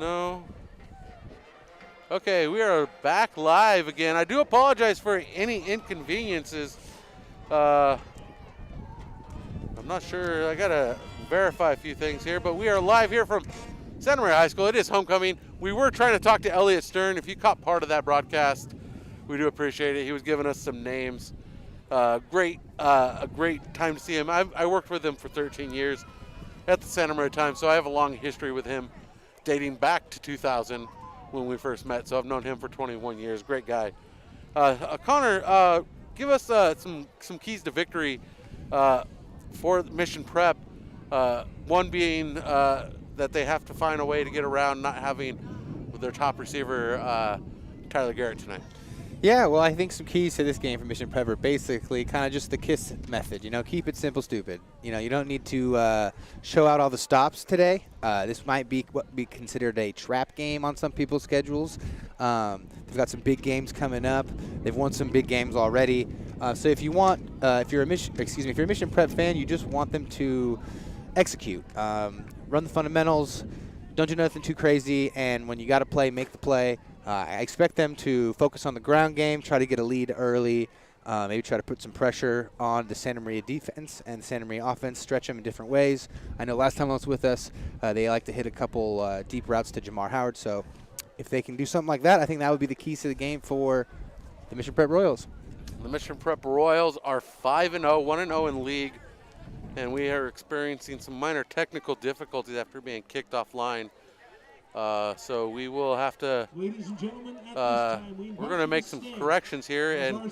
No. Okay, we are back live again. I do apologize for any inconveniences. I'm not sure. I got to verify a few things here, but we are live here from Santa Maria High School. It is homecoming. We were trying to talk to Elliot Stern. If you caught part of that broadcast, we do appreciate it. He was giving us some names. A great time to see him. I worked with him for 13 years at the Santa Maria Times, so I have a long history with him dating back to 2000 when we first met. So I've known him for 21 years. Great guy. Connor, give us some keys to victory for Mission Prep. One being that they have to find a way to get around not having their top receiver, Tyler Garrett, tonight. Yeah, well, I think some keys to this game for Mission Prep are basically kind of just the KISS method. You know, keep it simple, stupid. You know, you don't need to show out all the stops today. This might be what be considered a trap game on some people's schedules. They've got some big games coming up. They've won some big games already. So if you want, if you're a Mission Prep fan, you just want them to execute, run the fundamentals, don't do nothing too crazy, and when you got to play, make the play. I expect them to focus on the ground game, try to get a lead early, maybe try to put some pressure on the Santa Maria defense and the Santa Maria offense, stretch them in different ways. I know last time I was with us, they like to hit a couple deep routes to Jamar Howard, so if they can do something like that, I think that would be the keys to the game for the Mission Prep Royals. The Mission Prep Royals are 5-0, 1-0 in league, and we are experiencing some minor technical difficulties after being kicked offline. So we will have to, we're going to make some corrections here and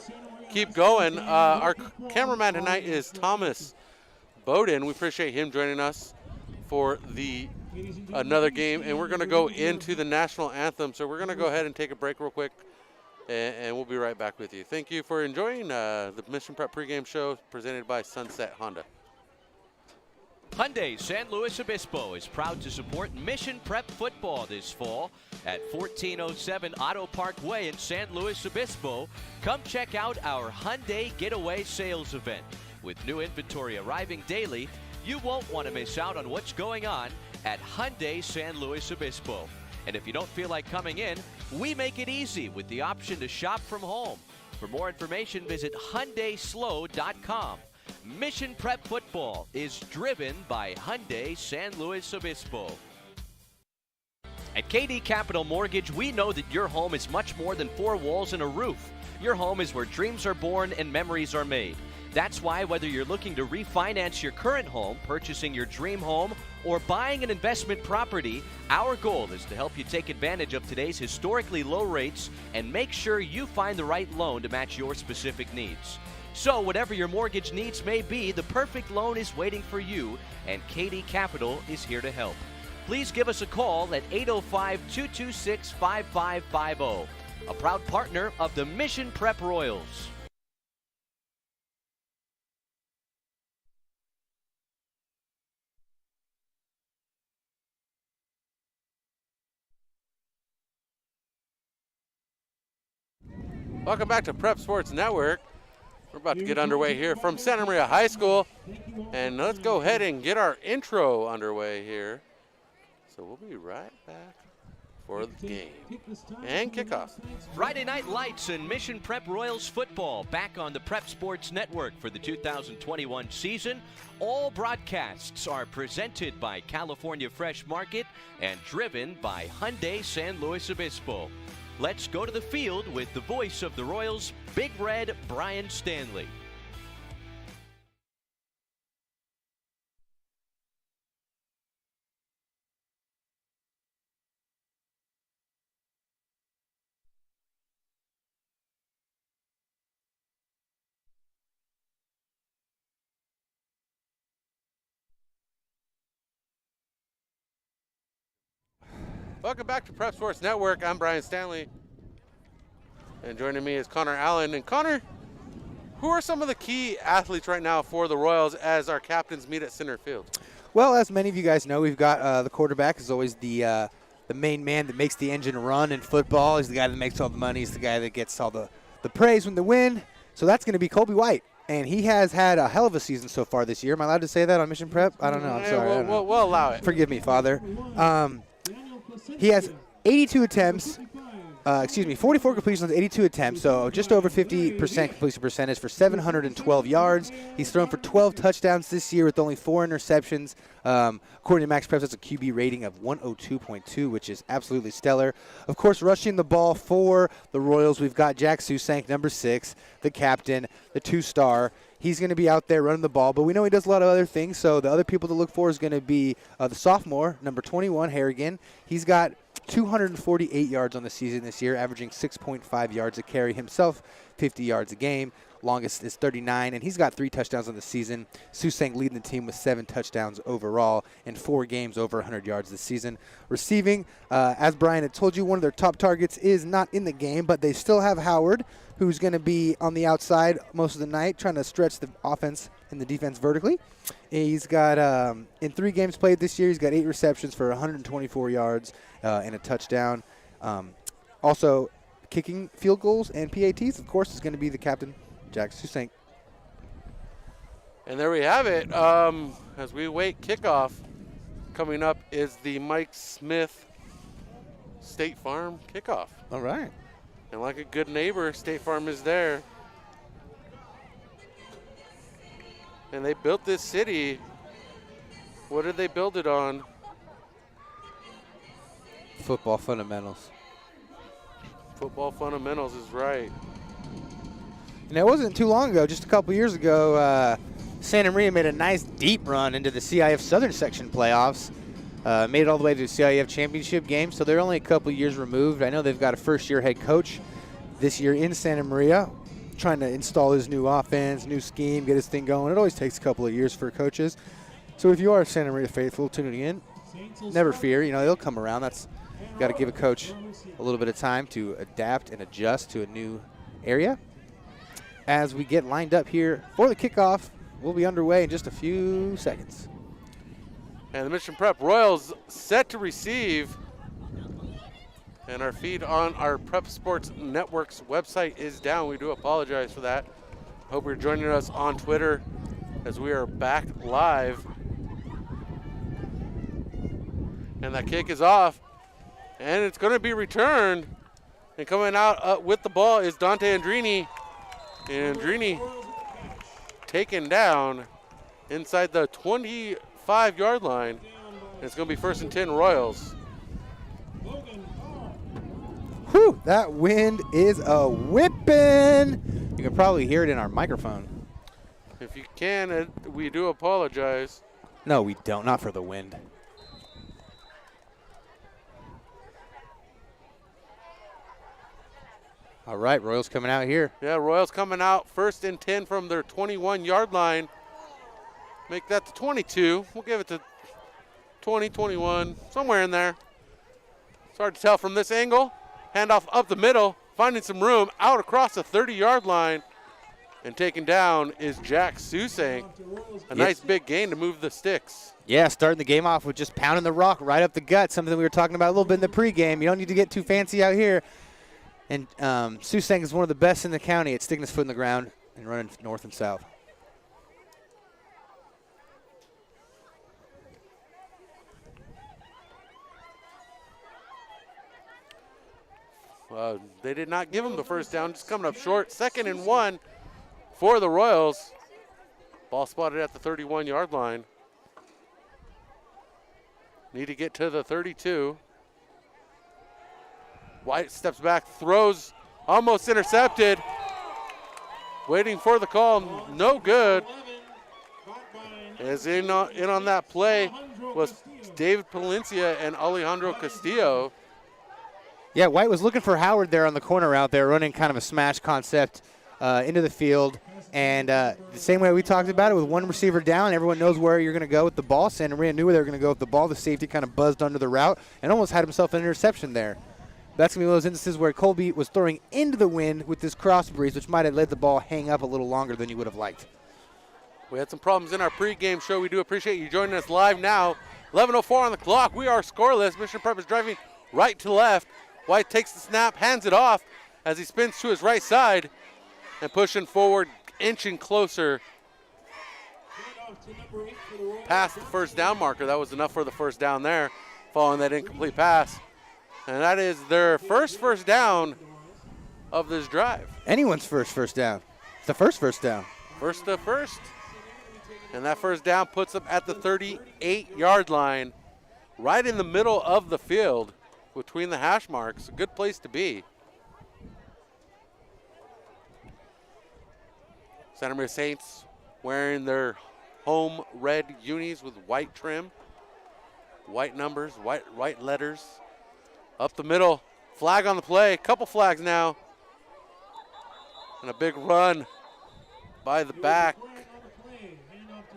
keep going. Our cameraman tonight is Thomas Bowden. We appreciate him joining us for another game, and we're going to go into the national anthem. So we're going to go ahead and take a break real quick, and we'll be right back with you. Thank you for enjoying the Mission Prep pregame show presented by Sunset Honda. Hyundai San Luis Obispo is proud to support Mission Prep football this fall at 1407 Auto Park Way in San Luis Obispo. Come check out our Hyundai Getaway Sales event. With new inventory arriving daily, you won't want to miss out on what's going on at Hyundai San Luis Obispo. And if you don't feel like coming in, we make it easy with the option to shop from home. For more information, visit HyundaiSlow.com. Mission Prep football is driven by Hyundai San Luis Obispo. At KD Capital Mortgage, we know that your home is much more than four walls and a roof. Your home is where dreams are born and memories are made. That's why whether you're looking to refinance your current home, purchasing your dream home, or buying an investment property, our goal is to help you take advantage of today's historically low rates and make sure you find the right loan to match your specific needs. So whatever your mortgage needs may be, the perfect loan is waiting for you, and KD Capital is here to help. Please give us a call at 805-226-5550, a proud partner of the Mission Prep Royals. Welcome back to Prep Sports Network. We're about to get underway here from Santa Maria High School, and let's go ahead and get our intro underway here. So we'll be right back for the game and kickoff. Friday Night Lights and Mission Prep Royals football back on the Prep Sports Network for the 2021 season. All broadcasts are presented by California Fresh Market and driven by Hyundai San Luis Obispo. Let's go to the field with the voice of the Royals, Big Red Brian Stanley. Welcome back to Prep Sports Network. I'm Brian Stanley, and joining me is Connor Allen. And Connor, who are some of the key athletes right now for the Royals as our captains meet at center field? Well, as many of you guys know, we've got the quarterback is always the main man that makes the engine run in football. He's the guy that makes all the money. He's the guy that gets all the praise when they win. So that's going to be Colby White. And he has had a hell of a season so far this year. Am I allowed to say that on Mission Prep? I don't know. I'm sorry. We'll allow it. Forgive me, Father. He has 82 attempts. 44 completions, 82 attempts, so just over 50% completion percentage for 712 yards. He's thrown for 12 touchdowns this year with only 4 interceptions. According to Max Preps, that's a QB rating of 102.2, which is absolutely stellar. Of course, rushing the ball for the Royals, we've got Jack Susank, number 6, the captain, the 2-star. He's going to be out there running the ball, but we know he does a lot of other things, so the other people to look for is going to be the sophomore, number 21, Harrigan. He's got 248 yards on the season this year, averaging 6.5 yards a carry himself, 50 yards a game. Longest is 39, and he's got 3 touchdowns on the season. Susang leading the team with 7 touchdowns overall and 4 games over 100 yards this season. Receiving, as Brian had told you, one of their top targets is not in the game, but they still have Howard, who's going to be on the outside most of the night, trying to stretch the offense and the defense vertically. He's got, in 3 games played this year, he's got 8 receptions for 124 yards and a touchdown. Also, kicking field goals and PATs, of course, is going to be the captain, Jack Susank. And there we have it. As we wait kickoff, coming up is the Mike Smith State Farm kickoff. All right. And like a good neighbor, State Farm is there. And they built this city. What did they build it on? Football fundamentals. Football fundamentals is right. And it wasn't too long ago, just a couple years ago, Santa Maria made a nice deep run into the CIF Southern Section playoffs. Made it all the way to the CIF championship game, so they're only a couple years removed. I know they've got a first-year head coach this year in Santa Maria, trying to install his new offense, new scheme, get his thing going. It always takes a couple of years for coaches. So if you are a Santa Maria faithful tuning in, never fear. You know, they'll come around. You got to give a coach a little bit of time to adapt and adjust to a new area. As we get lined up here for the kickoff, we'll be underway in just a few seconds. And the Mission Prep Royals set to receive. And our feed on our Prep Sports Network's website is down. We do apologize for that. Hope you're joining us on Twitter as we are back live. And that kick is off. And it's going to be returned. And coming out with the ball is Dante Andrini. And Andrini taken down inside the 25-yard line. And it's going to be 1st and 10 Royals. Whew, that wind is a whipping. You can probably hear it in our microphone. If you can, we do apologize. No, we don't. Not for the wind. All right, Royals coming out here. Yeah, Royals coming out 1st and 10 from their 21-yard line. Make that to 22. We'll give it to 20, 21, somewhere in there. It's hard to tell from this angle. Handoff up the middle, finding some room out across the 30-yard line. And taken down is Jack Susank. A nice big gain to move the sticks. Yeah, starting the game off with just pounding the rock right up the gut, something we were talking about a little bit in the pregame. You don't need to get too fancy out here. And Susank is one of the best in the county at sticking his foot in the ground and running north and south. They did not give him the first down, just coming up short. 2nd and 1 for the Royals. Ball spotted at the 31-yard line. Need to get to the 32. White steps back, throws, almost intercepted. Waiting for the call, no good. As in on that play was David Palencia and Alejandro Castillo. Yeah, White was looking for Howard there on the corner out there, running kind of a smash concept into the field. And the same way we talked about it, with one receiver down, everyone knows where you're going to go with the ball. Santa Maria knew where they were going to go with the ball. The safety kind of buzzed under the route and almost had himself an interception there. That's going to be one of those instances where Colby was throwing into the wind with this cross breeze, which might have let the ball hang up a little longer than you would have liked. We had some problems in our pregame show. We do appreciate you joining us live now. 11:04 on the clock. We are scoreless. Mission Prep is driving right to left. White takes the snap, hands it off as he spins to his right side and pushing forward, inching closer past the first down marker. That was enough for the first down there, following that incomplete pass. And that is their first down of this drive. Anyone's first down. It's the first down. First to first. And that first down puts them at the 38-yard line, right in the middle of the field between the hash marks. A good place to be. Santa Maria Saints wearing their home red unis with white trim, white numbers, white letters. Up the middle, flag on the play, couple flags now. And a big run by the back,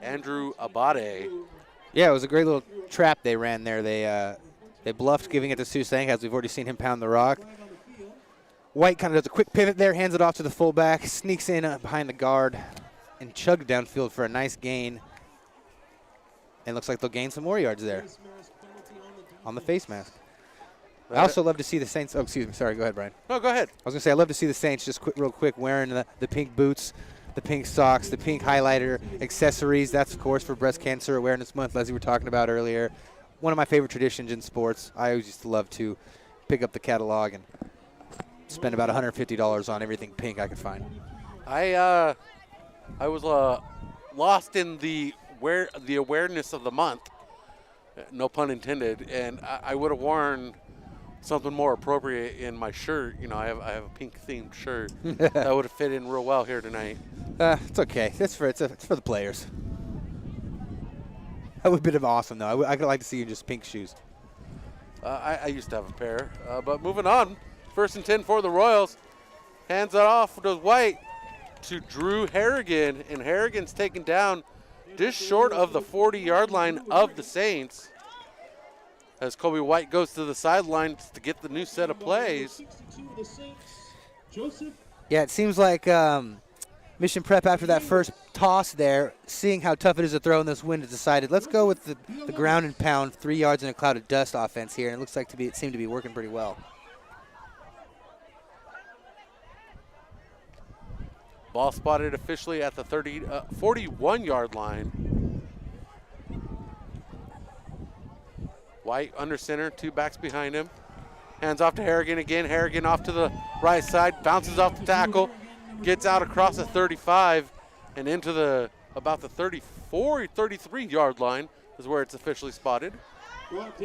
Andrew Abade. Yeah, it was a great little trap they ran there. They bluffed giving it to Susank, as we've already seen him pound the rock. White kind of does a quick pivot there, hands it off to the fullback, sneaks in behind the guard, and chugged downfield for a nice gain. And looks like they'll gain some more yards there on the face mask. I also love to see the Saints. Oh, excuse me. Sorry. Go ahead, Brian. No, go ahead. I was going to say, I love to see the Saints just real quick wearing the pink boots, the pink socks, the pink highlighter accessories. That's, of course, for Breast Cancer Awareness Month, as we were talking about earlier. One of my favorite traditions in sports. I always used to love to pick up the catalog and spend about $150 on everything pink I could find. I was lost in the awareness of the month, no pun intended, and I would have worn something more appropriate in my shirt. You know, I have a pink themed shirt that would have fit in real well here tonight. It's okay. It's for the players. That would have been awesome, though. I'd like to see you in just pink shoes. I used to have a pair, but moving on. 1st and 10 for the Royals. Hands it off to White to Drew Harrigan, and Harrigan's taken down just short of the 40-yard line of the Saints. As Kobe White goes to the sidelines to get the new set of plays. Yeah, it seems like Mission Prep, after that first toss there, seeing how tough it is to throw in this wind, has decided, let's go with the ground and pound, 3 yards in a cloud of dust offense here, and it looks like it seemed to be working pretty well. Ball spotted officially at the 41-yard line. White under center, 2 backs behind him. Hands off to Harrigan again. Harrigan off to the right side, bounces off the tackle, gets out across the 35 and into about the 34, 33-yard line is where it's officially spotted.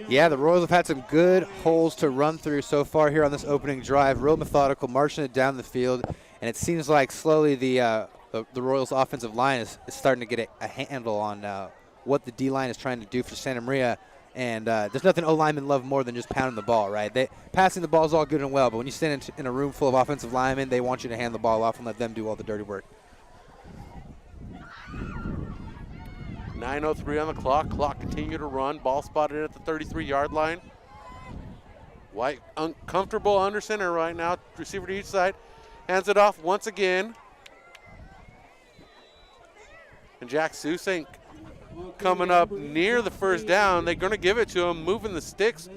Yeah, the Royals have had some good holes to run through so far here on this opening drive. Real methodical, marching it down the field, and it seems like slowly the Royals' offensive line is starting to get a handle on what the D-line is trying to do for Santa Maria. And there's nothing O-linemen love more than just pounding the ball, right? Passing the ball is all good and well, but when you stand in a room full of offensive linemen, they want you to hand the ball off and let them do all the dirty work. 9:03 on the clock. Clock continued to run. Ball spotted at the 33-yard line. White uncomfortable under center right now. Receiver to each side. Hands it off once again. And Jack Susank coming up near the first down. They're going to give it to him, moving the sticks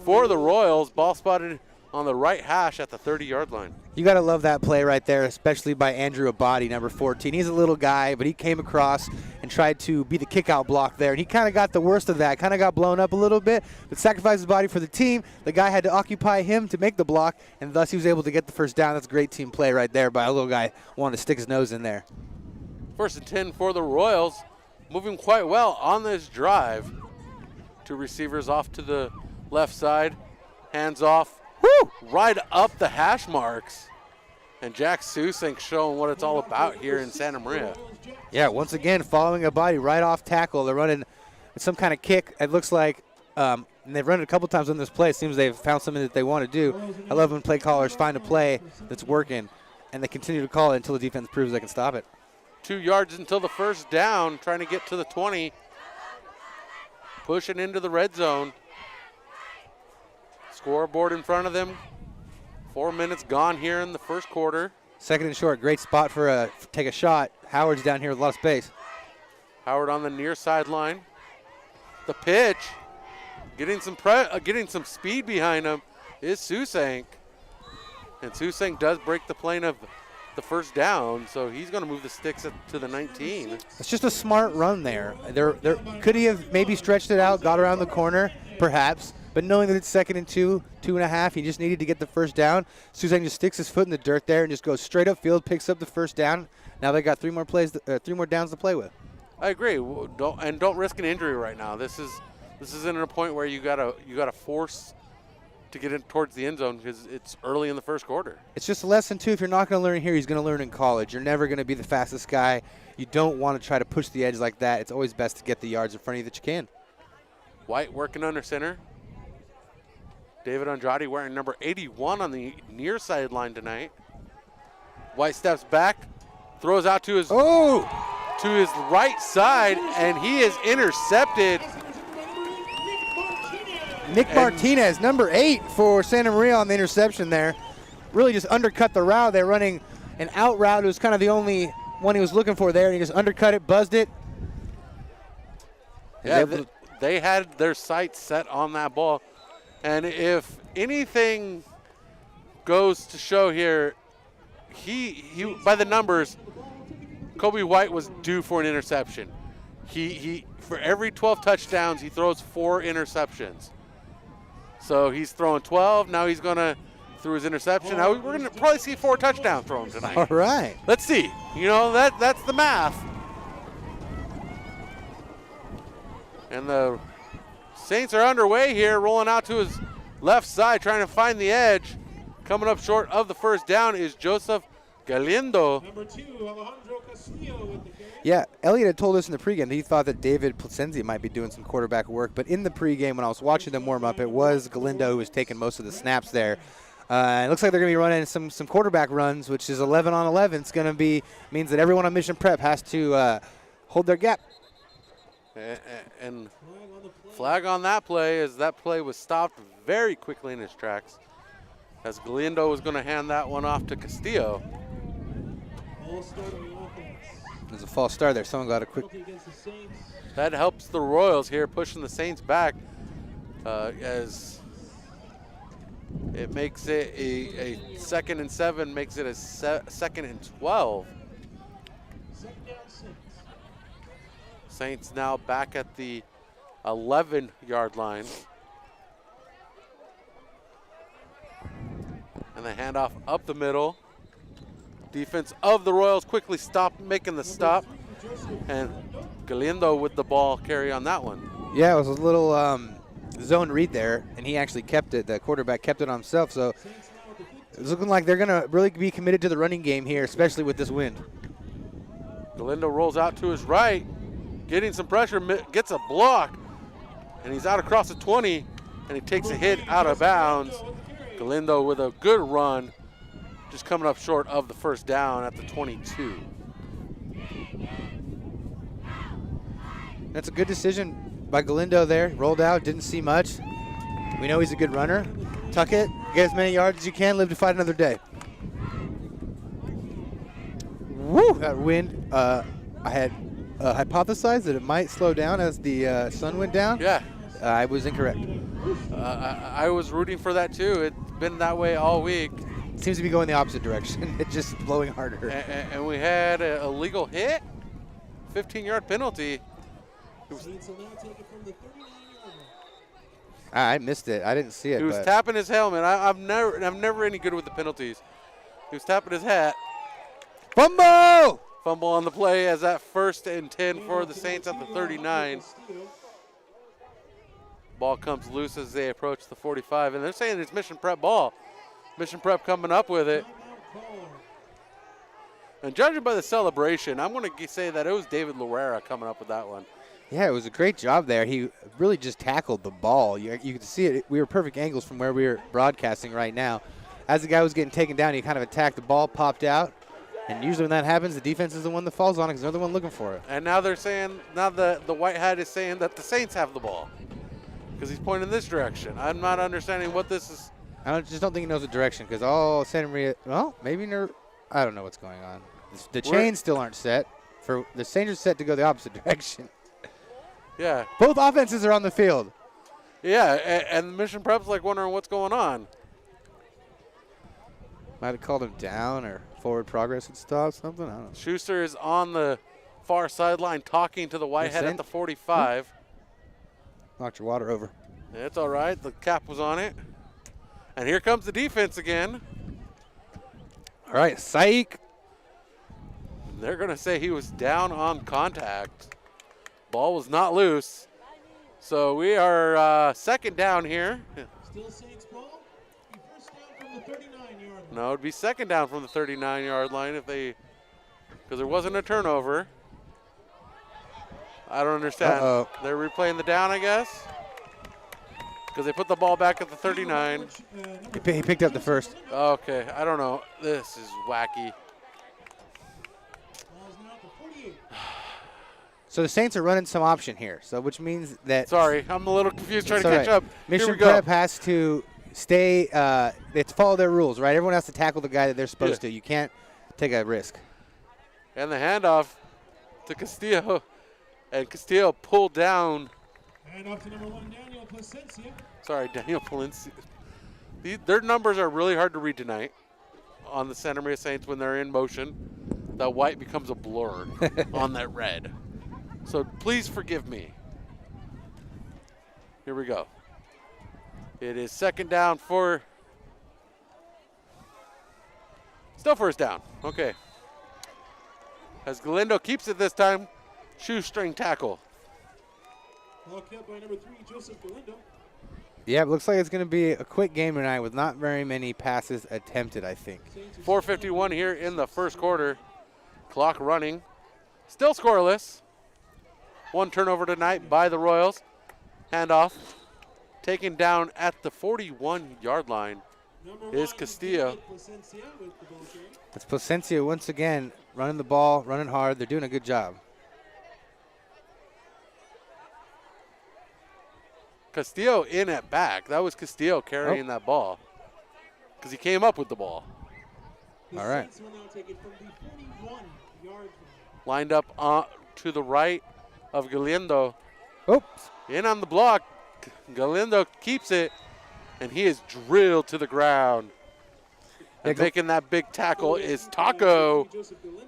for the Royals. Ball spotted on the right hash at the 30-yard line. You got to love that play right there, especially by Andrew Abade, number 14. He's a little guy, but he came across and tried to be the kick-out block there, and he kind of got the worst of that, kind of got blown up a little bit, but sacrificed his body for the team. The guy had to occupy him to make the block, and thus he was able to get the first down. That's a great team play right there by a little guy wanting to stick his nose in there. 1st and 10 for the Royals. Moving quite well on this drive. 2 receivers off to the left side. Hands off. Woo! Right up the hash marks. And Jack Susank showing what it's all about here in Santa Maria. Yeah, once again, following Abade right off tackle. They're running some kind of kick. It looks like, and they've run it a couple times on this play. It seems they've found something that they want to do. I love when play callers find a play that's working, and they continue to call it until the defense proves they can stop it. 2 yards until the first down, trying to get to the 20. Pushing into the red zone. Scoreboard in front of them. 4 minutes gone here in the first quarter. 2nd and short, great spot for take a shot. Howard's down here with a lot of space. Howard on the near sideline. The pitch, getting some speed behind him is Susank. And Susank does break the plane of the first down, so he's going to move the sticks to the 19. It's just a smart run there. Could he have maybe stretched it out, got around the corner, perhaps, But knowing that it's 2nd and 2, 2.5, he just needed to get the first down. Suzanne just sticks his foot in the dirt there and just goes straight upfield, picks up the first down. Now they got 3 more downs to play with. I agree. Don't risk an injury right now. This isn't a point where you gotta force to get in towards the end zone because it's early in the first quarter. It's just a lesson, too. If you're not going to learn here, he's going to learn in college. You're never going to be the fastest guy. You don't want to try to push the edge like that. It's always best to get the yards in front of you that you can. White working under center. David Andrade wearing number 81 on the near sideline tonight. White steps back, throws out to his right side, and he is intercepted. Nick Martinez, number 8 for Santa Maria on the interception there. Really just undercut the route. They're running an out route. It was kind of the only one he was looking for there, and he just undercut it, buzzed it. Yeah, they had their sights set on that ball. And if anything goes to show here, he by the numbers, Kobe White was due for an interception. He for every 12 touchdowns, he throws 4 interceptions. So he's throwing 12. Now he's going to, through his interception, now we're going to probably see 4 touchdowns thrown tonight. All right. Let's see. You know, that's the math. And the Saints are underway here, rolling out to his left side, trying to find the edge. Coming up short of the first down is Joseph Galindo. Number 2, Alejandro Castillo with the carry. Yeah, Elliot had told us in the pregame that he thought that David Placenzi might be doing some quarterback work, but in the pregame when I was watching them warm up, it was Galindo who was taking most of the snaps there. It looks like they're going to be running some quarterback runs, which is 11 on 11. It's going to means that everyone on Mission Prep has to hold their gap. And flag on that play, as that play was stopped very quickly in its tracks, as Galindo was going to hand that one off to Castillo. There's a false start there. Someone got a quick. That helps the Royals here, pushing the Saints back as it makes it a 2nd and 7, makes it a 2nd and 12. Saints now back at the 11-yard line. And the handoff up the middle. Defense of the Royals quickly making the stop. And Galindo with the ball carry on that one. Yeah, it was a little zone read there, and he actually kept it. The quarterback kept it on himself. So it's looking like they're going to really be committed to the running game here, especially with this wind. Galindo rolls out to his right, getting some pressure, gets a block, and he's out across the 20, and he takes a hit out of bounds. Galindo with a good run, just coming up short of the first down at the 22. That's a good decision by Galindo there. Rolled out, didn't see much. We know he's a good runner. Tuck it, get as many yards as you can, live to fight another day. Woo! That wind, I had hypothesized that it might slow down as the sun went down. Yeah. I was incorrect. I was rooting for that too. It's been that way all week. It seems to be going the opposite direction. It's just blowing harder. And we had a legal hit, 15-yard penalty. I missed it. I didn't see it. He was tapping his helmet. I'm never any good with the penalties. He was tapping his hat. Fumble! Fumble on the play as that 1st and 10 for the Saints at the 39. Ball comes loose as they approach the 45, and they're saying it's Mission Prep ball. Mission Prep coming up with it. And judging by the celebration, I'm going to say that it was David Luera coming up with that one. Yeah, it was a great job there. He really just tackled the ball. You could see it. We were perfect angles from where we were broadcasting right now. As the guy was getting taken down, he kind of attacked the ball, popped out. And usually when that happens, the defense is the one that falls on it because they're the one looking for it. And now they're saying, now the white hat is saying that the Saints have the ball because he's pointing this direction. I'm not understanding what this is. Just don't think he knows the direction because all Santa Maria, well, maybe I don't know what's going on. The chains still aren't set. The Saints are set to go the opposite direction. Yeah. Both offenses are on the field. Yeah, and the Mission Prep's like wondering what's going on. Might have called him down or forward progress and stop something. I don't know. Schuster is on the far sideline talking to the white hat at the 45. Knocked your water over. It's all right. The cap was on it. And here comes the defense again. All right, psych. They're going to say he was down on contact. Ball was not loose. So we are second down here. Still Saints ball. Be first down from the 39-yard line. No, it'd be second down from the 39-yard line if they, because there wasn't a turnover. I don't understand. Uh-oh. They're replaying the down, I guess, because they put the ball back at the 39. He picked up the first. Okay, I don't know. This is wacky. Ball's now at the 48. So the Saints are running some option here, so which means that Sorry, I'm a little confused trying it's to all catch right. up. Here Mission we go. Prep has to stay. They have to follow their rules, right? Everyone has to tackle the guy that they're supposed to. You can't take a risk. And the handoff to Castillo. And Castillo pulled down. And off to number 1, Daniel Placencia. Sorry, Daniel Palencia. Their numbers are really hard to read tonight on the Santa Maria Saints when they're in motion. That white becomes a blur on that red. So please forgive me. Here we go. It is second down for. Still first down. Okay. As Galindo keeps it this time, shoestring tackle. Ball kept by number 3, Joseph Galindo. Yeah, it looks like it's going to be a quick game tonight with not very many passes attempted, I think. 4:51 here in the first quarter. Clock running. Still scoreless. One turnover tonight by the Royals. Handoff. Taken down at the 41-yard line is Castillo. Placencia with the ball carry. It's Placencia once again running the ball, running hard. They're doing a good job. Castillo in at back. That was Castillo carrying that ball because he came up with the ball. The All right. Saints will now take it from the 41-yard line. Lined up to the right of Galindo. Oops. In on the block. Galindo keeps it, and he is drilled to the ground. And Yeah, making that big tackle is Taco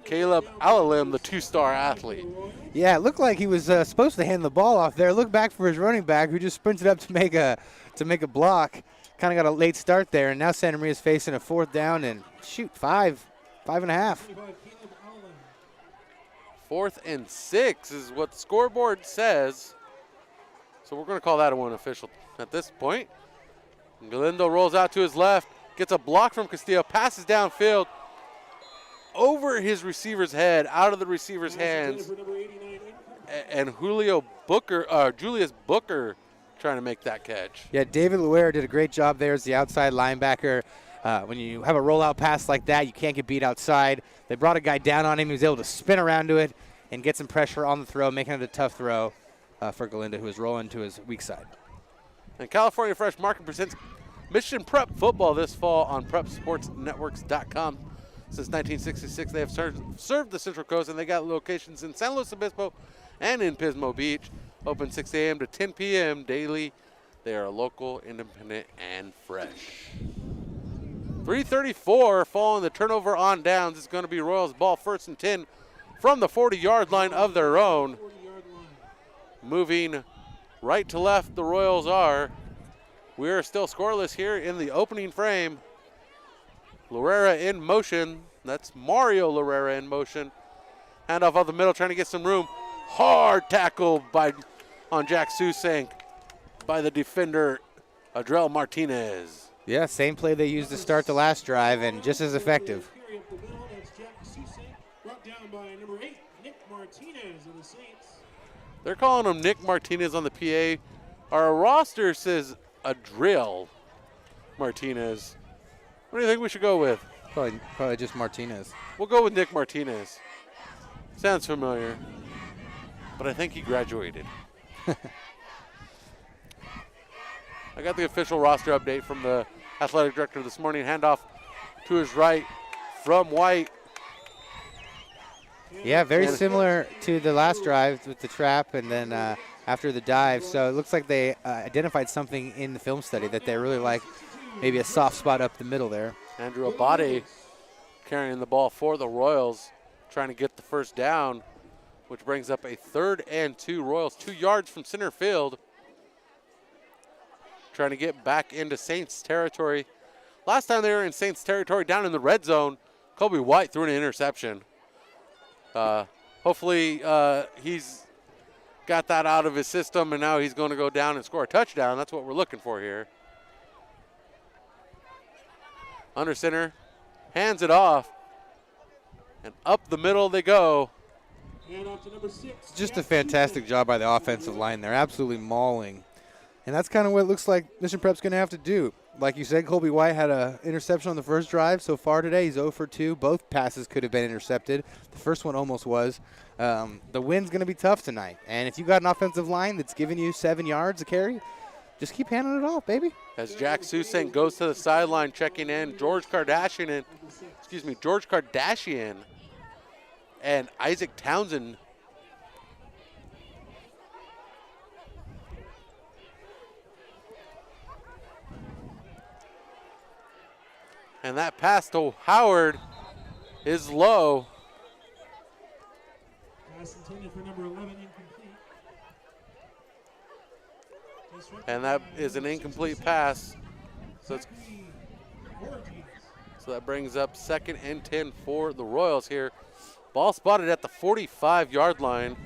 Caleb Alalim, the 2-star athlete. Yeah, it looked like he was supposed to hand the ball off there. Look back for his running back, who just sprinted up to make a block. Kind of got a late start there, and now Santa Maria's facing a fourth down and five and a half. 4th and 6 is what the scoreboard says. So we're going to call that a one official at this point. Galindo rolls out to his left, gets a block from Castillo, passes downfield over his receiver's head, out of the receiver's hands, and Julius Booker trying to make that catch. Yeah, David Luer did a great job there as the outside linebacker. When you have a rollout pass like that, you can't get beat outside. They brought a guy down on him. He was able to spin around to it and get some pressure on the throw, making it a tough throw for Galindo, who was rolling to his weak side. And California Fresh Market presents Mission Prep Football this fall on PrepSportsNetworks.com. Since 1966, they have served the Central Coast, and they got locations in San Luis Obispo and in Pismo Beach. Open 6 a.m. to 10 p.m. daily. They are local, independent, and fresh. 3:34 following the turnover on downs. It's going to be Royals ball 1st and 10 from the 40-yard line of their own. Moving right to left, the Royals are. We are still scoreless here in the opening frame. Lorera in motion. That's Mario Lorera in motion. Handoff of the middle, trying to get some room. Hard tackle on Jack Susank by the defender, Adrell Martinez. Yeah, same play they used to start the last drive, and just as effective. Carry up the middle, that's Jack Susank, brought down by number 8, Nick Martinez of the Saints. They're calling him Nick Martinez on the PA. Our roster says Adrell Martinez. What do you think we should go with? Probably just Martinez. We'll go with Nick Martinez. Sounds familiar, but I think he graduated. I got the official roster update from the athletic director this morning. Handoff to his right from White. Yeah, very similar to the last drive with the trap and then after the dive. So it looks like they identified something in the film study that they really like, maybe a soft spot up the middle there. Andrew Abate carrying the ball for the Royals, trying to get the first down, which brings up a 3rd and 2. Royals 2 yards from center field. trying to get back into Saints territory. Last time they were in Saints territory down in the red zone, Kobe White threw an interception. Hopefully he's got that out of his system, and now he's going to go down and score a touchdown. That's what we're looking for here. Under center, hands it off, and up the middle they go. And off to number 6. Just a fantastic job by the offensive line. They're absolutely mauling. And that's kind of what it looks like Mission Prep's going to have to do. Like you said, Colby White had an interception on the first drive. So far today, he's 0 for 2. Both passes could have been intercepted. The first one almost was. The wind's going to be tough tonight. And if you got an offensive line that's giving you 7 yards a carry, just keep handing it off, baby. As Jack Susank goes to the sideline checking in, George Kardashian and Isaac Townsend. And that pass to Howard is low. Pass intended for number 11, incomplete. And that is an incomplete pass. So that brings up 2nd and 10 for the Royals here. Ball spotted at the 45-yard line.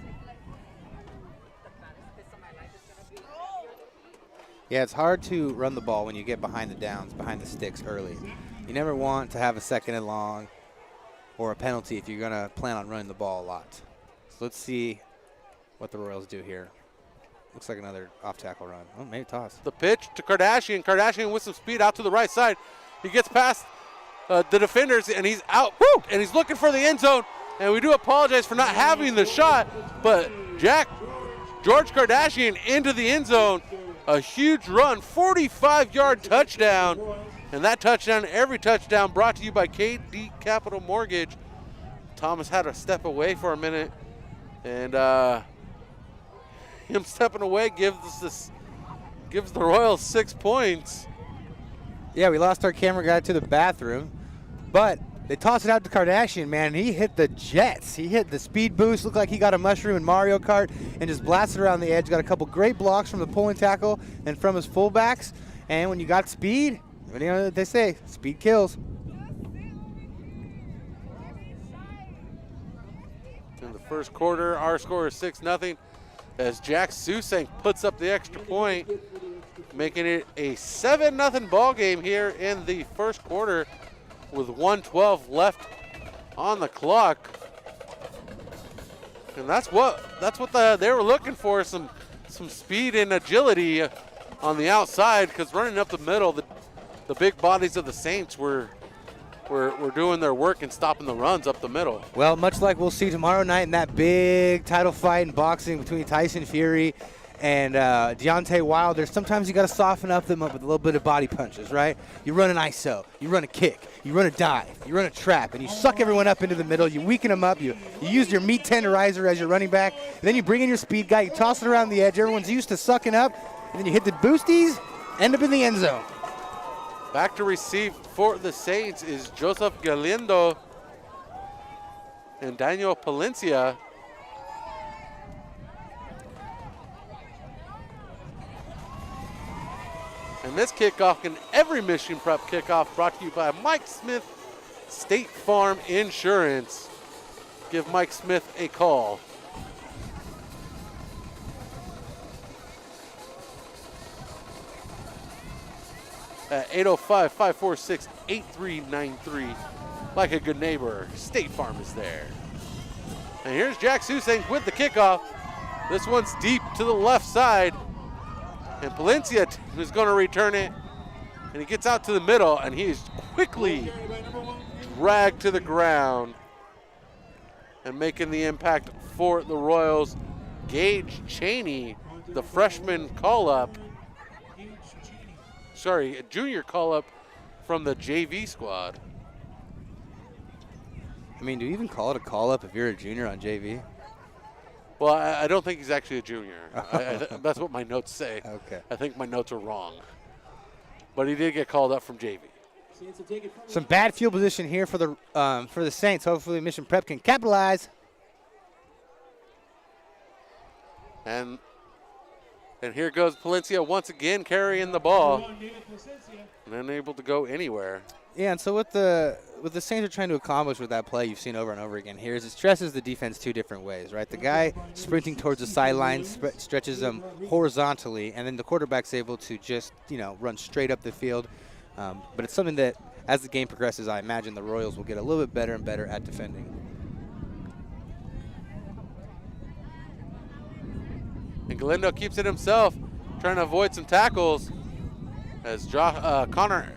Yeah, it's hard to run the ball when you get behind the downs, behind the sticks early. You never want to have a 2nd and long or a penalty if you're going to plan on running the ball a lot. So let's see what the Royals do here. Looks like another off-tackle run. Oh, maybe toss. The pitch to Kardashian. Kardashian with some speed out to the right side. He gets past the defenders, and he's out. Woo! And he's looking for the end zone. And we do apologize for not having the shot, but George Kardashian into the end zone. A huge run, 45-yard touchdown. And that touchdown, every touchdown, brought to you by KD Capital Mortgage. Thomas had to step away for a minute, and him stepping away gives the Royals 6 points. Yeah, we lost our camera guy to the bathroom, but they tossed it out to Kardashian, man. He hit the jets. He hit the speed boost. Looked like he got a mushroom in Mario Kart and just blasted around the edge. Got a couple great blocks from the pulling tackle and from his fullbacks. And when you got speed, you know what they say, speed kills. In the first quarter, our score is 6-0 as Jack Susank puts up the extra point, making it a 7-0 ball game here in the first quarter with 1:12 left on the clock. And that's what they were looking for, some speed and agility on the outside, because running up the middle, the big bodies of the Saints were doing their work and stopping the runs up the middle. Well, much like we'll see tomorrow night in that big title fight in boxing between Tyson Fury and Deontay Wilder, sometimes you got to soften them up with a little bit of body punches, right? You run an ISO, you run a kick, you run a dive, you run a trap, and you suck everyone up into the middle. You weaken them up. You use your meat tenderizer as your running back. And then you bring in your speed guy. You toss it around the edge. Everyone's used to sucking up. And then you hit the boosties, end up in the end zone. Back to receive for the Saints is Joseph Galindo and Daniel Palencia. And this kickoff and every Mission Prep kickoff brought to you by Mike Smith State Farm Insurance. Give Mike Smith a call. At 805-546-8393. Like a good neighbor, State Farm is there. And here's Jack Susank with the kickoff. This one's deep to the left side. And Palencia is going to return it. And he gets out to the middle, and he is quickly dragged to the ground. And making the impact for the Royals, Gage Cheney, the freshman call-up. Sorry, a junior call-up from the JV squad. I mean, do you even call it a call-up if you're a junior on JV? Well, I don't think he's actually a junior. That's what my notes say. Okay. I think my notes are wrong. But he did get called up from JV. Some bad field position here for the Saints. Hopefully Mission Prep can capitalize. And And here goes Palencia once again carrying the ball Number 1, David Placencia. and unable to go anywhere. Yeah, and so what the Saints are trying to accomplish with that play you've seen over and over again here is it stresses the defense two different ways, right? The guy sprinting towards the sideline stretches them horizontally, and then the quarterback's able to just, run straight up the field. But it's something that, as the game progresses, I imagine the Royals will get a little bit better and better at defending. And Galindo keeps it himself, trying to avoid some tackles as Connor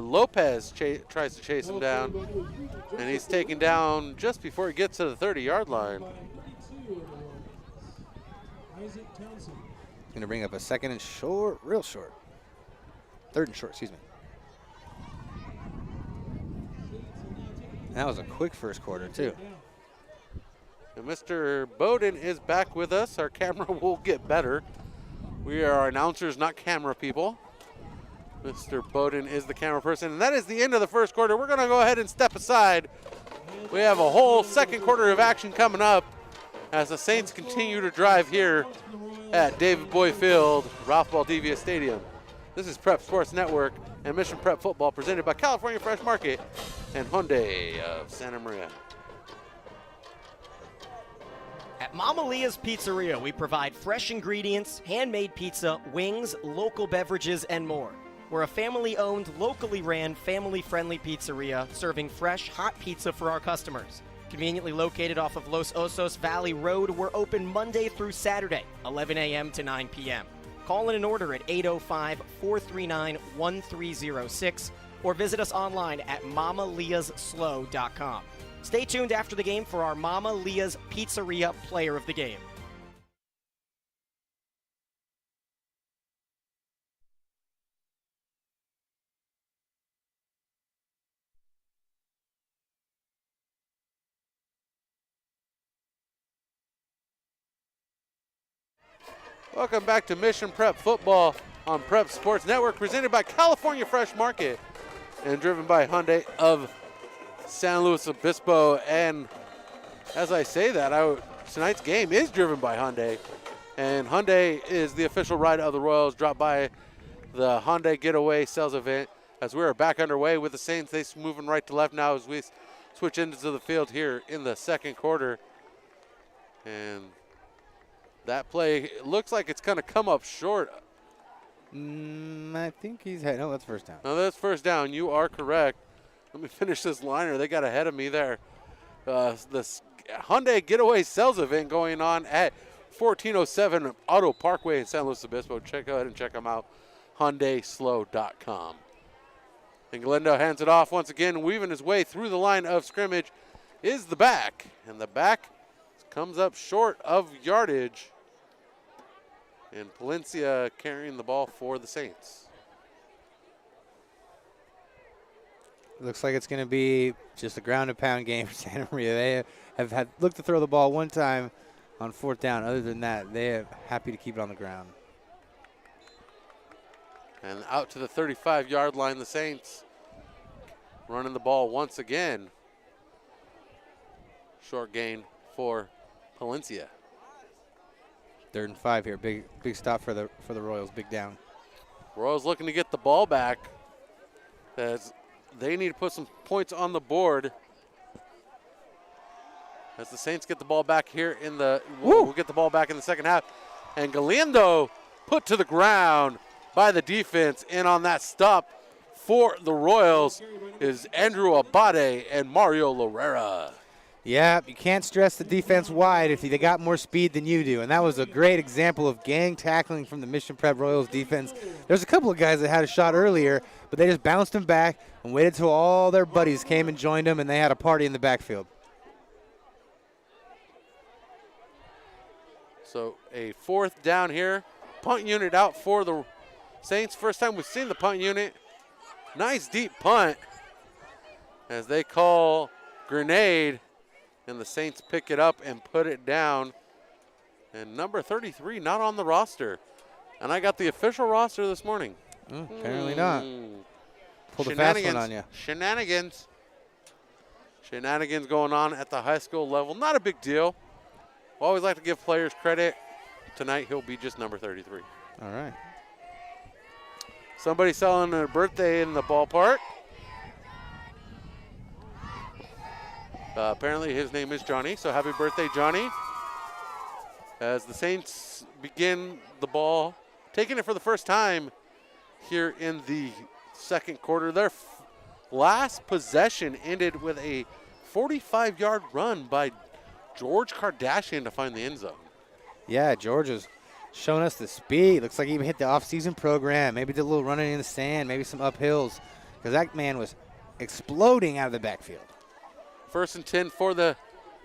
Lopez tries to chase him down. And he's taken down just before he gets to the 30-yard line. Isaac Townsend. Going to bring up a second and short, real short. Third and short, excuse me. And that was a quick first quarter, too. And Mr. Bowden is back with us. Our camera will get better. We are announcers, not camera people. Mr. Bowden is the camera person. And that is the end of the first quarter. We're going to go ahead and step aside. We have a whole second quarter of action coming up as the Saints continue to drive here at David Boy Field, Ralph Valdivia Stadium. This is Prep Sports Network and Mission Prep Football presented by California Fresh Market and Hyundai of Santa Maria. At Mammalia's Pizzeria, we provide fresh ingredients, handmade pizza, wings, local beverages, and more. We're a family-owned, locally ran, family-friendly pizzeria serving fresh, hot pizza for our customers. Conveniently located off of Los Osos Valley Road, we're open Monday through Saturday, 11 a.m. to 9 p.m. Call in an order at 805-439-1306 or visit us online at mammaliaslow.com. Stay tuned after the game for our Mama Leah's Pizzeria Player of the Game. Welcome back to Mission Prep Football on Prep Sports Network, presented by California Fresh Market and driven by Hyundai of San Luis Obispo. And as I say that, tonight's game is driven by Hyundai. And Hyundai is the official ride of the Royals. Drop by the Hyundai Getaway Sales event as we are back underway with the Saints. They're moving right to left now as we switch into the field here in the second quarter. And that play looks like it's going to come up short. I think he's had, no, that's first down. No, that's first down. You are correct. Let me finish this liner. They got ahead of me there. This Hyundai Getaway Sales event going on at 1407 Auto Parkway in San Luis Obispo. Go ahead and check them out. HyundaiSlow.com. And Galindo hands it off once again, weaving his way through the line of scrimmage is the back. And the back comes up short of yardage. And Palencia carrying the ball for the Saints. Looks like it's going to be just a ground and pound game for Santa Maria. They have had looked to throw the ball one time on fourth down. Other than that, they are happy to keep it on the ground. And out to the 35-yard line, the Saints running the ball once again. Short gain for Palencia. 3rd and 5 here. Big stop for the Royals. Big down. Royals looking to get the ball back as they need to put some points on the board. As the Saints get the ball back here in the, we'll get the ball back in the second half. And Galindo put to the ground by the defense. And on that stop for the Royals is Andrew Abate and Mario Lorera. Yeah, you can't stress the defense wide if they got more speed than you do. And that was a great example of gang tackling from the Mission Prep Royals defense. There's a couple of guys that had a shot earlier, but they just bounced them back and waited till all their buddies came and joined them, and they had a party in the backfield. So a fourth down here. Punt unit out for the Saints. First time we've seen the punt unit. Nice deep punt as they call grenade. And the Saints pick it up and put it down. And number 33 not on the roster. And I got the official roster this morning. Apparently not. Pulled a fast one on you. Shenanigans. Shenanigans going on at the high school level. Not a big deal. We always like to give players credit. Tonight he'll be just number 33. All right. Somebody celebrating a birthday in the ballpark. Apparently his name is Johnny, so happy birthday, Johnny. As the Saints begin the ball, taking it for the first time here in the second quarter. Their last possession ended with a 45-yard run by George Kardashian to find the end zone. Yeah, George has shown us the speed. Looks like he even hit the off-season program. Maybe did a little running in the sand, maybe some uphills, because that man was exploding out of the backfield. 1st and 10 for the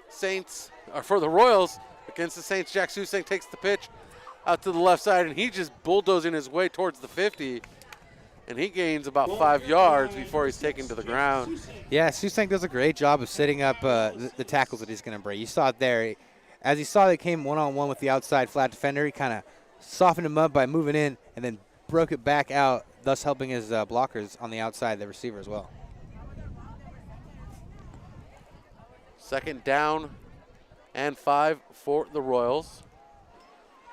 Saints, or for the Royals against the Saints. Jack Susang takes the pitch out to the left side, and he just bulldozing his way towards the 50, and he gains about 5 yards before he's taken to the ground. Yeah, Susang does a great job of setting up the tackles that he's going to break. You saw it there. As he saw they came one-on-one with the outside flat defender, he kind of softened him up by moving in and then broke it back out, thus helping his blockers on the outside, the receiver as well. 2nd down and 5 for the Royals.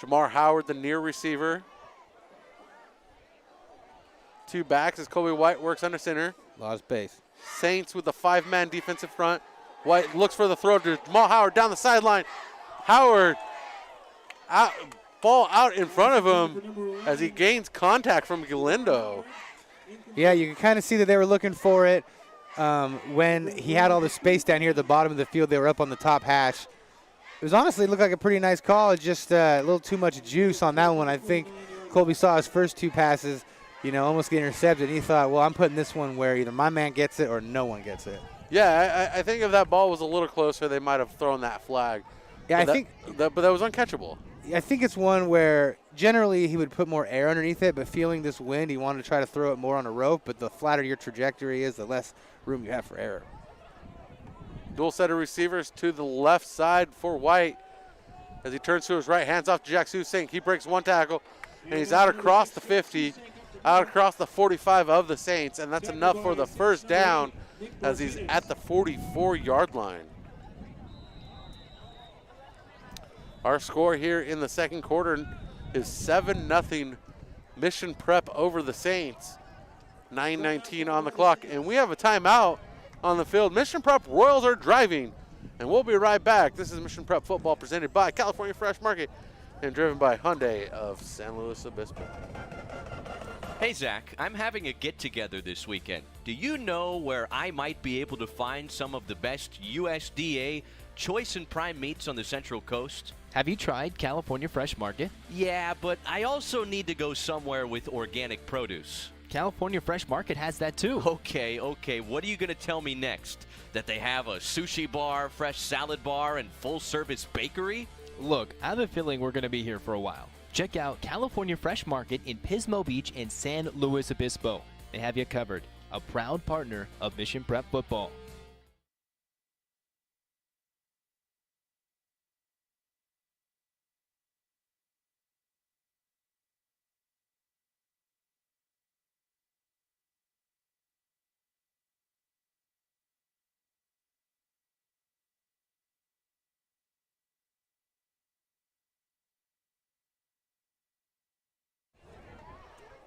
Jamar Howard, the near receiver. 2 backs as Kobe White works under center. Lost base. Saints with a 5-man defensive front. White looks for the throw to Jamal Howard down the sideline. Howard, ball out in front of him as he gains contact from Galindo. Yeah, you can kind of see that they were looking for it when he had all the space down here at the bottom of the field. They were up on the top hash. It was honestly looked like a pretty nice call. Just a little too much juice on that one. I think Colby saw his first 2 passes, almost get intercepted. And he thought, well, I'm putting this one where either my man gets it or no one gets it. Yeah, I think if that ball was a little closer, they might have thrown that flag. Yeah, but that was uncatchable. I think it's one where generally he would put more air underneath it, but feeling this wind, he wanted to try to throw it more on a rope. But the flatter your trajectory is, the less room you have for error. Dual set of receivers to the left side for White. As he turns to his right, hands off to Jack Susang. He breaks 1 tackle, and he's out across the 50, out across the 45 of the Saints, and that's enough for the 1st down as he's at the 44-yard line. Our score here in the second quarter is 7-0 Mission Prep over the Saints. 9:19 on the clock, and we have a timeout on the field. Mission Prep Royals are driving, and we'll be right back. This is Mission Prep Football presented by California Fresh Market and driven by Hyundai of San Luis Obispo. Hey, Zach, I'm having a get-together this weekend. Do you know where I might be able to find some of the best USDA choice and prime meats on the Central Coast? Have you tried California Fresh Market? Yeah, but I also need to go somewhere with organic produce. California Fresh Market has that too. Okay. What are you going to tell me next? That they have a sushi bar, fresh salad bar, and full-service bakery? Look, I have a feeling we're going to be here for a while. Check out California Fresh Market in Pismo Beach and San Luis Obispo. They have you covered. A proud partner of Mission Prep Football.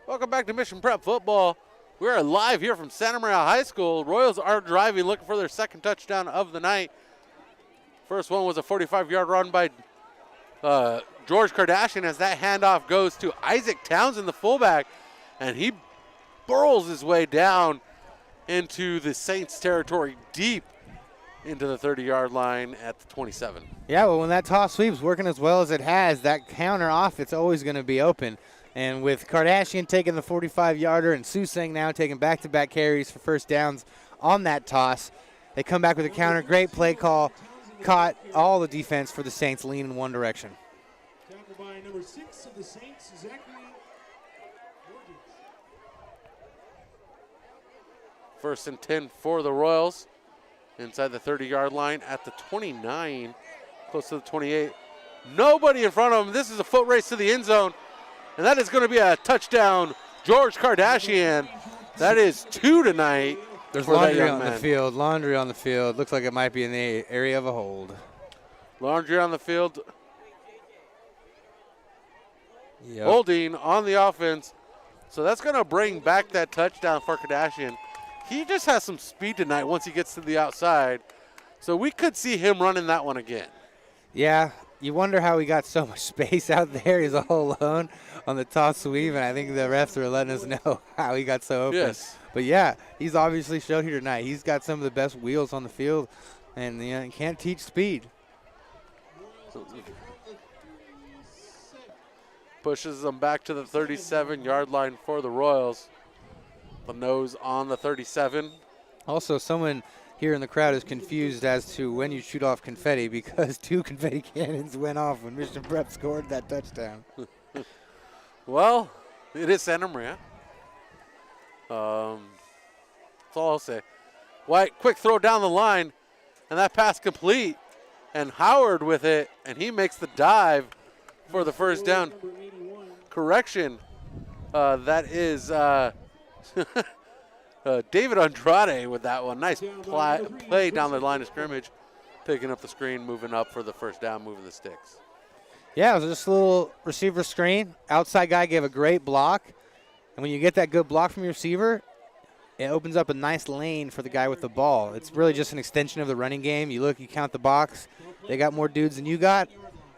Welcome back to Mission Prep Football. We are live here from Santa Maria High School. Royals are driving, looking for their 2nd touchdown of the night. First one was a 45-yard run by George Kardashian as that handoff goes to Isaac Townsend, the fullback, and he burrows his way down into the Saints territory deep into the 30-yard line at the 27. Yeah, well, when that toss sweep's working as well as it has, that counter off, it's always going to be open. And with Kardashian taking the 45-yarder and Susang now taking back-to-back carries for 1st downs on that toss, they come back with a counter. Great play call. Caught all the defense for the Saints lean in one direction. Tackled by number 6 of the Saints, Zachary. 1st and 10 for the Royals. Inside the 30-yard line at the 29, close to the 28. Nobody in front of him. This is a foot race to the end zone. And that is going to be a touchdown, George Kardashian. That is 2 tonight. There's laundry on the field. Laundry on the field. Looks like it might be in the area of a hold. Laundry on the field. Yep. holding on the offense. So that's going to bring back that touchdown for Kardashian. He just has some speed tonight once he gets to the outside. So we could see him running that one again. Yeah, you wonder how he got so much space out there. He's all alone on the toss sweep, and I think the refs are letting us know how he got so open. Yes. But, yeah, he's obviously showed here tonight. He's got some of the best wheels on the field, and you can't teach speed. Pushes them back to the 37-yard line for the Royals. The nose on the 37. Also, someone here in the crowd is confused as to when you shoot off confetti because 2 confetti cannons went off when Mission Prep scored that touchdown. Well, it is Santa Maria. That's all I'll say. White, quick throw down the line, and that pass complete. And Howard with it, and he makes the dive for the first down. Correction, that is David Andrade with that one. Nice play down the line of scrimmage, picking up the screen, moving up for the first down, moving the sticks. Yeah, it was just a little receiver screen. Outside guy gave a great block. And when you get that good block from your receiver, it opens up a nice lane for the guy with the ball. It's really just an extension of the running game. You look, you count the box. They got more dudes than you got,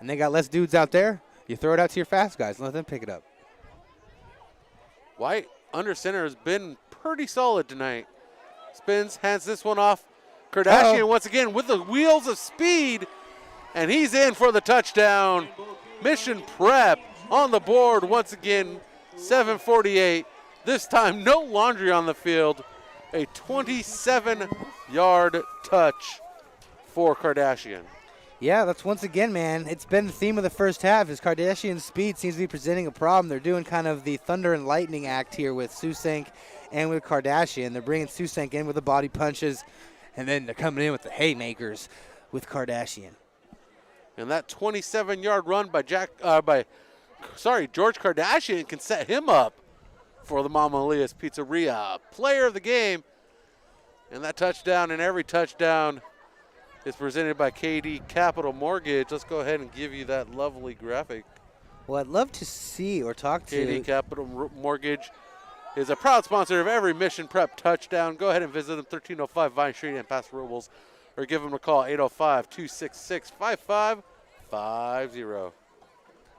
and they got less dudes out there. You throw it out to your fast guys and let them pick it up. White under center has been pretty solid tonight. Spins, hands this one off. Kardashian once again with the wheels of speed, and he's in for the touchdown. Mission Prep on the board once again, 7:48. This time, no laundry on the field. A 27-yard touch for Kardashian. Yeah, that's once again, man. It's been the theme of the first half. Is Kardashian's speed seems to be presenting a problem. They're doing kind of the thunder and lightning act here with Susank and with Kardashian. They're bringing Susank in with the body punches, and then they're coming in with the haymakers with Kardashian. And that 27-yard run by George Kardashian can set him up for the Mammalia's Pizzeria player of the game. And that touchdown, and every touchdown is presented by KD Capital Mortgage. Let's go ahead and give you that lovely graphic. Well, I'd love to see or talk to KD Capital Mortgage is a proud sponsor of every Mission Prep touchdown. Go ahead and visit them, 1305 Vine Street in Paso Robles, or give them a call, 805-266-5550.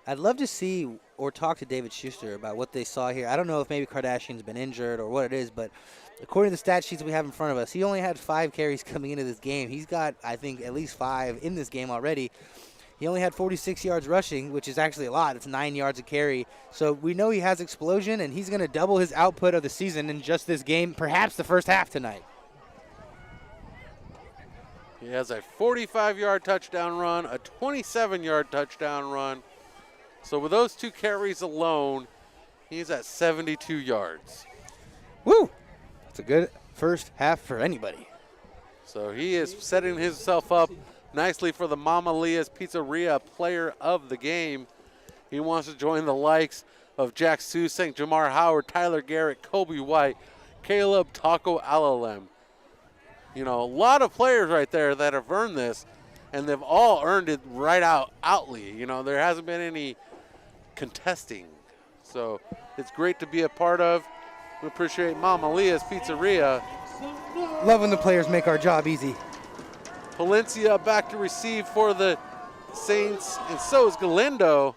I'd love to see or talk to David Schuster about what they saw here. I don't know if maybe Kardashian's been injured or what it is, but according to the stat sheets we have in front of us, he only had 5 carries coming into this game. He's got, I think, at least 5 in this game already. He only had 46 yards rushing, which is actually a lot. It's 9 yards a carry. So we know he has explosion, and he's going to double his output of the season in just this game, perhaps the first half tonight. He has a 45-yard touchdown run, a 27-yard touchdown run. So with those 2 carries alone, he's at 72 yards. Woo! It's a good first half for anybody. So he is setting himself up nicely for the Mammalia's Pizzeria player of the game. He wants to join the likes of Jack Susank, Jamar Howard, Tyler Garrett, Kobe White, Caleb Taco Alalem. You know, a lot of players right there that have earned this, and they've all earned it outly. You know, there hasn't been any contesting. So it's great to be a part of. We appreciate Mammalia's Pizzeria. Love when the players make our job easy. Palencia back to receive for the Saints, and so is Galindo.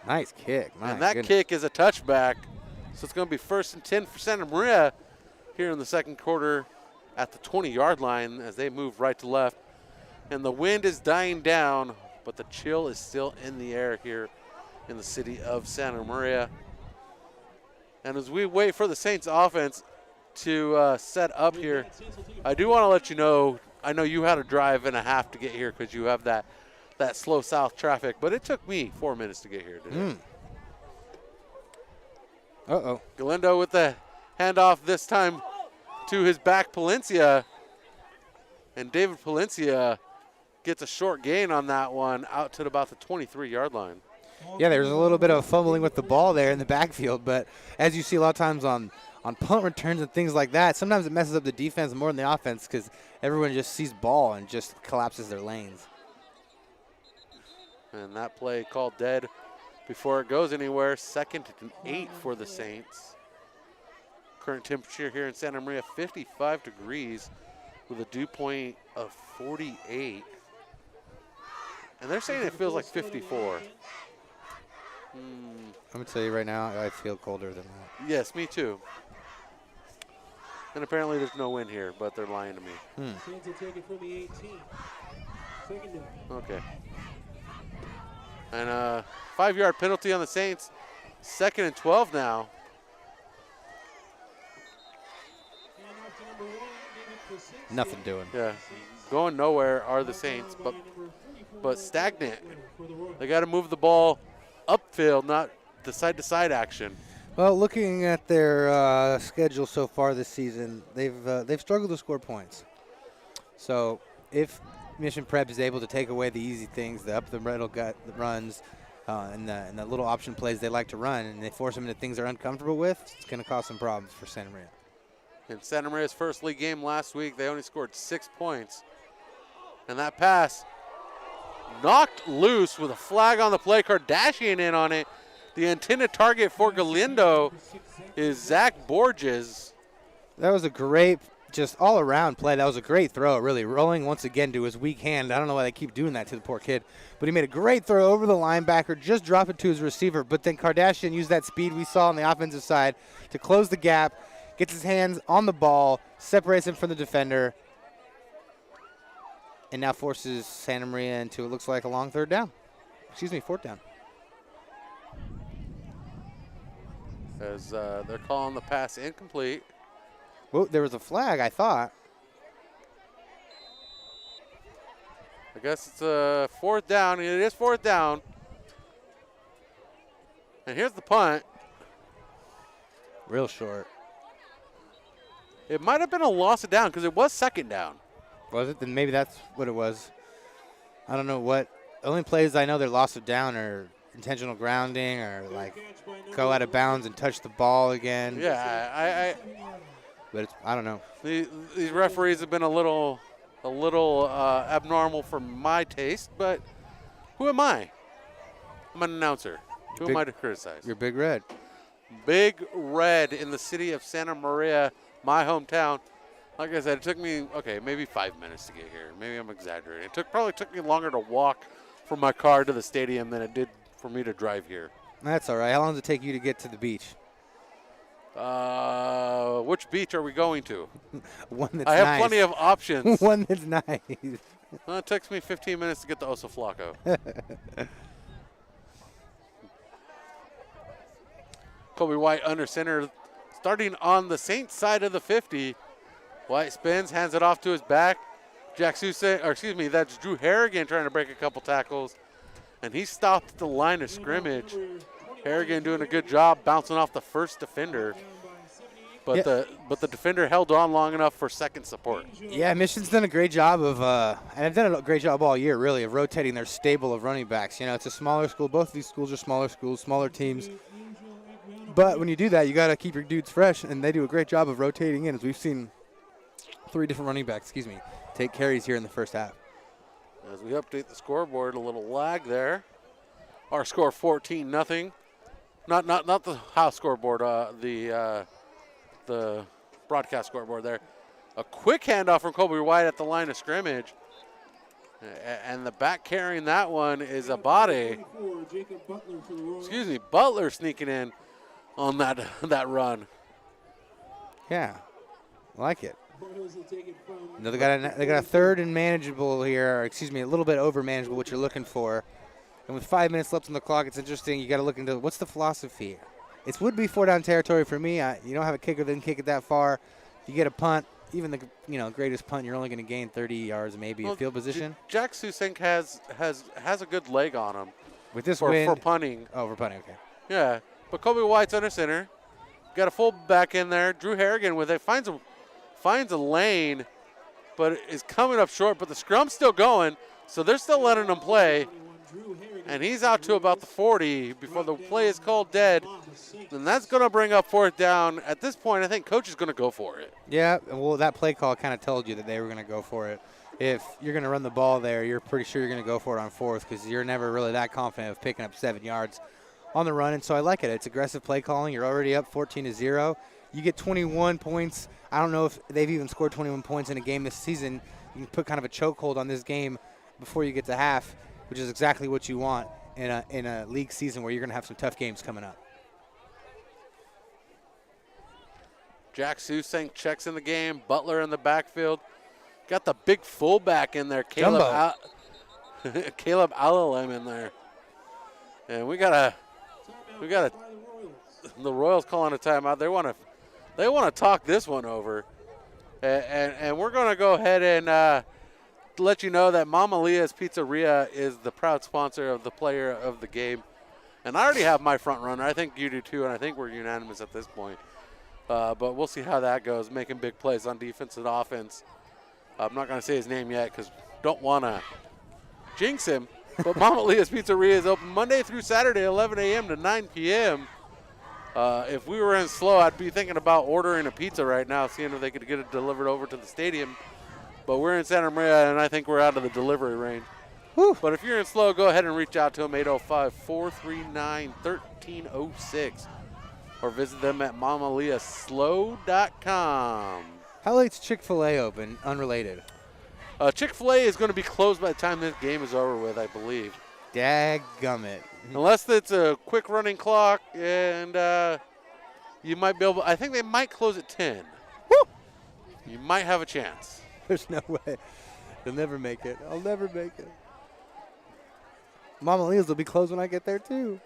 Nice kick. And that kick is a touchback. So it's going to be 1st and 10 for Santa Maria here in the second quarter at the 20-yard line as they move right to left. And the wind is dying down, but the chill is still in the air here in the city of Santa Maria. And as we wait for the Saints offense to set up here, I do want to let you know, I know you had a drive and a half to get here because you have that slow south traffic, but it took me 4 minutes to get here today. Uh-oh. Galindo with the handoff this time to his back, Palencia. And David Palencia gets a short gain on that one out to about the 23-yard line. Yeah, there's a little bit of fumbling with the ball there in the backfield, but as you see a lot of times on punt returns and things like that, sometimes it messes up the defense more than the offense because everyone just sees ball and just collapses their lanes. And that play called dead before it goes anywhere. 2nd and 8 for the Saints. Current temperature here in Santa Maria, 55 degrees with a dew point of 48. And they're saying it feels like 54. I'm going to tell you right now, I feel colder than that. Yes, me too. And apparently there's no wind here, but they're lying to me. Saints will take it from the 18. 2nd down. Okay. And a 5-yard penalty on the Saints. 2nd and 12 now. And off to number 1, give it to Saints. Nothing doing. Yeah. Going nowhere are the Saints, but stagnant. They got to move the ball upfield, not the side-to-side action. Well, looking at their schedule so far this season, they've struggled to score points. So if Mission Prep is able to take away the easy things, the up-the-middle gut runs, and the little option plays they like to run, and they force them into things they're uncomfortable with, it's going to cause some problems for Santa Maria. In Santa Maria's first league game last week, they only scored 6 points. And that pass knocked loose with a flag on the play. Kardashian in on it. The intended target for Galindo is Zach Borges. That was a great, just all-around play. That was a great throw, really. Rolling once again to his weak hand. I don't know why they keep doing that to the poor kid. But he made a great throw over the linebacker, just drop it to his receiver. But then Kardashian used that speed we saw on the offensive side to close the gap, gets his hands on the ball, separates him from the defender, and now forces Santa Maria into, it looks like, a long 4th down. As they're calling the pass incomplete. Well, there was a flag, I thought. I guess it's a 4th down. It is 4th down. And here's the punt. Real short. It might have been a loss of down because it was 2nd down. Was it? Then maybe that's what it was. I don't know what. The only plays I know they're loss of down are intentional grounding or like go out of bounds and touch the ball again. Yeah, But it's, I don't know. these referees have been a little abnormal for my taste, but who am I? I'm an announcer. Who am I to criticize? You're Big Red. Big Red in the city of Santa Maria, my hometown. Like I said, it took me, maybe 5 minutes to get here. Maybe I'm exaggerating. It probably took me longer to walk from my car to the stadium than it did for me to drive here. That's all right. How long does it take you to get to the beach? Which beach are we going to? One that's I have nice. plenty of options. One that's nice. Well, it takes me 15 minutes to get to Oso Flaco. Kobe White under center, starting on the Saints side of the 50. White spins, hands it off to his back. That's Drew Harrigan trying to break a couple tackles. And he stopped at the line of scrimmage. Harrigan doing a good job bouncing off the first defender. But the defender held on long enough for second support. Yeah, Mission's done a great job of, and they've done a great job all year, really, of rotating their stable of running backs. You know, it's a smaller school. Both of these schools are smaller schools, smaller teams. But when you do that, you got to keep your dudes fresh, and they do a great job of rotating in, as we've seen 3 different running backs, take carries here in the first half. As we update the scoreboard, a little lag there. Our score 14-0. Not the house scoreboard, the broadcast scoreboard there. A quick handoff from Kobe White at the line of scrimmage. And the back carrying that one is Abade. Butler sneaking in on that run. Yeah, I like it. No, they got a 3rd and manageable here, or a little bit over manageable, what you're looking for. And with 5 minutes left on the clock, it's interesting. You got to look into what's the philosophy. It would be 4-down territory for me. You don't have a kicker that can kick it that far. You get a punt. Even the greatest punt, you're only going to gain 30 yards, maybe a field position. Jack Susink has a good leg on him. With this for wind, punting. Oh, for punting, okay. Yeah, but Kobe White's under center. Got a full back in there. Drew Harrigan with it finds a lane, but is coming up short. But the scrum's still going, so they're still letting him play. And he's out to about the 40 before the play is called dead. And that's going to bring up 4th down. At this point, I think coach is going to go for it. Yeah, well, that play call kind of told you that they were going to go for it. If you're going to run the ball there, you're pretty sure you're going to go for it on 4th because you're never really that confident of picking up 7 yards on the run, and so I like it. It's aggressive play calling. You're already up 14-0. You get 21 points. I don't know if they've even scored 21 points in a game this season. You can put kind of a chokehold on this game before you get to half, which is exactly what you want in a league season where you're going to have some tough games coming up. Jack Susink checks in the game. Butler in the backfield. Got the big fullback in there, Caleb Alalem in there. And we got the Royals calling a timeout. They want to talk this one over. And we're going to go ahead and let you know that Mammalia's Pizzeria is the proud sponsor of the player of the game. And I already have my front runner. I think you do too, and I think we're unanimous at this point. But we'll see how that goes, making big plays on defense and offense. I'm not going to say his name yet because don't want to jinx him. But Mammalia's Pizzeria is open Monday through Saturday, 11 a.m. to 9 p.m. If we were in slow, I'd be thinking about ordering a pizza right now, seeing if they could get it delivered over to the stadium. But we're in Santa Maria, and I think we're out of the delivery range. Whew. But if you're in slow, go ahead and reach out to them, 805-439-1306. Or visit them at mammaliaslow.com. How late's Chick-fil-A open, unrelated? Chick-fil-A is going to be closed by the time this game is over with, I believe. Dadgummit. Unless it's a quick running clock, and you might be able. I think they might close at 10. Woo! You might have a chance. There's no way. They'll never make it. I'll never make it. Mama Leo's will be closed when I get there, too.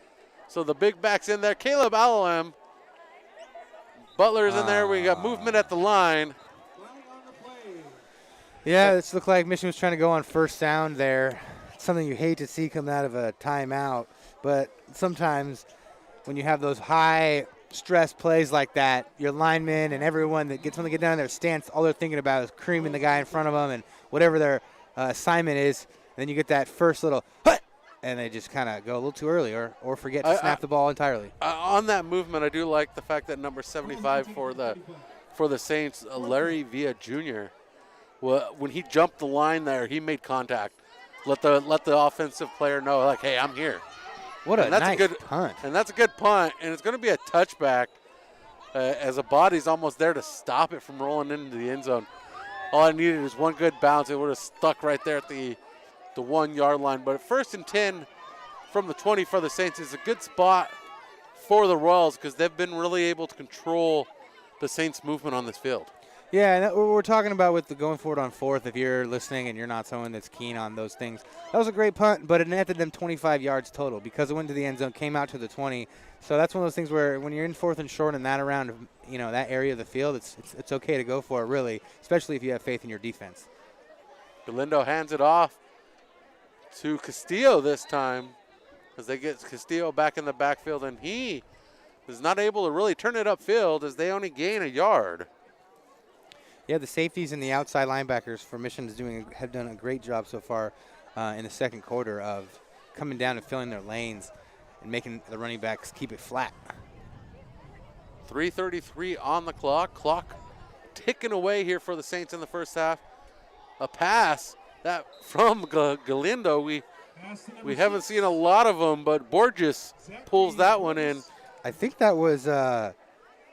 So the big back's in there. Caleb Alalem. Butler's in there. We got movement at the line. Yeah, this looked like Michigan was trying to go on first down there. It's something you hate to see come out of a timeout. But sometimes when you have those high stress plays like that, your linemen and everyone that gets when they get down in their stance, all they're thinking about is creaming the guy in front of them and whatever their assignment is. Then you get that first little hut, and they just kind of go a little too early or forget to snap the ball entirely. On that movement, I do like the fact that number 75 for the Saints, Larry Villa Jr., when he jumped the line there, he made contact. Let the offensive player know, like, hey, I'm here. What a nice punt. And that's a good punt, and it's going to be a touchback as a body's almost there to stop it from rolling into the end zone. All I needed is one good bounce. It would have stuck right there at the 1 yard line. But 1st and 10 from the 20 for the Saints is a good spot for the Royals because they've been really able to control the Saints' movement on this field. Yeah, and what we're talking about with the going forward on 4th, if you're listening and you're not someone that's keen on those things, that was a great punt, but it netted them 25 yards total because it went to the end zone, came out to the 20. So that's one of those things where when you're in 4th and short in that around, that area of the field, it's okay to go for it, really, especially if you have faith in your defense. Galindo hands it off to Castillo this time as they get Castillo back in the backfield, and he is not able to really turn it upfield as they only gain a yard. Yeah, the safeties and the outside linebackers for Michigan have done a great job so far in the second quarter of coming down and filling their lanes and making the running backs keep it flat. 3:33 on the clock. Clock ticking away here for the Saints in the first half. A pass that from Galindo. We haven't seen a lot of them, but Borges pulls that one in. I think that was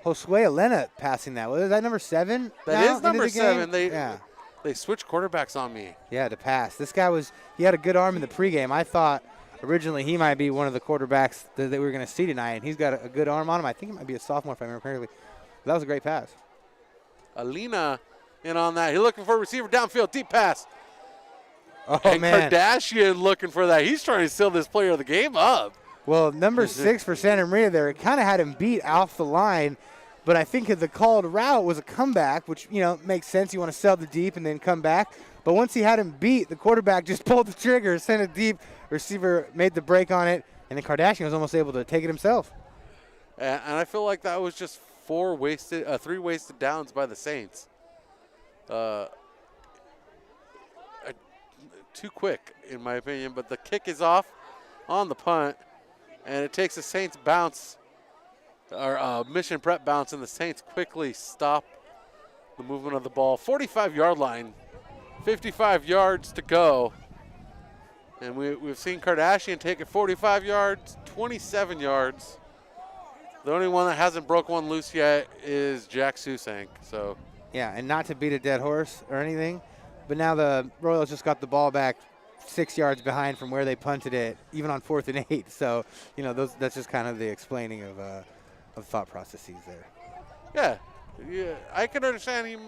Josue Elena passing that. Was that number 7? That is number 7. They switched quarterbacks on me. Yeah, to pass. This guy he had a good arm in the pregame. I thought originally he might be one of the quarterbacks that we were going to see tonight, and he's got a good arm on him. I think he might be a sophomore if I remember correctly. But that was a great pass. Alina in on that. He's looking for a receiver downfield, deep pass. Oh, and man. Kardashian looking for that. He's trying to seal this player of the game up. Well, number 6 for Santa Maria there, it kind of had him beat off the line, but I think the called route was a comeback, which, makes sense. You want to sell the deep and then come back. But once he had him beat, the quarterback just pulled the trigger, sent it deep. Receiver made the break on it, and then Kardashian was almost able to take it himself. And I feel like that was just 3 wasted downs by the Saints. Too quick, in my opinion, but the kick is off on the punt, and it takes a Saints bounce, or Mission Prep bounce, and the Saints quickly stop the movement of the ball. 45-yard line, 55 yards to go. And we've seen Kardashian take it 45 yards, 27 yards. The only one that hasn't broke one loose yet is Jack Susank. So. Yeah, and not to beat a dead horse or anything, but now the Royals just got the ball back 6 yards behind from where they punted it, even on 4th and 8. So, you know, that's just kind of the explaining of thought processes there. Yeah, I can understand him,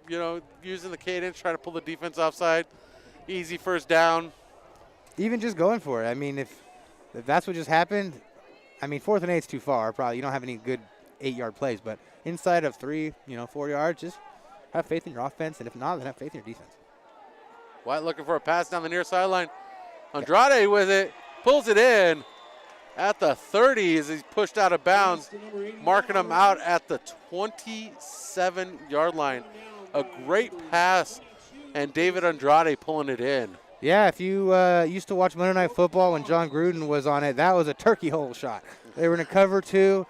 you know, using the cadence, trying to pull the defense offside. Easy first down. Even just going for it. I mean, if that's what just happened, I mean, 4th and 8's too far. Probably you don't have any good 8-yard plays, but inside of 3, 4 yards, just have faith in your offense, and if not, then have faith in your defense. White looking for a pass down the near sideline. Andrade with it, pulls it in at the 30 as he's pushed out of bounds, marking him out at the 27-yard line. A great pass, and David Andrade pulling it in. Yeah, if you used to watch Monday Night Football when John Gruden was on it, that was a turkey hole shot. They were in a cover 2,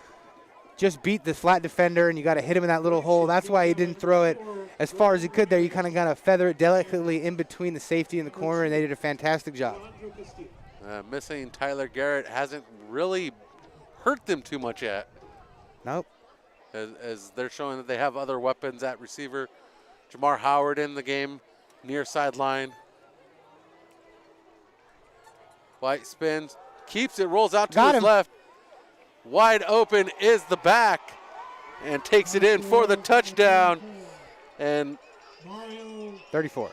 just beat the flat defender, and you got to hit him in that little hole. That's why he didn't throw it as far as he could there. You kind of got to feather it delicately in between the safety and the corner, and they did a fantastic job. Missing Tyler Garrett hasn't really hurt them too much yet. Nope. As they're showing that they have other weapons at receiver. Jamar Howard in the game, near sideline. White spins, keeps it, rolls out to his left. Wide open is the back and takes it in for the touchdown. And 34.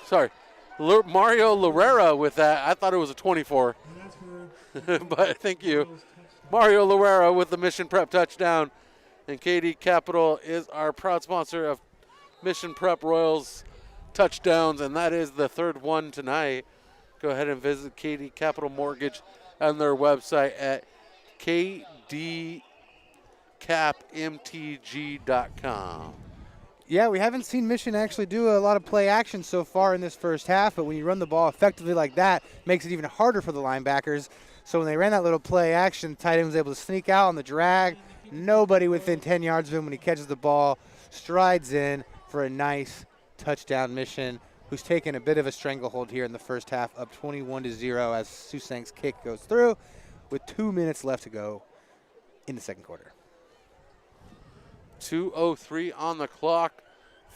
Sorry, Mario Larrera with that. I thought it was a 24. But thank you. Mario Larrera with the Mission Prep touchdown. And KD Capital is our proud sponsor of Mission Prep Royals touchdowns, and that is the third one tonight. Go ahead and visit KD Capital Mortgage on their website at kdcapmtg.com. Yeah, we haven't seen Mission actually do a lot of play action so far in this first half, but when you run the ball effectively like that, it makes it even harder for the linebackers. So when they ran that little play action, tight end was able to sneak out on the drag. Nobody within 10 yards of him when he catches the ball, strides in for a nice touchdown. Mission, who's taken a bit of a stranglehold here in the first half, up 21-0 as Susank's kick goes through with 2 minutes left to go in the second quarter. 2:03 on the clock.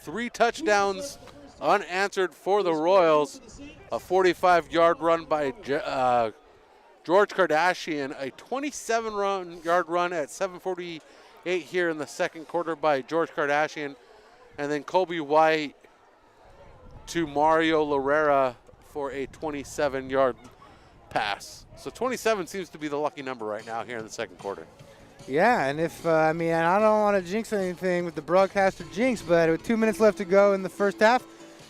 3 touchdowns unanswered for the Royals. A 45-yard run by George Kardashian. A 27-yard run at 7:48 here in the second quarter by George Kardashian. And then Colby White to Mario Larrera for a 27-yard pass. So 27 seems to be the lucky number right now here in the second quarter. Yeah, and if, I don't want to jinx anything with the broadcaster jinx, but with 2 minutes left to go in the first half,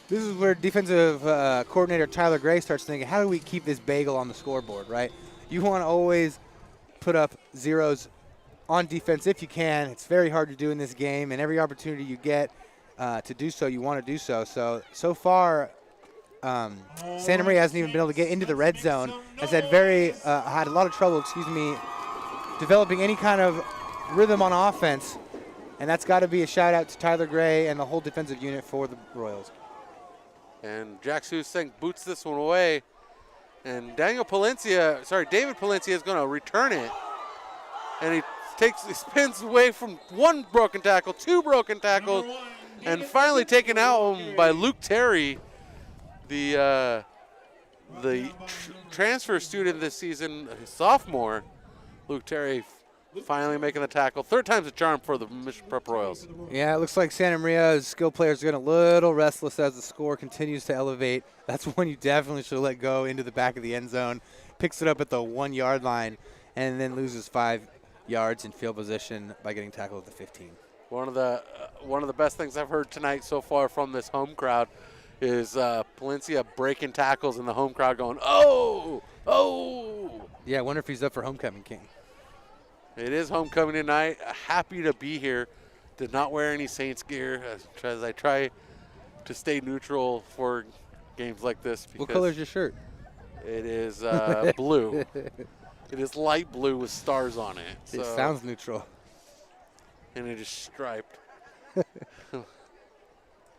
this is where defensive coordinator Tyler Gray starts thinking, how do we keep this bagel on the scoreboard, right? You want to always put up zeros on defense if you can. It's very hard to do in this game, and every opportunity you get to do so, you want to do so. So far, Santa Maria hasn't even been able to get into the red zone. Has had had a lot of trouble, developing any kind of rhythm on offense, and that's got to be a shout out to Tyler Gray and the whole defensive unit for the Royals. And Jack Susank boots this one away, and David Palencia is going to return it, and he spins away from 1 broken tackle, 2 broken tackles, and finally taken out by Luke Terry, the transfer student this season, sophomore. Luke Terry finally making the tackle. 3rd time's a charm for the Mission Prep Royals. Yeah, it looks like Santa Maria's skill players are getting a little restless as the score continues to elevate. That's when you definitely should let go into the back of the end zone. Picks it up at the 1-yard line and then loses 5 yards in field position by getting tackled at the 15. One of the best things I've heard tonight so far from this home crowd is Palencia breaking tackles in the home crowd going, oh! Yeah, I wonder if he's up for homecoming king. It is homecoming tonight. Happy to be here. Did not wear any Saints gear as I try to stay neutral for games like this. What color is your shirt? It is blue. It is light blue with stars on it. So, it sounds neutral. And it is striped. And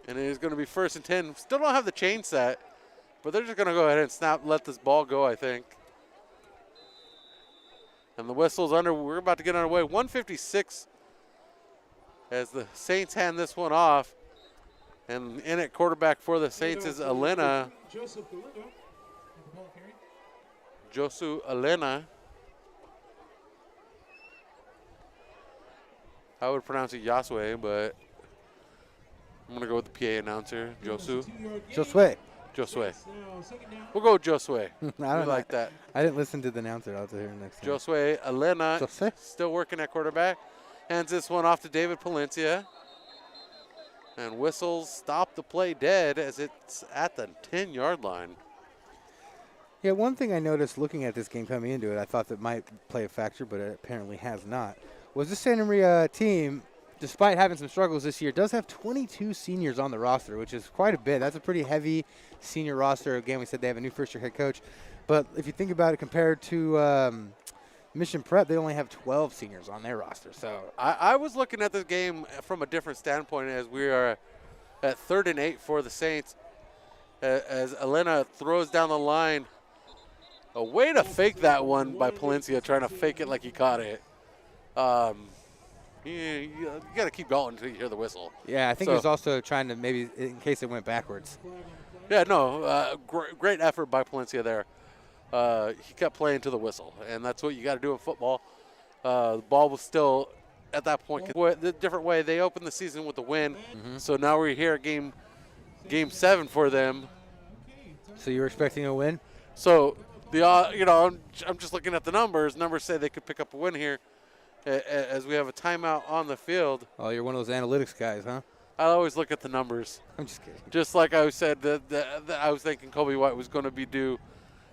it is going to be 1st and 10. Still don't have the chain set. But they're just going to go ahead and let this ball go, I think. And the whistle's under. We're about to get underway. 156 as the Saints hand this one off. And in at quarterback for the Saints is Elena. Josu Elena. I would pronounce it Yasue, but I'm going to go with the PA announcer, Josu. Josue. Josue. We'll go with Josue. I don't like that. I didn't listen to the announcer. I'll have to hear him next time. Josue Elena Josue? still working at quarterback. Hands this one off to David Palencia. And whistles stop the play dead as it's at the 10-yard line. Yeah, one thing I noticed looking at this game coming into it, I thought that might play a factor, but it apparently has not, was this Santa Maria team, despite having some struggles this year, does have 22 seniors on the roster, which is quite a bit. That's a pretty heavy senior roster. Again, we said they have a new first-year head coach. But if you think about it compared to Mission Prep, they only have 12 seniors on their roster. So I was looking at this game from a different standpoint as we are at 3rd and 8 for the Saints. As Elena throws down the line. A way to fake that one by Palencia, trying to fake it like he caught it. You got to keep going until you hear the whistle. yeah, I think he was also trying to maybe in case it went backwards. Yeah, no, great effort by Palencia there. He kept playing to the whistle, and that's what you got to do in football. The ball was still at that point the different way. They opened the season with a win, so now we're here at game 7 for them. So you were expecting a win? So I'm just looking at the numbers. Numbers say they could pick up a win here, as we have a timeout on the field. Oh, you're one of those analytics guys, huh? I always look at the numbers. I'm just kidding. Just like I said, that I was thinking Kobe White was going to be due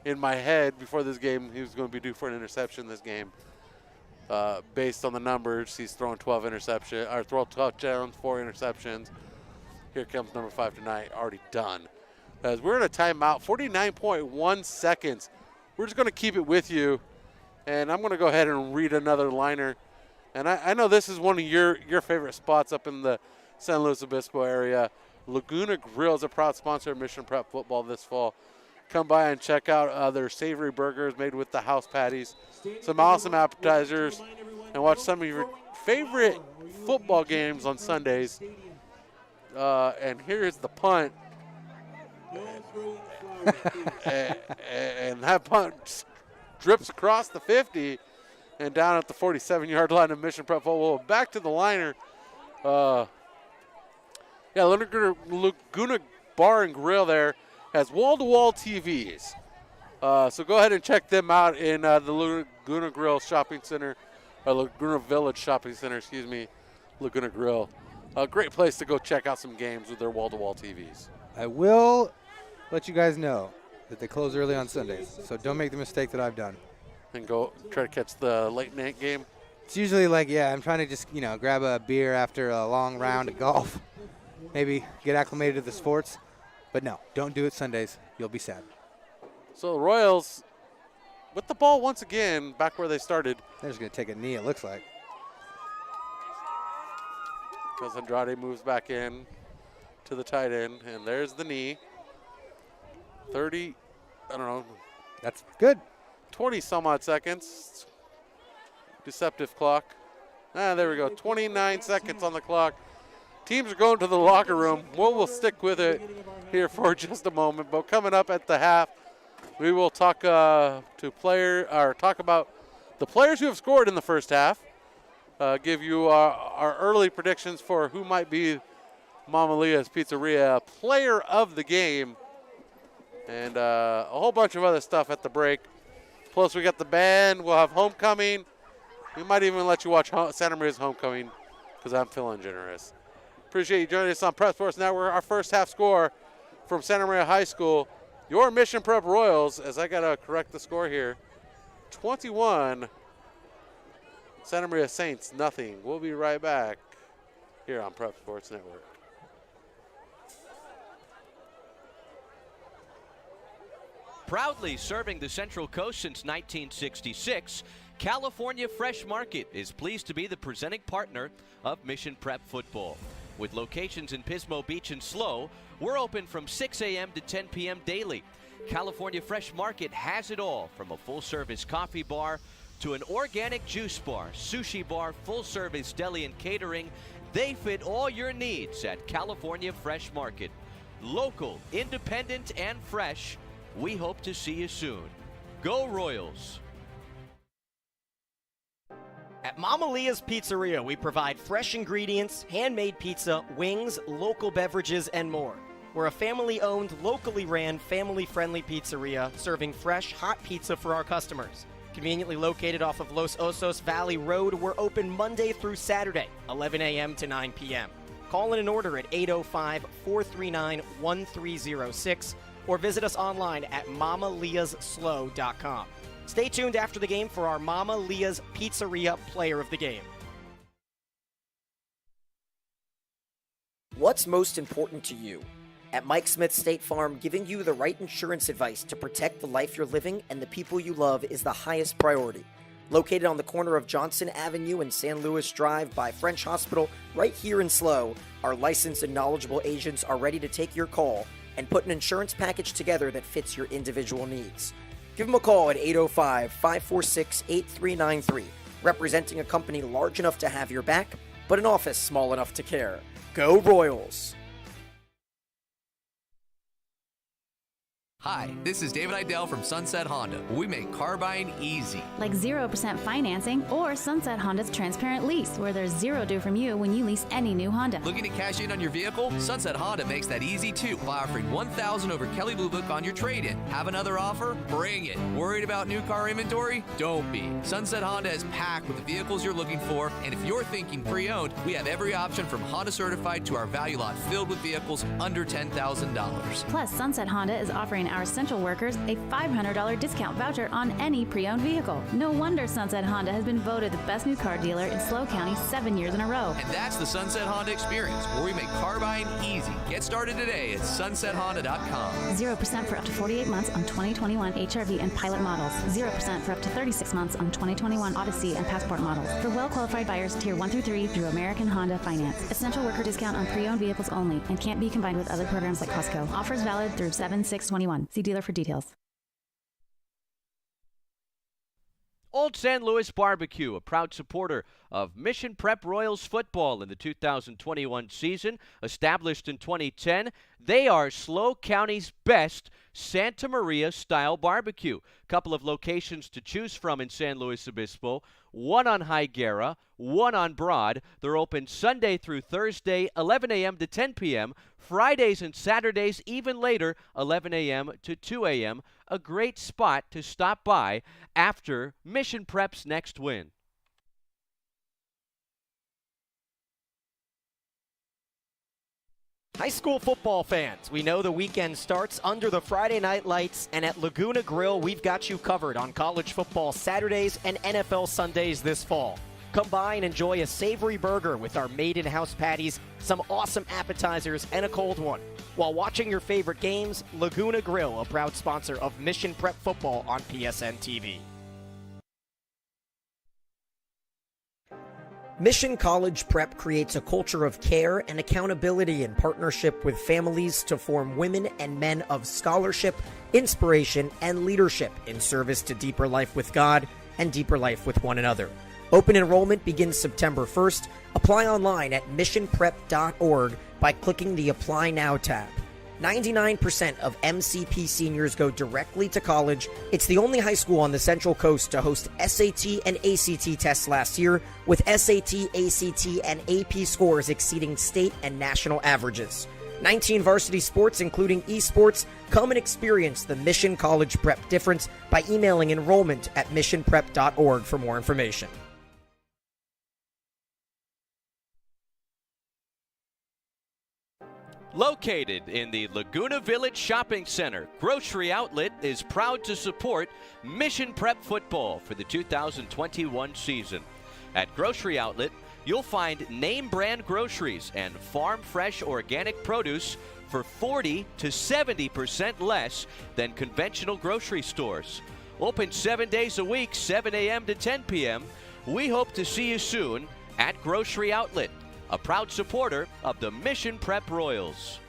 in my head before this game. He was going to be due for an interception this game. Based on the numbers, he's thrown 12 touchdowns, 4 interceptions. Here comes number 5 tonight, already done. As we're in a timeout, 49.1 seconds. We're just going to keep it with you, and I'm going to go ahead and read another liner. And I know this is one of your favorite spots up in the San Luis Obispo area. Laguna Grill is a proud sponsor of Mission Prep football this fall. Come by and check out their savory burgers made with the house patties, some awesome appetizers, and watch some of your favorite football games on Sundays. And here's the punt. And that punt drips across the 50 and down at the 47-yard line of Mission Prep football. Back to the liner. Laguna Bar and Grill there has wall-to-wall TVs. So go ahead and check them out in the Laguna Grill Shopping Center, or Laguna Village Shopping Center, excuse me, Laguna Grill. A great place to go check out some games with their wall-to-wall TVs. I will let you guys know that they close early on Sundays, so don't make the mistake that I've done. And go try to catch the late night game. It's usually like, I'm trying to just, grab a beer after a long round of golf. Maybe get acclimated to the sports. But no, don't do it Sundays. You'll be sad. So the Royals, with the ball once again, back where they started. They're just going to take a knee, it looks like. As Andrade moves back in to the tight end, and there's the knee. 30, I don't know. That's good. 20 some odd seconds. Deceptive clock. There we go. 29 seconds on the clock. Teams are going to the locker room. We'll stick with it here for just a moment. But coming up at the half, we will talk talk about the players who have scored in the first half. Give you our early predictions for who might be Mammalia's Pizzeria player of the game, and a whole bunch of other stuff at the break. Plus, we got the band. We'll have homecoming. We might even let you watch Santa Maria's homecoming because I'm feeling generous. Appreciate you joining us on Prep Sports Network. Our first half score from Santa Maria High School. Your Mission Prep Royals, as I got to correct the score here, 21. Santa Maria Saints, nothing. We'll be right back here on Prep Sports Network. Proudly serving the Central Coast since 1966, California Fresh Market is pleased to be the presenting partner of Mission Prep Football. With locations in Pismo Beach and SLO, we're open from 6 a.m. to 10 p.m. daily. California Fresh Market has it all, from a full-service coffee bar to an organic juice bar, sushi bar, full-service deli and catering. They fit all your needs at California Fresh Market. Local, independent, and fresh. We hope to see you soon. Go Royals! At Mammalia's Pizzeria, we provide fresh ingredients, handmade pizza, wings, local beverages, and more. We're a family-owned, locally ran, family-friendly pizzeria serving fresh, hot pizza for our customers. Conveniently located off of Los Osos Valley Road, we're open Monday through Saturday, 11 a.m. to 9 p.m. Call in an order at 805-439-1306 or visit us online at mammaliasslow.com. Stay tuned after the game for our Mama Leah's Pizzeria Player of the Game. What's most important to you? At Mike Smith State Farm, giving you the right insurance advice to protect the life you're living and the people you love is the highest priority. Located on the corner of Johnson Avenue and San Luis Drive by French Hospital, right here in SLO, our licensed and knowledgeable agents are ready to take your call and put an insurance package together that fits your individual needs. Give them a call at 805-546-8393, representing a company large enough to have your back, but an office small enough to care. Go Royals! Hi, this is David Idell from Sunset Honda. We make car buying easy. Like 0% financing or Sunset Honda's transparent lease, where there's zero due from you when you lease any new Honda. Looking to cash in on your vehicle? Sunset Honda makes that easy too by offering $1,000 over Kelley Blue Book on your trade-in. Have another offer? Bring it. Worried about new car inventory? Don't be. Sunset Honda is packed with the vehicles you're looking for, and if you're thinking pre-owned, we have every option from Honda Certified to our value lot filled with vehicles under $10,000. Plus, Sunset Honda is offering our essential workers a $500 discount voucher on any pre-owned vehicle. No wonder Sunset Honda has been voted the best new car dealer in SLO County 7 years in a row. And that's the Sunset Honda experience, where we make car buying easy. Get started today at sunsethonda.com. 0% for up to 48 months on 2021 HRV and Pilot models. 0% for up to 36 months on 2021 Odyssey and Passport models. For well-qualified buyers, Tier 1 through 3 through American Honda Finance. Essential worker discount on pre-owned vehicles only and can't be combined with other programs like Costco. Offers valid through 7/6/21. See dealer for details. Old San Luis Barbecue, a proud supporter of Mission Prep Royals football in the 2021 season. Established in 2010, they are SLO County's best Santa Maria-style barbecue. Couple of locations to choose from in San Luis Obispo, one on Higuera, one on Broad. They're open Sunday through Thursday, 11 a.m. to 10 p.m., Fridays and Saturdays even later, 11 a.m. to 2 a.m., a great spot to stop by after Mission Prep's next win. High school football fans, we know the weekend starts under the Friday night lights, and at Laguna Grill, we've got you covered on college football Saturdays and NFL Sundays this fall. Come by and enjoy a savory burger with our made-in-house patties, some awesome appetizers, and a cold one. While watching your favorite games, Laguna Grill, a proud sponsor of Mission Prep Football on PSN-TV. Mission College Prep creates a culture of care and accountability in partnership with families to form women and men of scholarship, inspiration, and leadership in service to deeper life with God and deeper life with one another. Open enrollment begins September 1st. Apply online at missionprep.org by clicking the Apply Now tab. 99% of MCP seniors go directly to college. It's the only high school on the Central Coast to host SAT and ACT tests last year, with SAT, ACT, and AP scores exceeding state and national averages. 19 varsity sports, including esports. Come and experience the Mission College Prep difference by emailing enrollment at missionprep.org for more information. Located in the Laguna Village Shopping Center, Grocery Outlet is proud to support Mission Prep Football for the 2021 season. At Grocery Outlet, you'll find name brand groceries and farm fresh organic produce for 40 to 70% less than conventional grocery stores. Open 7 days a week, 7 a.m. to 10 p.m. We hope to see you soon at Grocery Outlet, a proud supporter of the Mission Prep Royals.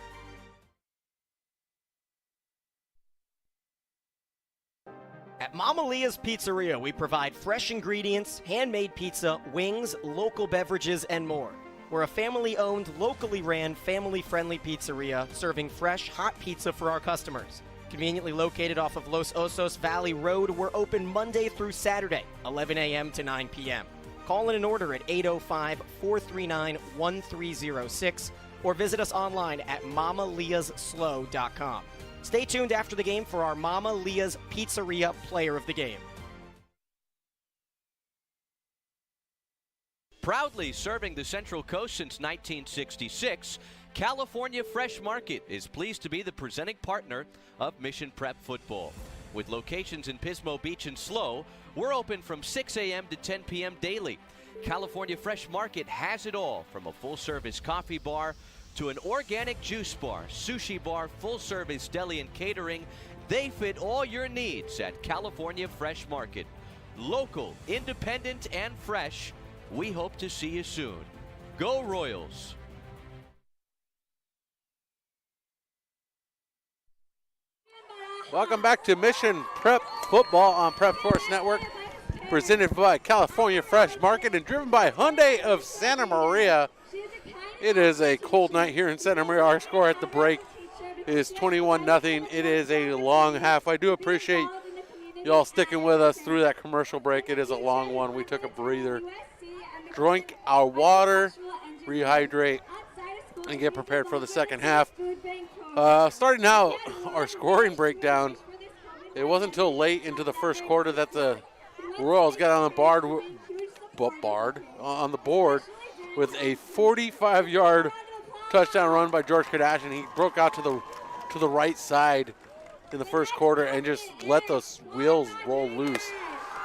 At Mammalia's Pizzeria, we provide fresh ingredients, handmade pizza, wings, local beverages, and more. We're a family-owned, locally ran, family-friendly pizzeria serving fresh, hot pizza for our customers. Conveniently located off of Los Osos Valley Road, we're open Monday through Saturday, 11 a.m. to 9 p.m. Call in an order at 805-439-1306 or visit us online at mammaliasslow.com. Stay tuned after the game for our Mamalia's Pizzeria Player of the Game. Proudly serving the Central Coast since 1966, California Fresh Market is pleased to be the presenting partner of Mission Prep Football. With locations in Pismo Beach and SLO, we're open from 6 a.m. to 10 p.m. daily. California Fresh Market has it all, from a full-service coffee bar to an organic juice bar, sushi bar, full-service deli and catering. They fit all your needs at California Fresh Market. Local, independent, and fresh. We hope to see you soon. Go Royals! Welcome back to Mission Prep Football on Prep Sports Network, presented by California Fresh Market and driven by Hyundai of Santa Maria. It is a cold night here in Santa Maria. Our score at the break is 21-0. It is a long half. I do appreciate y'all sticking with us through that commercial break. It is a long one. We took a breather, drink our water, rehydrate, and get prepared for the second half. Starting out our scoring breakdown, it wasn't until late into the first quarter that the Royals got on the board with a 45-yard touchdown run by George Kardashian. He broke out to the right side in the first quarter and just let those wheels roll loose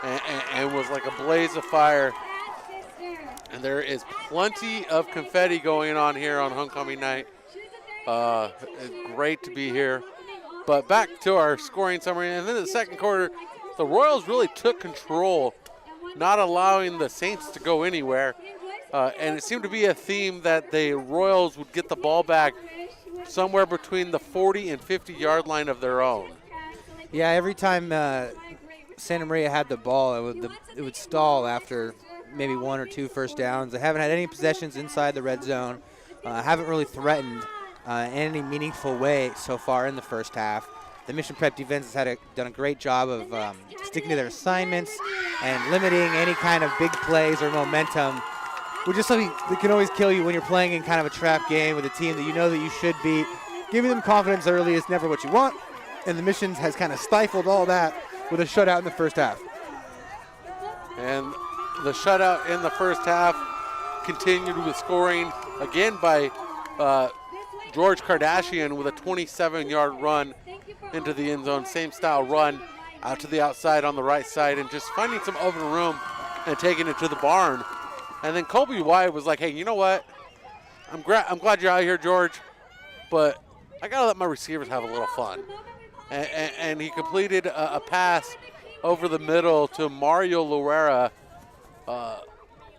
and was like a blaze of fire. And there is plenty of confetti going on here on homecoming night. It's great to be here. But back to our scoring summary. And then in the second quarter, the Royals really took control, not allowing the Saints to go anywhere. And it seemed to be a theme that the Royals would get the ball back somewhere between the 40 and 50-yard line of their own. Yeah, every time Santa Maria had the ball, it would stall after maybe one or two first downs. They haven't had any possessions inside the red zone. Haven't really threatened in any meaningful way so far in the first half. The Mission Prep defense has done a great job of sticking to their assignments and limiting any kind of big plays or momentum, which is something that can always kill you when you're playing in kind of a trap game with a team that you know that you should beat. Giving them confidence early is never what you want, and the Missions has kind of stifled all that with a shutout in the first half. And the shutout in the first half continued with scoring again by George Kardashian with a 27-yard run into the end zone. Same style run out to the outside on the right side and just finding some open room and taking it to the barn. And then Colby White was like, hey, you know what? I'm glad you're out here, George, but I got to let my receivers have a little fun. And he completed a pass over the middle to Mario Luera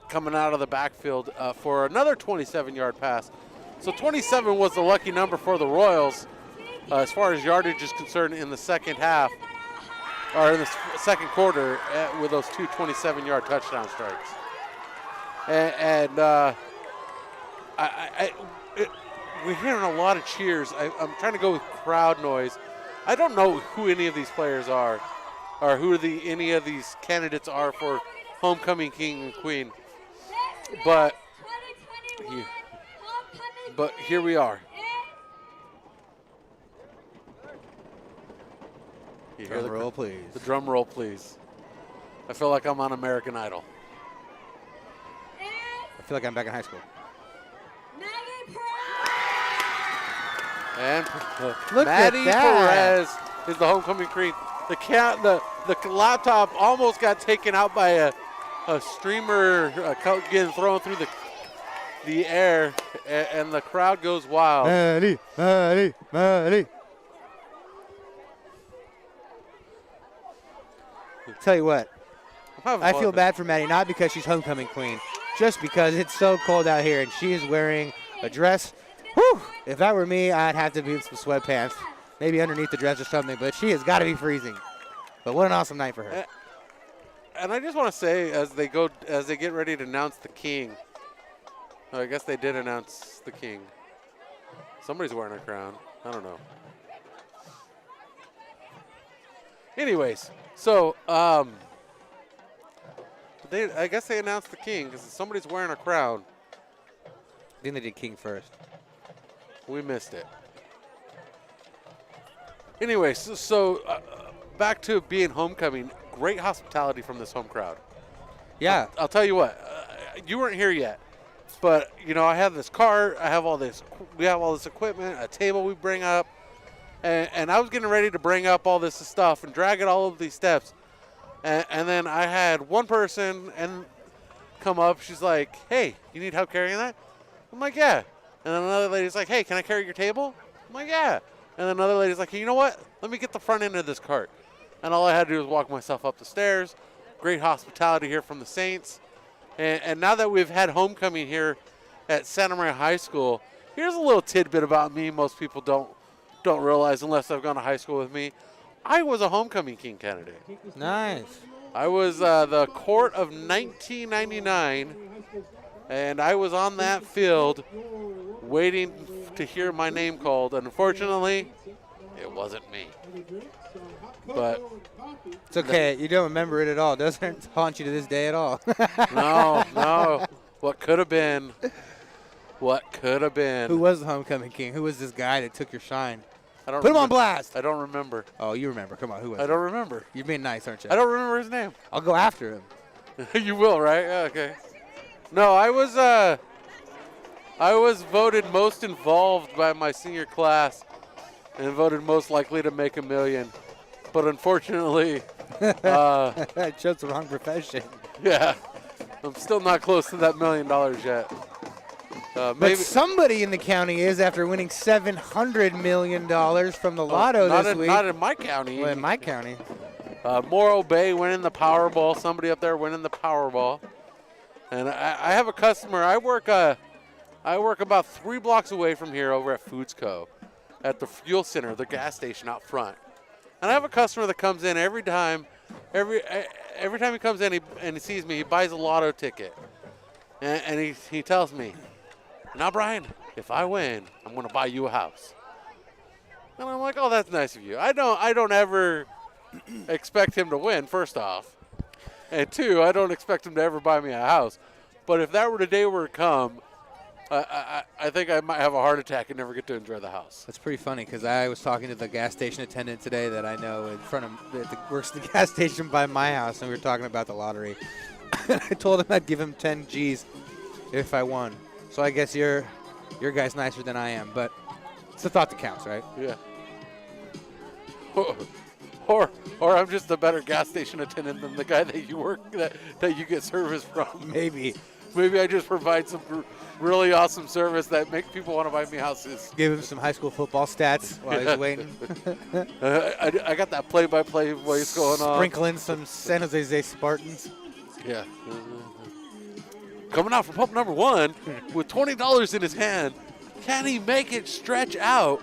coming out of the backfield for another 27-yard pass. So 27 was the lucky number for the Royals as far as yardage is concerned in the second half, or in the second quarter with those two 27-yard touchdown strikes. And we're hearing a lot of cheers. I'm trying to go with crowd noise. I don't know who any of these players are or who any of these candidates are for homecoming king and queen. But here we are. You hear Drum roll, please. The drum roll, please. I feel like I'm on American Idol. I feel like I'm back in high school. And Look Maddie at that. Perez is the homecoming queen. The laptop almost got taken out by a streamer getting thrown through the air, and the crowd goes wild. Maddie, Maddie, Maddie. Tell you what, I feel bad for Maddie, not because she's homecoming queen, just because it's so cold out here and she is wearing a dress. Whew, if that were me, I'd have to be in some sweatpants, maybe underneath the dress or something, but she has got to be freezing. But what an awesome night for her. And I just want to say, as they get ready to announce the king, I guess they did announce the king. Somebody's wearing a crown. I don't know. Anyways, so I guess they announced the king because somebody's wearing a crown. I think they did king first. We missed it. Anyways, so back to being homecoming. Great hospitality from this home crowd. Yeah. I'll tell you what. You weren't here yet, but I have this cart. We have all this equipment, a table we bring up, and I was getting ready to bring up all this stuff and drag it all over these steps, and then I had one person come up. She's like, "Hey, you need help carrying that?" I'm like, "Yeah." And then another lady's like, "Hey, can I carry your table?" I'm like, "Yeah." And then another lady's like, "Hey, you know what? Let me get the front end of this cart." And all I had to do was walk myself up the stairs. Great hospitality here from the Saints. And now that we've had homecoming here at Santa Maria High School, here's a little tidbit about me most people don't realize unless they've gone to high school with me. I was a homecoming king candidate. Nice. I was the court of 1999, and I was on that field waiting to hear my name called. And unfortunately, it wasn't me. But it's okay. You don't remember it at all. It doesn't haunt you to this day at all. No. What could have been? What could have been? Who was the homecoming king? Who was this guy that took your shine? Put him on blast. I don't remember. Oh, you remember. Come on. Who was I don't remember. You're being nice, aren't you? I don't remember his name. I'll go after him. You will, right? Okay. No, I was voted most involved by my senior class and voted most likely to make $1 million. But unfortunately, I chose the wrong profession. Yeah, I'm still not close to that $1 million yet. But somebody in the county is after winning $700 million from the lotto this week. Not in my county. Well, in my county. Morro Bay winning the Powerball. Somebody up there winning the Powerball. And I have a customer. I work about 3 blocks away from here over at Foods Co. at the fuel center, the gas station out front. And I have a customer that comes in every time he comes in and he sees me, he buys a lotto ticket. And he tells me, "Now, Brian, if I win, I'm going to buy you a house." And I'm like, "Oh, that's nice of you." I don't ever expect him to win, first off. And 2, I don't expect him to ever buy me a house. But if that were the day were to come, I think I might have a heart attack and never get to enjoy the house. That's pretty funny because I was talking to the gas station attendant today that I know in front of that works at the gas station by my house, and we were talking about the lottery. I told him I'd give him 10 G's if I won. So I guess your guy's nicer than I am, but it's the thought that counts, right? Yeah. Or I'm just a better gas station attendant than the guy that you work that you get service from. Maybe I just provide some really awesome service that makes people want to buy me houses. Give him some high school football stats while he's waiting. I got that play-by-play voice going on. Sprinkling some San Jose Spartans. Yeah. Coming out from pump number 1 with $20 in his hand. Can he make it stretch out?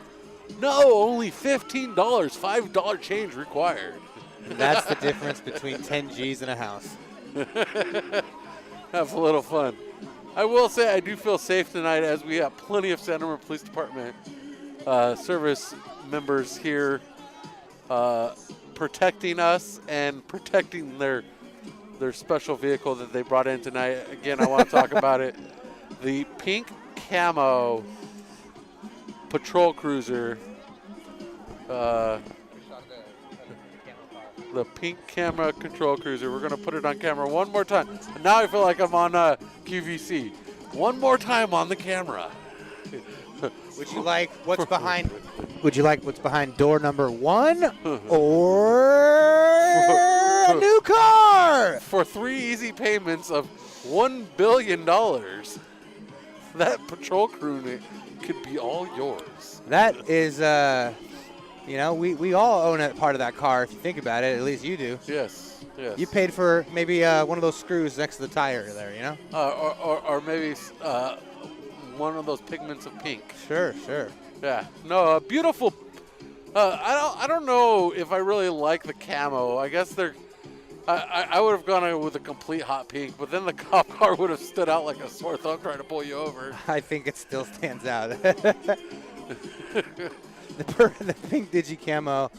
No, only $15. $5 change required. And that's the difference between 10 G's and a house. Have a little fun. I will say I do feel safe tonight as we have plenty of Santa Maria Police Department service members here protecting us and protecting their special vehicle that they brought in tonight. Again, I want to talk about it. The pink camo patrol cruiser. The pink camera control cruiser. We're going to put it on camera one more time. And now I feel like I'm on QVC. One more time on the camera. Would you like what's behind? Would you like what's behind door number 1 or a new car? For 3 easy payments of $1 billion, that patrol crew could be all yours. That is, we all own a part of that car if you think about it. At least you do. Yes. You paid for maybe one of those screws next to the tire there, you know? Or maybe one of those pigments of pink. Sure. Yeah. No, a beautiful I don't know if I really like the camo. I guess I would have gone with a complete hot pink, but then the cop car would have stood out like a sore thumb trying to pull you over. I think it still stands out. The pink digi camo.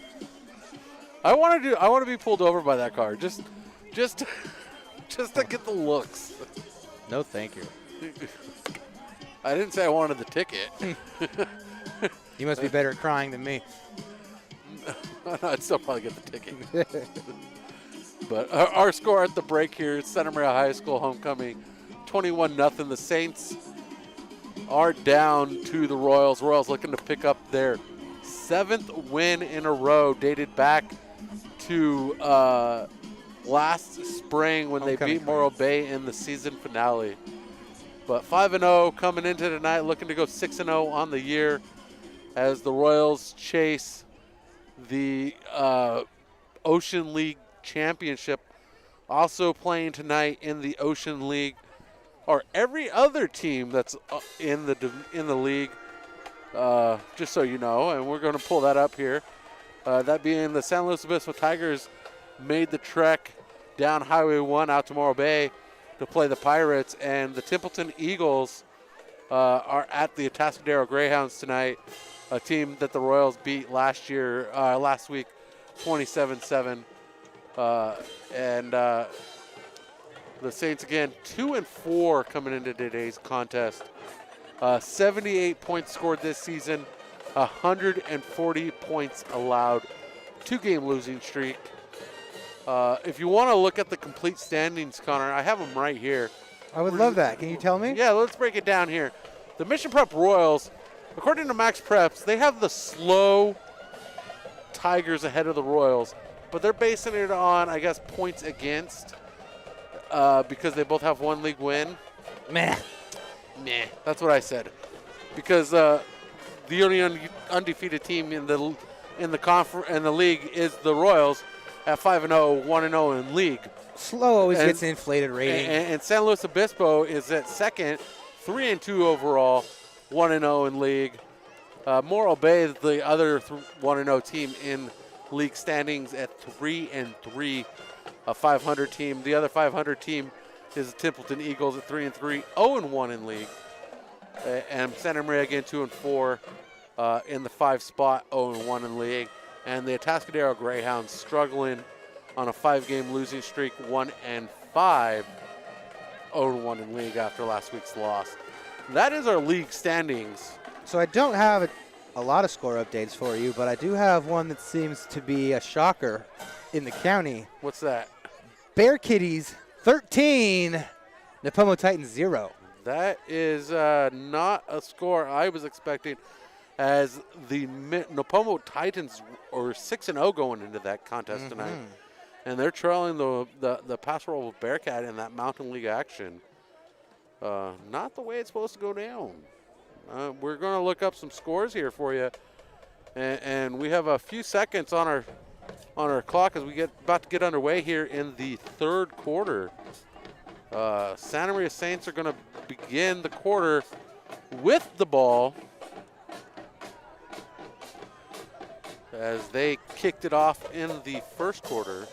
I want to be pulled over by that car just to get the looks. No, thank you. I didn't say I wanted the ticket. You must be better at crying than me. No, I'd still probably get the ticket. But our score at the break here is Santa Maria High School homecoming, 21-0. The Saints are down to the Royals. Royals looking to pick up their 7th win in a row, dated back to last spring when they beat Morro Bay in the season finale. But 5-0 coming into tonight, looking to go 6-0 on the year as the Royals chase the Ocean League Championship. Also playing tonight in the Ocean League are every other team that's in the league. Just so you know, and we're going to pull that up here. That being the San Luis Obispo Tigers made the trek down Highway 1 out to Morro Bay to play the Pirates, and the Templeton Eagles are at the Atascadero Greyhounds tonight, a team that the Royals beat last week, 27-7. And the Saints again 2-4 coming into today's contest. 78 points scored this season, 140 points allowed, 2-game losing streak. If you want to look at the complete standings, Connor, I have them right here. I would love that. Can you tell me? Yeah, let's break it down here. The Mission Prep Royals, according to Max Preps, they have the slow Tigers ahead of the Royals, but they're basing it on, I guess, points against because they both have 1 league win. Meh. That's what I said. Because the only undefeated team in the league is the Royals at 5-0, 1-0 in league. Slow always gets an inflated rating. And San Luis Obispo is at second, 3-2 overall, 1-0 in league. Morro Bay is the other 1-0 team in league standings at 3-3, a 500 team. The other 500 team is the Templeton Eagles at 3-3, 0-1 in league. And Santa Maria again 2-4 in the 5 spot, 0-1 in league. And the Atascadero Greyhounds struggling on a 5-game losing streak, 1-5, 0-1 in league after last week's loss. That is our league standings. So I don't have a lot of score updates for you, but I do have one that seems to be a shocker in the county. What's that? Bear Kitties 13, Napomo Titans 0. That is not a score I was expecting, as the Napomo Titans are 6-0 going into that contest tonight. And they're trailing the Pastoral Bearcat in that Mountain League action. Not the way it's supposed to go down. We're going to look up some scores here for you. And we have a few seconds on our clock as we about to get underway here in the 3rd quarter. Santa Maria Saints are going to begin the quarter with the ball as they kicked it off in the 1st quarter.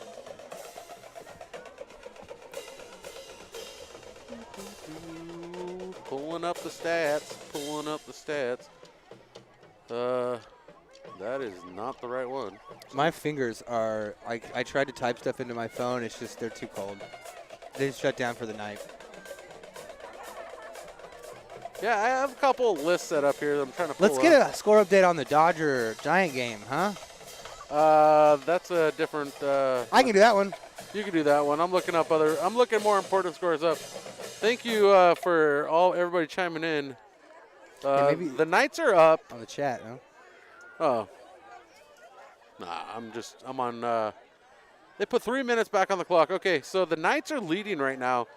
Pulling up the stats. That is not the right one. My fingers are, I tried to type stuff into my phone. It's just, they're too cold. They shut down for the night. Yeah, I have a couple lists set up here that I'm trying to pull Let's get a score update on the Dodger-Giant game, huh? That's a different... I can do that one. You can do that one. I'm looking more important scores up. Thank you for everybody chiming in. Maybe the Knights are up. On the chat, no? Oh. Nah, I'm on... they put 3 minutes back on the clock. Okay, so the Knights are leading right now.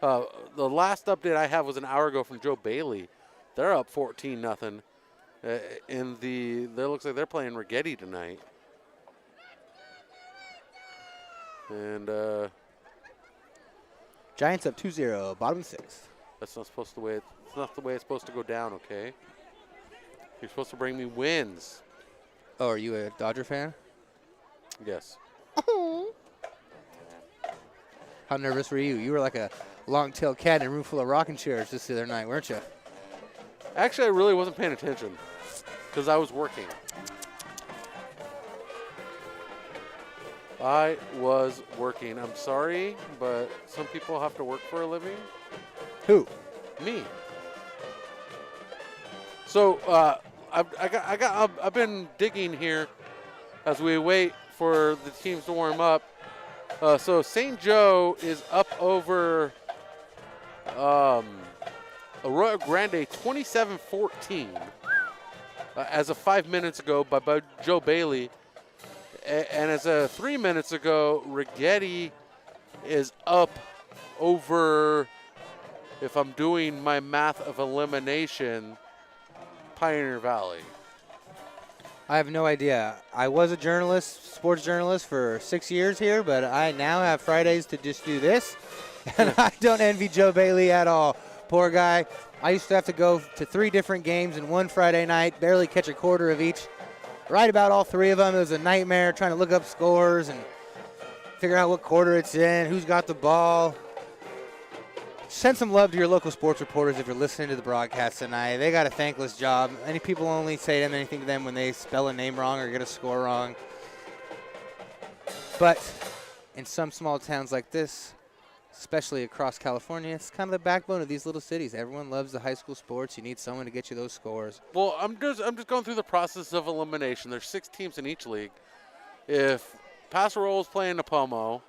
The last update I have was an hour ago from Joe Bailey. They're up 14-0. It looks like they're playing Rigetti tonight. And Giants up 2-0, bottom 6. That's not supposed to it's not the way it's supposed to go down, okay? You're supposed to bring me wins. Oh, are you a Dodger fan? Yes. How nervous were you? You were like a long-tailed cat in a room full of rocking chairs just the other night, weren't you? Actually, I really wasn't paying attention because I was working. I was working. I'm sorry, but some people have to work for a living. Who? Me. So I've been digging here as we wait for the teams to warm up. So St. Joe is up over Arroyo Grande 27-14 as of 5 minutes ago by Joe Bailey. And as of 3 minutes ago, Rigetti is up over, if I'm doing my math of elimination, Pioneer Valley. I have no idea. I was a journalist, sports journalist for 6 years here, but I now have Fridays to just do this. And I don't envy Joe Bailey at all. Poor guy. I used to have to go to 3 different games in one Friday night, barely catch a quarter of each. Right about all 3 of them. It was a nightmare trying to look up scores and figure out what quarter it's in, who's got the ball. Send some love to your local sports reporters if you're listening to the broadcast tonight. They got a thankless job. Many people only say anything to them when they spell a name wrong or get a score wrong. But in some small towns like this, especially across California, it's kind of the backbone of these little cities. Everyone loves the high school sports. You need someone to get you those scores. Well, I'm just going through the process of elimination. There's 6 teams in each league. If Paso is playing Napomo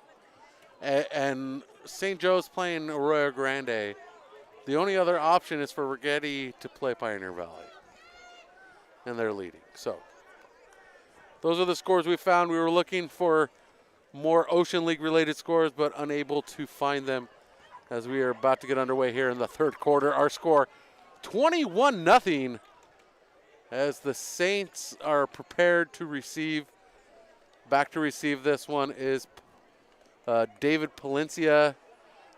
and St. Joe's playing Arroyo Grande, the only other option is for Rigetti to play Pioneer Valley. And they're leading. So those are the scores we found. We were looking for more Ocean League related scores, but unable to find them as we are about to get underway here in the third quarter. Our score 21-0 as the Saints are prepared to receive. Back to receive this one is David Palencia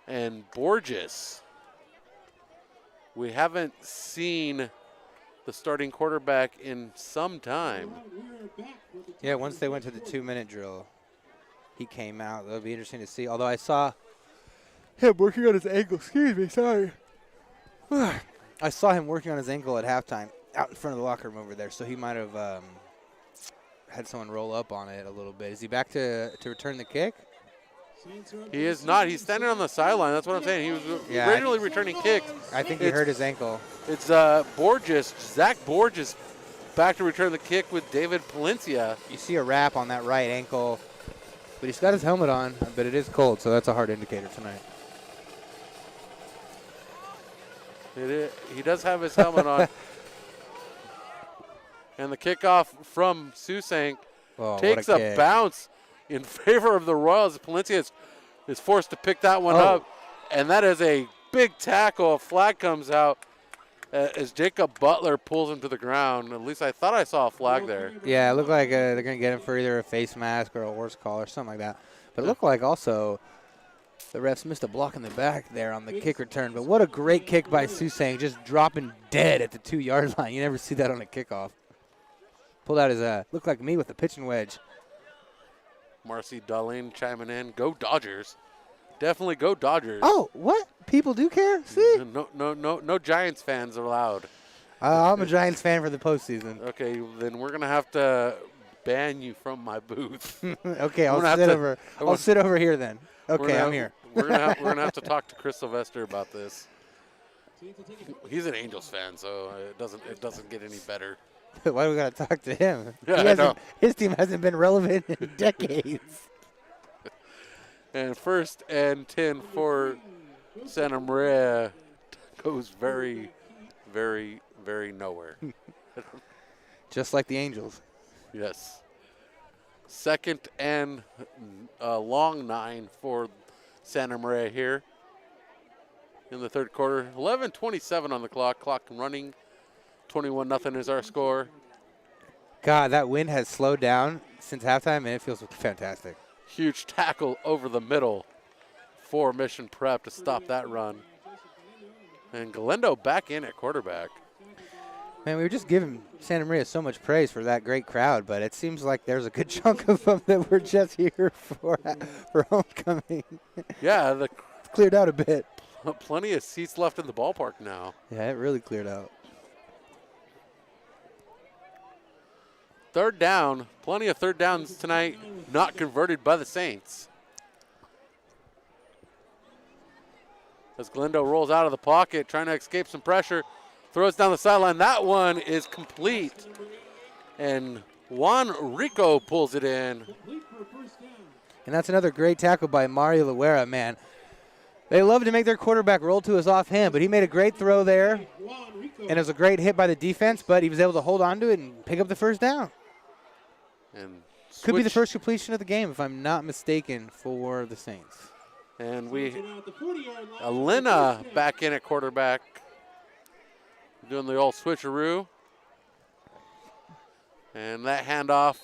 and Borges. We haven't seen the starting quarterback in some time. Yeah, once they went to the 2-minute drill, he came out. That'll be interesting to see. Although I saw him working on his ankle. Excuse me, sorry. I saw him working on his ankle at halftime out in front of the locker room over there. So he might have had someone roll up on it a little bit. Is he back to return the kick? He is not. He's standing on the sideline. That's what I'm saying. He was originally returning kicks. I think he hurt his ankle. It's Borges, Zach Borges, back to return the kick with David Palencia. You see a wrap on that right ankle. But he's got his helmet on, but it is cold, so that's a hard indicator tonight. He does have his helmet on. And the kickoff from Susank takes a bounce in favor of the Royals. Palencia is forced to pick that one up. And that is a big tackle. A flag comes out as Jacob Butler pulls him to the ground. At least I thought I saw a flag there. Yeah, it looked like they're going to get him for either a face mask or a horse collar or something like that. But it looked like also the refs missed a block in the back there on the kick return. But what a great kick by Susang, just dropping dead at the 2-yard line. You never see that on a kickoff. Pulled out his, looked like me with the pitching wedge. Marcy Dulling chiming in. Go Dodgers. Definitely go Dodgers. Oh, what? People do care? See? No Giants fans allowed. I'm a Giants fan for the postseason. Okay, then we're going to have to ban you from my booth. Okay, I'll sit over here then. Okay, I'm here. We're gonna have to talk to Chris Sylvester about this. He's an Angels fan, so it doesn't get any better. Why do we got to talk to him? Yeah, his team hasn't been relevant in decades. And 1st and 10 for Santa Maria goes very, very, very nowhere. Just like the Angels. Yes. 2nd and long 9 for Santa Maria here in the third quarter. 11:27 on the clock. Clock running. 21-0 is our score. God, that wind has slowed down since halftime, and it feels fantastic. Huge tackle over the middle for Mission Prep to stop that run. And Galindo back in at quarterback. Man, we were just giving Santa Maria so much praise for that great crowd, but it seems like there's a good chunk of them that were just here for homecoming. Yeah, the Cleared out a bit. plenty of seats left in the ballpark now. Yeah, it really cleared out. Third down, plenty of third downs tonight, not converted by the Saints. As Galindo rolls out of the pocket, trying to escape some pressure, throws down the sideline. That one is complete. And Juan Rico pulls it in. And that's another great tackle by Mario Loera, man. They love to make their quarterback roll to his offhand, but he made a great throw there. And it was a great hit by the defense, but he was able to hold on to it and pick up the first down. And could be the first completion of the game, if I'm not mistaken, for the Saints. And Alina back in at quarterback, doing the old switcheroo. And that handoff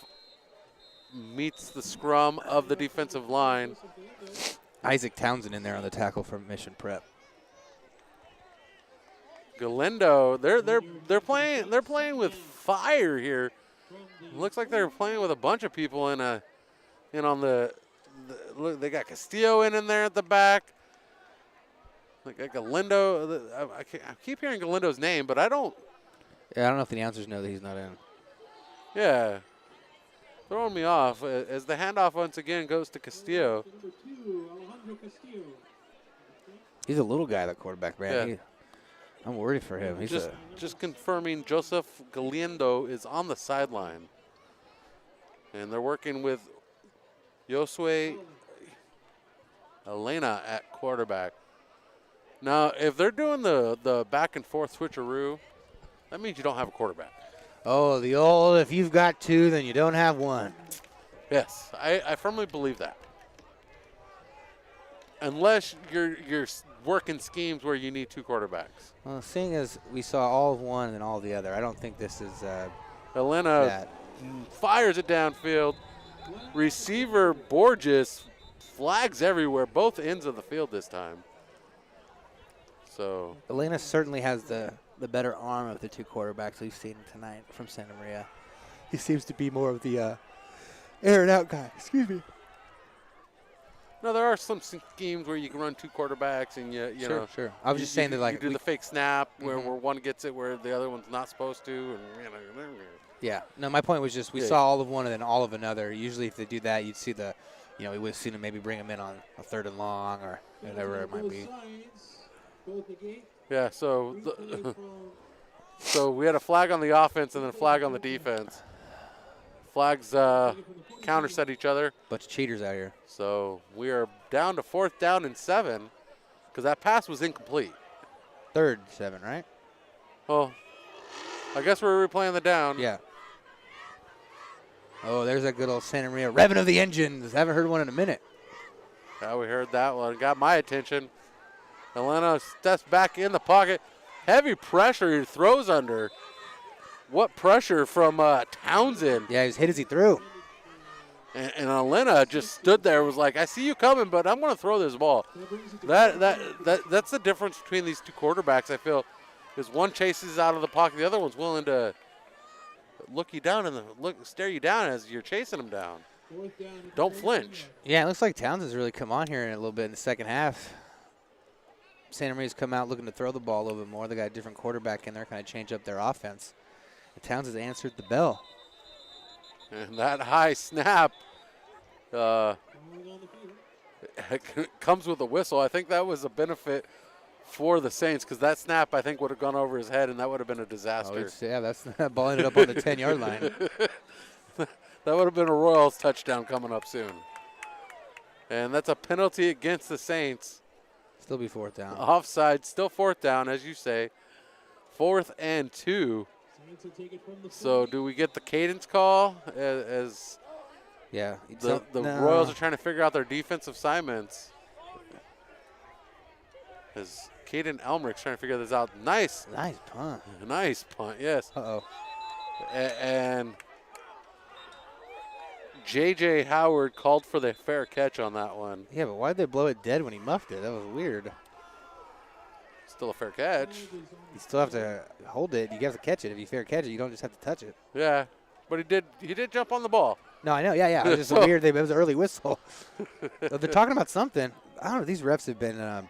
meets the scrum of the defensive line. Isaac Townsend in there on the tackle from Mission Prep. Galindo, they're playing with fire here. Looks like they're playing with a bunch of people in on the look, they got Castillo in there at the back. They got Galindo. I keep hearing Galindo's name, but I don't. Yeah, I don't know if the announcers know that he's not in. Yeah, throwing me off as the handoff once again goes to Castillo. He's a little guy, that quarterback, man. Yeah. I'm worried for him. He's just confirming Joseph Galindo is on the sideline. And they're working with Josue Elena at quarterback. Now, if they're doing the back and forth switcheroo, that means you don't have a quarterback. Oh, the old, if you've got two, then you don't have one. Yes, I firmly believe that. Unless you're working schemes where you need two quarterbacks. Well, seeing as we saw all of one and all of the other, I don't think this is Elena that. Fires it downfield. Receiver Borges flags everywhere, both ends of the field this time. So Elena certainly has the better arm of the two quarterbacks we've seen tonight from Santa Maria. He seems to be more of the air and out guy. Excuse me. no, there are some schemes where you can run two quarterbacks and you know. Sure. I was just saying that, like, you do the fake snap where one gets it where the other one's not supposed to, and yeah. No, my point was just we saw all of one and then all of another. Usually, if they do that, you'd see we would have seen them maybe bring them in on a third and long or whatever it might be. Yeah. So so we had a flag on the offense and then a flag on the defense. Flags counterset each other. Bunch of cheaters out here. So we are down to 4th down and 7 because that pass was incomplete. 3rd 7, right? Well, I guess we're replaying the down. Yeah. Oh, there's that good old Santa Maria revving of the engines. Haven't heard one in a minute. Yeah, we heard that one. Got my attention. Elena steps back in the pocket. Heavy pressure he throws under. What pressure from Townsend. Yeah, he was hit as he threw. And Elena just stood there, was like, I see you coming, but I'm going to throw this ball. That's the difference between these two quarterbacks, I feel, is one chases out of the pocket, the other one's willing to look you down and stare you down as you're chasing them down. Don't flinch. Yeah, it looks like Townsend's really come on here in a little bit in the second half. Santa Maria's come out looking to throw the ball a little bit more. They got a different quarterback in there, kind of change up their offense. And Townsend's answered the bell. And that high snap comes with a whistle. I think that was a benefit for the Saints because that snap, I think, would have gone over his head, and that would have been a disaster. Yeah, that ball ended up on the 10-yard line. That would have been a Royals touchdown coming up soon. And that's a penalty against the Saints. Still be 4th down. Offside, still 4th down, as you say. 4th and 2. So do we get the cadence call as yeah, the Royals are trying to figure out their defensive assignments? As Caden Elmerick's trying to figure this out. Nice punt. Nice punt, yes. Uh-oh. And J.J. Howard called for the fair catch on that one. Yeah, but why did they blow it dead when he muffed it? That was weird. still a fair catch. You still have to hold it. You have to catch it. If you fair catch it, you don't just have to touch it. Yeah, but he did jump on the ball. No, I know. Yeah. It was just a weird thing. It was an early whistle. So they're talking about something. I don't know. These refs have been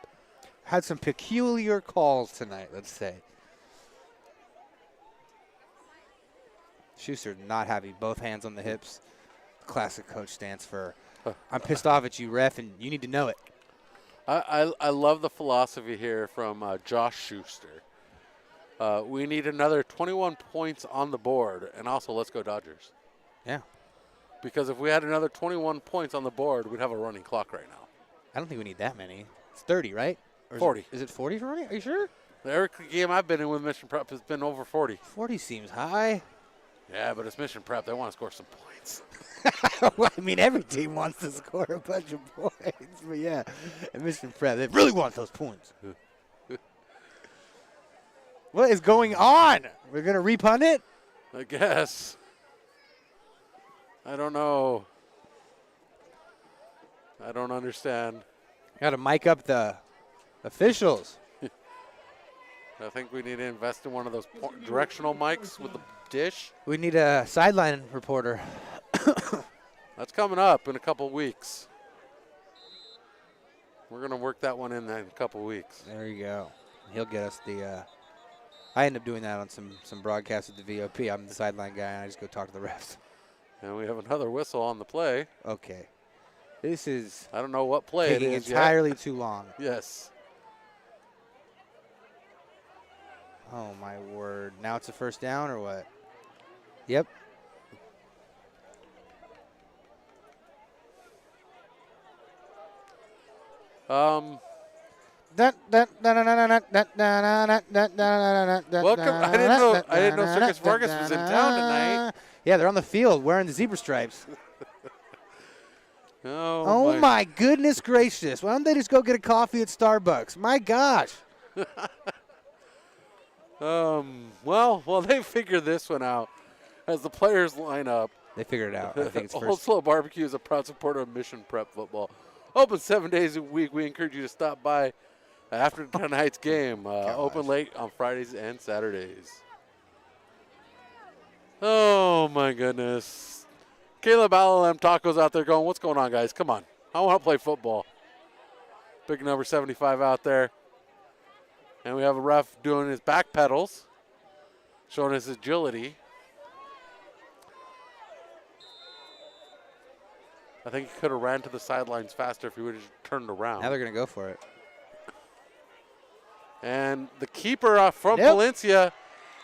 had some peculiar calls tonight, let's say. Schuster not having both hands on the hips. Classic coach stance for, I'm pissed off at you, ref, and you need to know it. I love the philosophy here from Josh Schuster. We need another 21 points on the board, and also let's go Dodgers. Yeah. Because if we had another 21 points on the board, we'd have a running clock right now. I don't think we need that many. It's 30, right? Or 40. Is it 40 for running? Are you sure? Every game I've been in with Mission Prep has been over 40. 40 seems high. Yeah, but it's Mission Prep. They want to score some points. Well, I mean, every team wants to score a bunch of points. But, yeah, at Mission Prep, they really want those points. What is going on? We're going to repunt it? I guess. I don't know. I don't understand. Got to mic up the officials. I think we need to invest in one of those directional mics with the dish. We need a sideline reporter. That's coming up in a couple weeks. We're going to work that one in a couple weeks. There you go. He'll get us the I end up doing that on some broadcasts at the VOP. I'm the sideline guy, and I just go talk to the refs. And we have another whistle on the play. Okay. This is I don't know what play it taking is entirely yet. too long. Yes. Oh, my word. Now it's a first down or what? Yep. Welcome. I didn't know Circus Vargas was in town tonight. Yeah, they're on the field wearing the zebra stripes. Oh my goodness gracious. Why don't they just go get a coffee at Starbucks? My gosh. Well, they figured this one out as the players line up. They figured it out. I think it's Old first. Slow Barbecue is a proud supporter of Mission Prep Football. Open 7 days a week. We encourage you to stop by after tonight's game. Open late on Fridays and Saturdays. Oh, my goodness. Caleb Alalem Tacos out there going, what's going on, guys? Come on. I want to play football. Big number 75 out there. And we have a ref doing his back pedals, showing his agility. I think he could have ran to the sidelines faster if he would have turned around. Now they're going to go for it. And the keeper from Valencia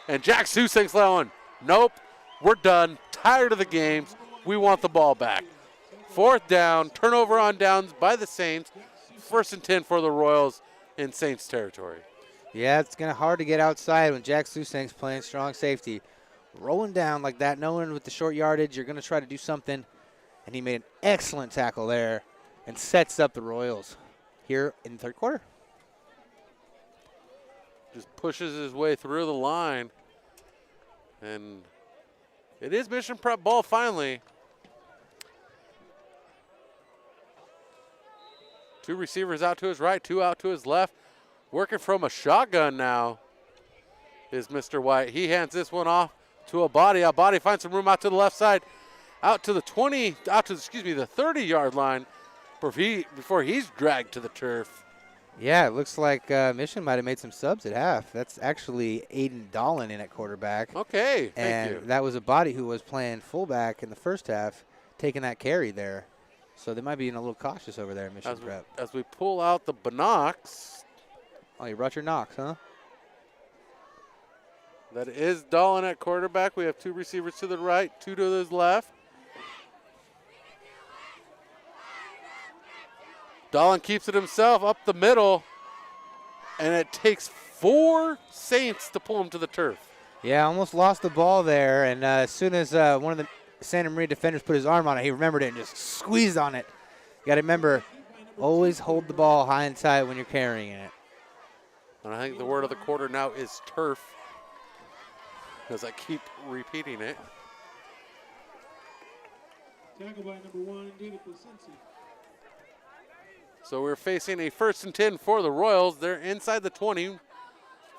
and Jack Susink's going, nope, we're done. Tired of the games. We want the ball back. Fourth down, turnover on downs by the Saints. 1st and 10 for the Royals in Saints territory. Yeah, it's going to hard to get outside when Jack Susink's playing strong safety. Rolling down like that, knowing with the short yardage, you're going to try to do something. And he made an excellent tackle there and sets up the Royals here in the third quarter. Just pushes his way through the line. And it is Mission Prep ball finally. 2 receivers out to his right, 2 out to his left. Working from a shotgun now is Mr. White. He hands this one off to a body. A body finds some room out to the left side. Out to the 20, out to, the 30-yard line before he's dragged to the turf. Yeah, it looks like Mission might have made some subs at half. That's actually Aiden Dolan in at quarterback. Okay, thank you. And that was a body who was playing fullback in the first half, taking that carry there. So they might be being a little cautious over there at Mission Prep. As we pull out the binocs. Oh, you brought your Knox, huh? That is Dolan at quarterback. We have 2 receivers to the right, 2 to his left. Dolan keeps it himself up the middle, and it takes 4 Saints to pull him to the turf. Yeah, almost lost the ball there, and as soon as one of the Santa Maria defenders put his arm on it, he remembered it and just squeezed on it. You got to remember, always hold the ball high and tight when you're carrying it. And I think the word of the quarter now is turf, as I keep repeating it. Tackle by number 1, David Placenci. So we're facing a 1st and 10 for the Royals. They're inside the 20.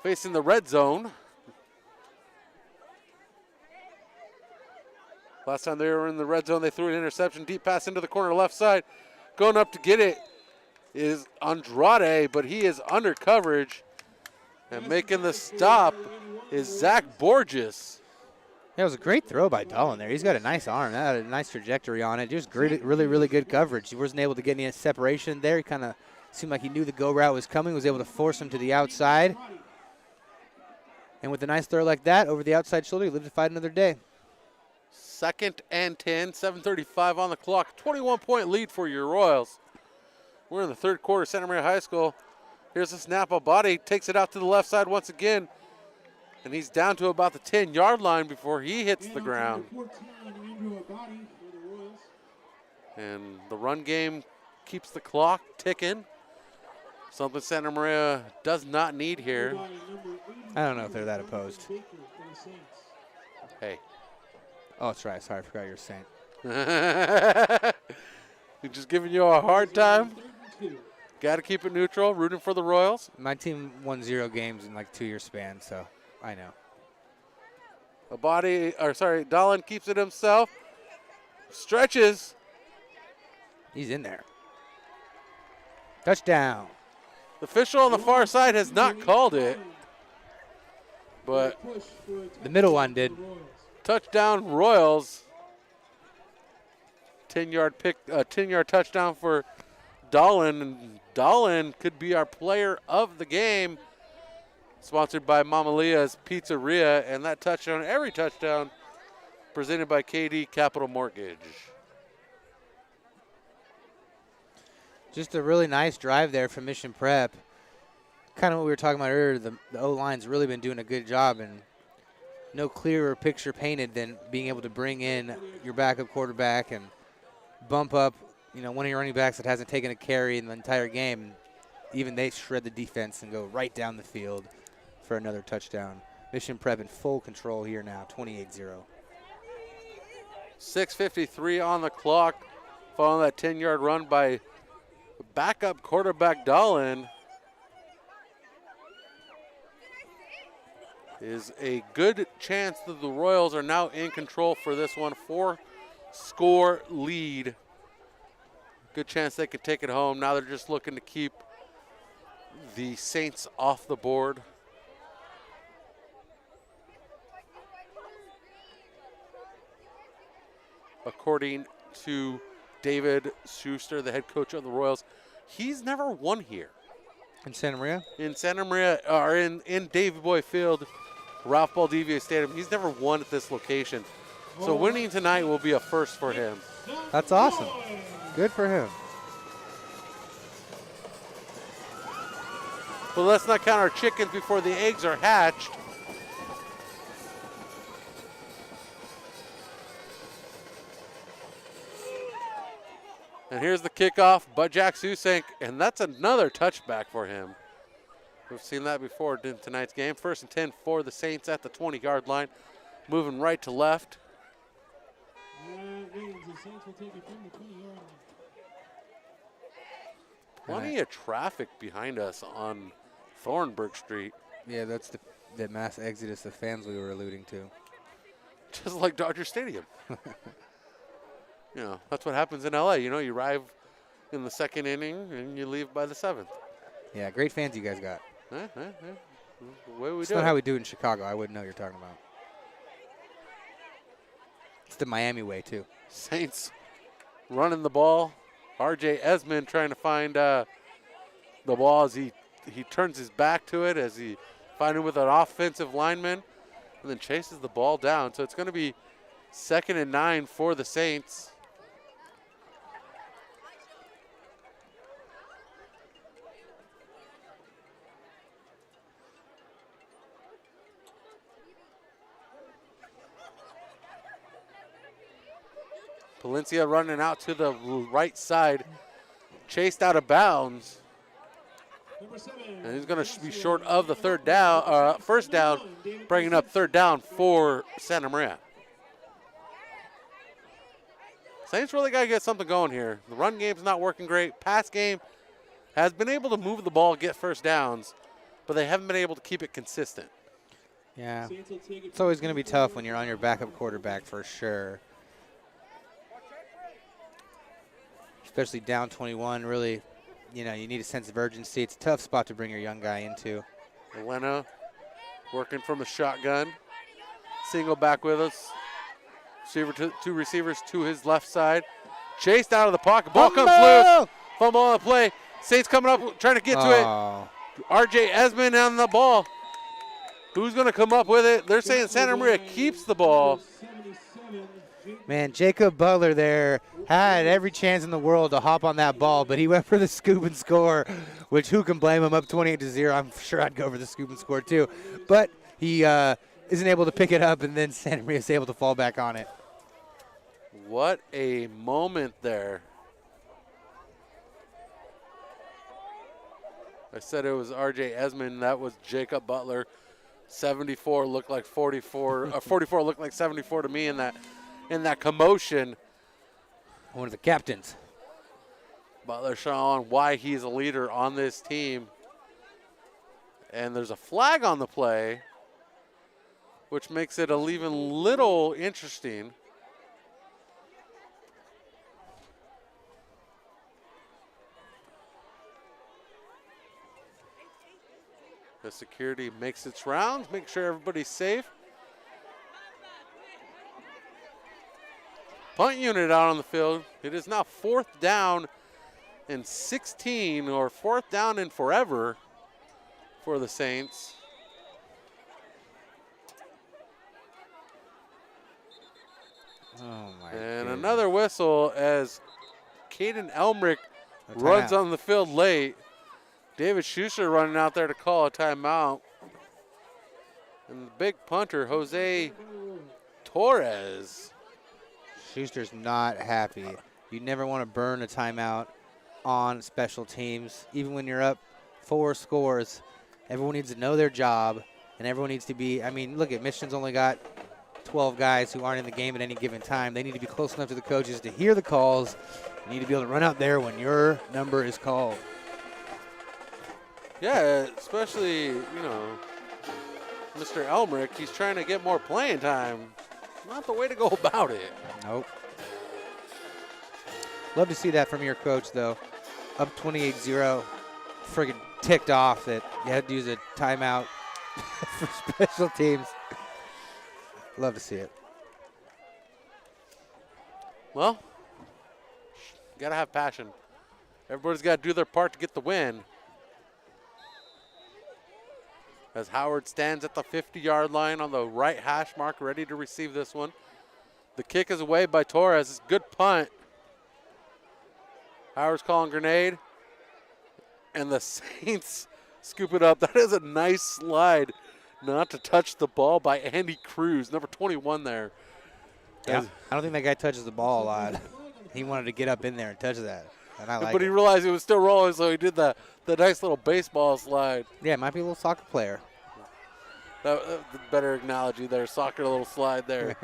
facing the red zone. Last time they were in the red zone, they threw an interception, deep pass into the corner left side. Going up to get it is Andrade, but he is under coverage. And making the stop is Zach Borges. That was a great throw by Dolan there. He's got a nice arm. That had a nice trajectory on it. Just great, really, really good coverage. He wasn't able to get any separation there. He kind of seemed like he knew the go route was coming, was able to force him to the outside. And with a nice throw like that over the outside shoulder, he lived to fight another day. 2nd and 10, 7:35 on the clock. 21-point lead for your Royals. We're in the third quarter, Santa Maria High School. Here's a snap, a body, takes it out to the left side once again. And he's down to about the 10-yard line before he hits the ground. And the run game keeps the clock ticking. Something Santa Maria does not need here. I don't know if they're that opposed. Hey. Oh, that's right. Sorry, I forgot you were saying. He's just giving you a hard time. Got to keep it neutral, rooting for the Royals. My team won 0 games in like 2-year span, so I know. Dolan keeps it himself. Stretches. He's in there. Touchdown. The official on the far side has not called it, but the middle one did. Touchdown Royals. 10-yard touchdown for Dolan, and Dolan could be our player of the game. Sponsored by Mammalia's Pizzeria, and that touchdown, every touchdown, presented by KD Capital Mortgage. Just a really nice drive there from Mission Prep. Kind of what we were talking about earlier, the O-line's really been doing a good job, and no clearer picture painted than being able to bring in your backup quarterback and bump up, one of your running backs that hasn't taken a carry in the entire game. Even they shred the defense and go right down the field for another touchdown. Mission Prep in full control here now, 28-0. 6:53 on the clock following that 10-yard run by backup quarterback Dolan. Is a good chance that the Royals are now in control for this one. 4-score lead. Good chance they could take it home. Now they're just looking to keep the Saints off the board. According to David Schuster, the head coach of the Royals, he's never won here. In Santa Maria? In Santa Maria, or in Davy Boy Field, Ralph Baldivia Stadium. He's never won at this location. So winning tonight will be a first for him. That's awesome. Good for him. But let's not count our chickens before the eggs are hatched. And here's the kickoff, but Jack Susank, and that's another touchback for him. We've seen that before in tonight's game. 1st and 10 for the Saints at the 20-yard line. Moving right to left. Plenty of traffic behind us on Thornburg Street. Yeah, that's the mass exodus of fans we were alluding to. Just like Dodger Stadium. That's what happens in LA. You arrive in the 2nd inning and you leave by the 7th. Yeah, great fans you guys got. The way we It's do not it. how we do it in Chicago. I wouldn't know what you're talking about. It's the Miami way, too. Saints running the ball. R.J. Esmond trying to find the ball as he turns his back to it, as he finds it with an offensive lineman, and then chases the ball down. So it's going to be 2nd and 9 for the Saints. Palencia running out to the right side, chased out of bounds. And he's going to be short of the first down, bringing up 3rd down for Santa Maria. Saints really got to get something going here. The run game's not working great. Pass game has been able to move the ball, get 1st downs, but they haven't been able to keep it consistent. Yeah. It's always going to be tough when you're on your backup quarterback for sure. Especially down 21, really, you need a sense of urgency. It's a tough spot to bring your young guy into. Elena working from a shotgun. Single back with us. Two receivers to his left side. Chased out of the pocket. Ball comes loose. Fumble on the play. Saints coming up, trying to get to it. R.J. Esmond on the ball. Who's going to come up with it? They're saying Santa Maria keeps the ball. Man, Jacob Butler there had every chance in the world to hop on that ball, but he went for the scoop and score, which who can blame him? Up 28-0. I'm sure I'd go for the scoop and score too. But he isn't able to pick it up, and then Santa Maria is able to fall back on it. What a moment there. I said it was R.J. Esmond. That was Jacob Butler. 74 looked like 44. 44 looked like 74 to me in that commotion. One of the captains. Butler showing why he's a leader on this team. And there's a flag on the play, which makes it even little interesting. The security makes its rounds, make sure everybody's safe. Punt unit out on the field. It is now 4th down and 16, or 4th down and forever for the Saints. Oh my And goodness. another whistle as Caden Elmrick runs on the field late. David Schuster running out there to call a timeout. And the big punter, Jose Torres. Schuster's not happy. You never want to burn a timeout on special teams. Even when you're up 4 scores, everyone needs to know their job, and everyone needs to be, look at Michigan's only got 12 guys who aren't in the game at any given time. They need to be close enough to the coaches to hear the calls. You need to be able to run out there when your number is called. Yeah, especially, Mr. Elmrick, he's trying to get more playing time. Not the way to go about it. Nope. Love to see that from your coach, though. Up 28-0, friggin' ticked off that you had to use a timeout for special teams. Love to see it. Well, got to have passion. Everybody's got to do their part to get the win. As Howard stands at the 50-yard line on the right hash mark, ready to receive this one. The kick is away by Torres. It's a good punt. Howard's calling grenade. And the Saints scoop it up. That is a nice slide not to touch the ball by Andy Cruz, number 21 there. Yeah, I don't think that guy touches the ball a lot. He wanted to get up in there and touch that. And I like but he it. realized it was still rolling, so he did the nice little baseball slide. Yeah, it might be a little soccer player. That better analogy there. Soccer little slide there.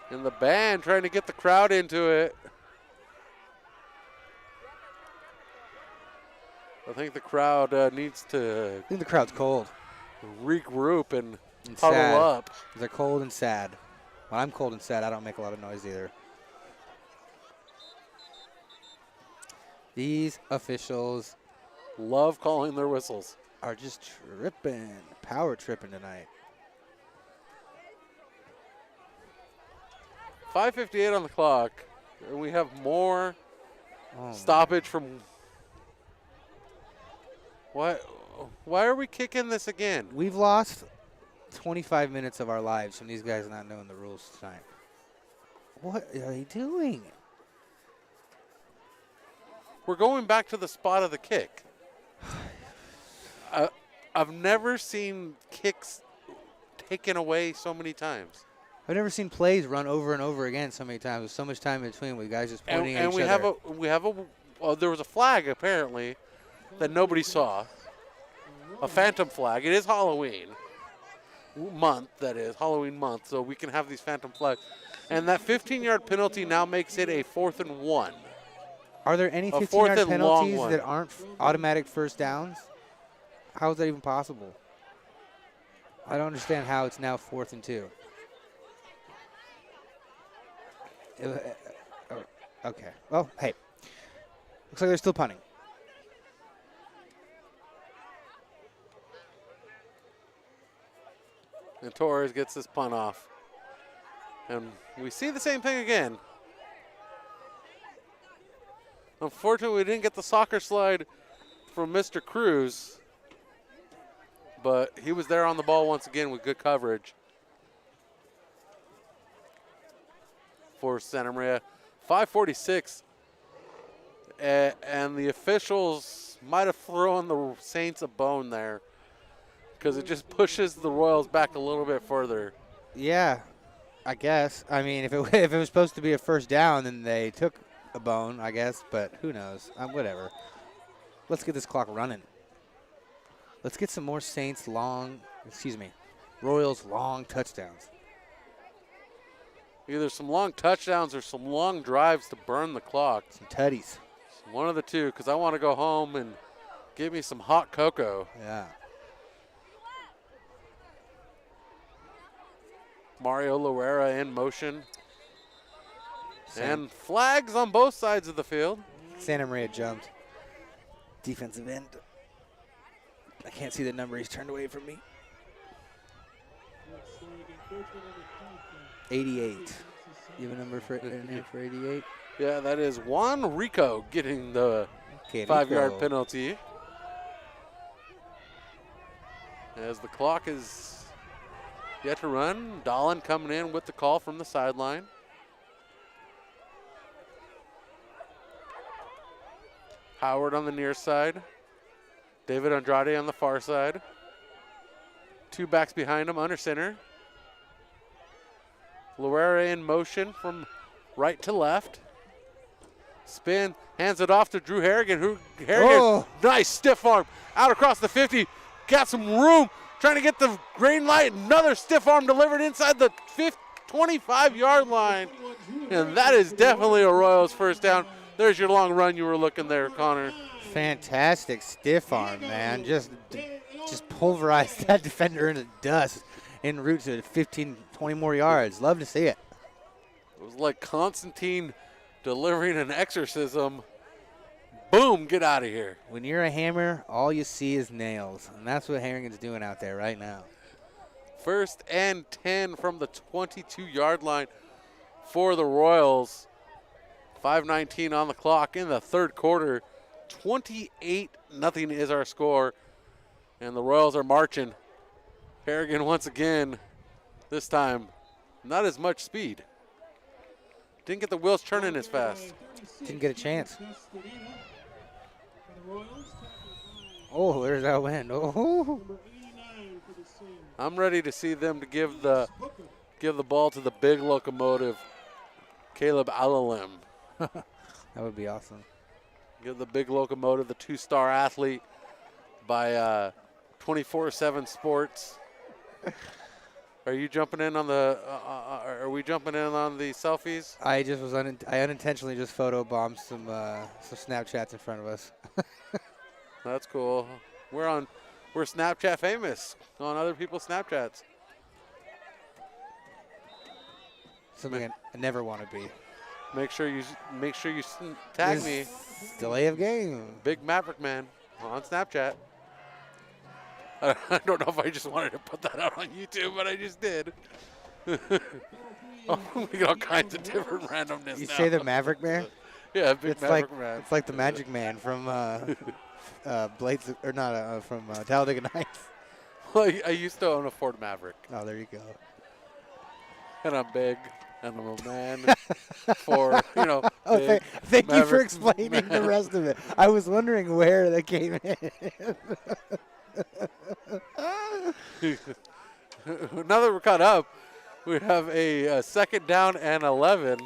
And the band trying to get the crowd into it. I think the crowd needs to. I think the crowd's cold. Regroup and sad. huddle up. They're cold and sad. When I'm cold and sad, I don't make a lot of noise either. These officials love calling their whistles. Are just tripping, power tripping tonight. 5:58 on the clock, and we have more stoppage from. Why are we kicking this again? We've lost 25 minutes of our lives from these guys not knowing the rules tonight. What are they doing? We're going back to the spot of the kick. I've never seen kicks taken away so many times. I've never seen plays run over and over again so many times with so much time in between with guys just pointing at each other. There was a flag apparently that nobody saw. A phantom flag. It is Halloween month, that is, Halloween month, so we can have these phantom flags. And that 15-yard penalty now makes it a 4th and 1. Are there any A 15-yard fourth and long penalties one. that aren't automatic first downs? How is that even possible? I don't understand how it's now 4th and 2. Okay. Well, hey. Looks like they're still punting. And Torres gets this punt off. And we see the same thing again. Unfortunately, we didn't get the soccer slide from Mr. Cruz, but he was there on the ball once again with good coverage for Santa Maria. 5:46, and the officials might have thrown the Saints a bone there because it just pushes the Royals back a little bit further. Yeah, I guess. I mean, if it was supposed to be a first down, then they took a bone, I guess, but who knows? Whatever. Let's get this clock running. Let's get some more Royals long touchdowns. Either some long touchdowns or some long drives to burn the clock. Some tutties. One of the two, because I want to go home and get me some hot cocoa. Yeah. Mario Loera in motion. And flags on both sides of the field. Santa Maria jumped. Defensive end. I can't see the number. He's turned away from me. 88. You have a number for 88? Yeah, that is Juan Rico getting the 5-yard penalty. As the clock is yet to run, Dolan coming in with the call from the sideline. Howard on the near side. David Andrade on the far side. 2 backs behind him under center. Loera in motion from right to left. Spin, hands it off to Drew Harrigan. Nice stiff arm out across the 50. Got some room, trying to get the green light. Another stiff arm delivered inside the 25-yard line. And that is definitely a Royals first down. There's your long run you were looking there, Connor. Fantastic stiff arm, man. Just pulverized that defender into dust en route to 15, 20 more yards. Love to see it. It was like Constantine delivering an exorcism. Boom, get out of here. When you're a hammer, all you see is nails. And that's what Harrigan's doing out there right now. 1st and 10 from the 22-yard line for the Royals. 5:19 on the clock in the 3rd quarter. 28-0 is our score. And the Royals are marching. Harrigan once again, this time, not as much speed. Didn't get the wheels turning as fast. Didn't get a chance. Oh, there's that wind. Oh. I'm ready to see them to give the ball to the big locomotive, Caleb Alalim. That would be awesome. Give the big locomotive, the 2-star athlete by 24/7 Sports. Are you jumping in on the? Are we jumping in on the selfies? I just was I unintentionally just photobombed some Snapchats in front of us. That's cool. We're Snapchat famous on other people's Snapchats. Something I never want to be. Make sure you tag me. Delay of game. Big Maverick Man on Snapchat. I don't know if I just wanted to put that out on YouTube, but I just did. Oh, we got all kinds of different randomness. You now. say the Maverick Man? Yeah, Big Maverick Man. It's like the Magic Man from Blades, or not from Talladega Nights. Well, I used to own a Ford Maverick. Oh, there you go. And I'm big, and I'm a man for, Oh, thank you for explaining the rest of it. I was wondering where that came in. Now that we're caught up, we have a 2nd down and 11.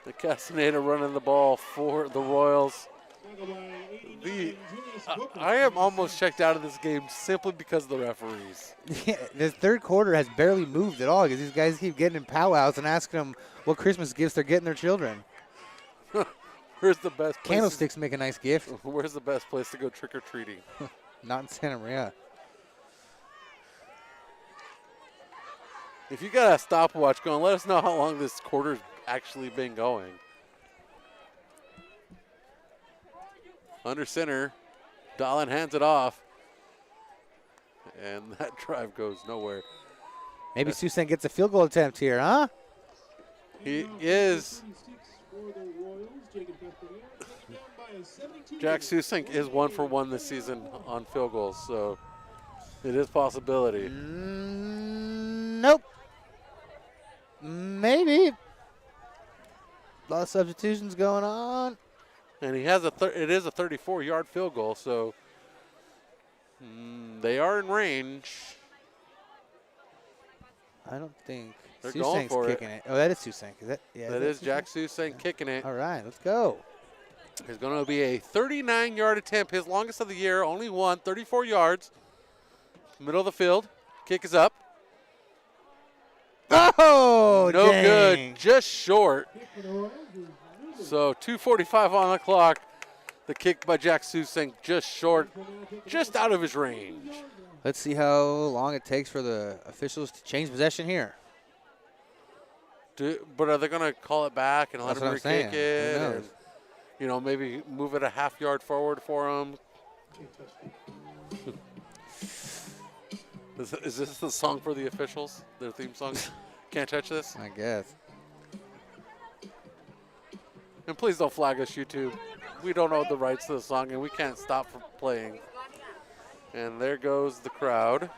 The Castaneda running the ball for the Royals. I am almost checked out of this game simply because of the referees. Yeah, the third quarter has barely moved at all because these guys keep getting in powwows and asking them what Christmas gifts they're getting their children. Where's the best place? Candlesticks make a nice gift. Where's the best place to go trick-or-treating? Not in Santa Maria. If you got a stopwatch going, let us know how long this quarter's actually been going. Under center, Dahlin hands it off. And that drive goes nowhere. Maybe Susan gets a field goal attempt here, huh? He is. Jack Susink is 1 for 1 this season on field goals, so it is a possibility. Nope. Maybe. A lot of substitutions going on. And he has it is a 34-yard field goal, so they are in range. I don't think They're going for kicking it. Oh, that is Susank. Is that? Yeah. That is Jack Susink kicking it. All right, let's go. It's going to be a 39-yard attempt, his longest of the year, only one, 34 yards. Middle of the field. Kick is up. Oh, no dang. good, just short. So 2:45 on the clock. The kick by Jack Susink just short, just out of his range. Let's see how long it takes for the officials to change possession here. But are they going to call it back and let That's him what I'm saying. re-kick it? Who knows? And, you know, maybe move it a half yard forward for him. Is this the song for the officials? Their theme song? Can't touch this? I guess. And please don't flag us, YouTube. We don't own the rights to the song, and we can't stop from playing. And there goes the crowd.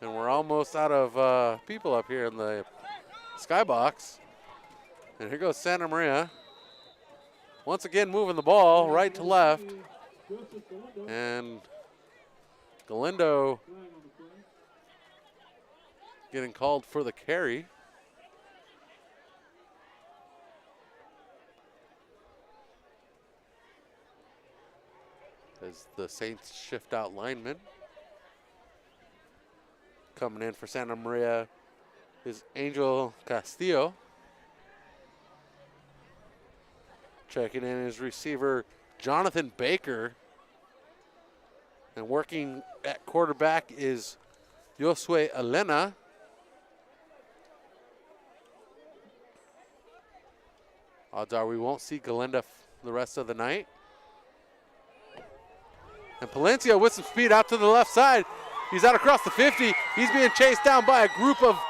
And we're almost out of people up here in the skybox. And here goes Santa Maria. Once again, moving the ball right to left. And Galindo getting called for the carry. As the Saints shift out linemen. Coming in for Santa Maria is Angel Castillo. Checking in his receiver, Jonathan Baker. And working at quarterback is Josue Elena. Odds are we won't see Galinda the rest of the night. And Palencia with some speed out to the left side. He's out across the 50. He's being chased down by a group of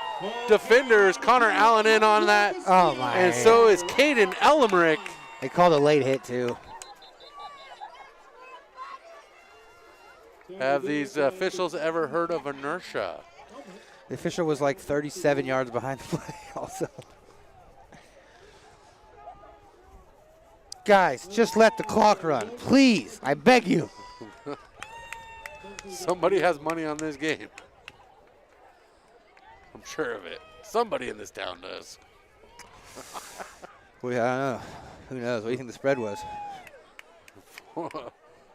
defenders. Connor Allen in on that. Oh, my. And so is Caden Ellemerick. They called a late hit, too. Have these officials ever heard of inertia? The official was like 37 yards behind the play also. Guys, just let the clock run. Please, I beg you. Somebody has money on this game. I'm sure of it. Somebody in this town does. Well, I don't know. Who knows? What do you think the spread was?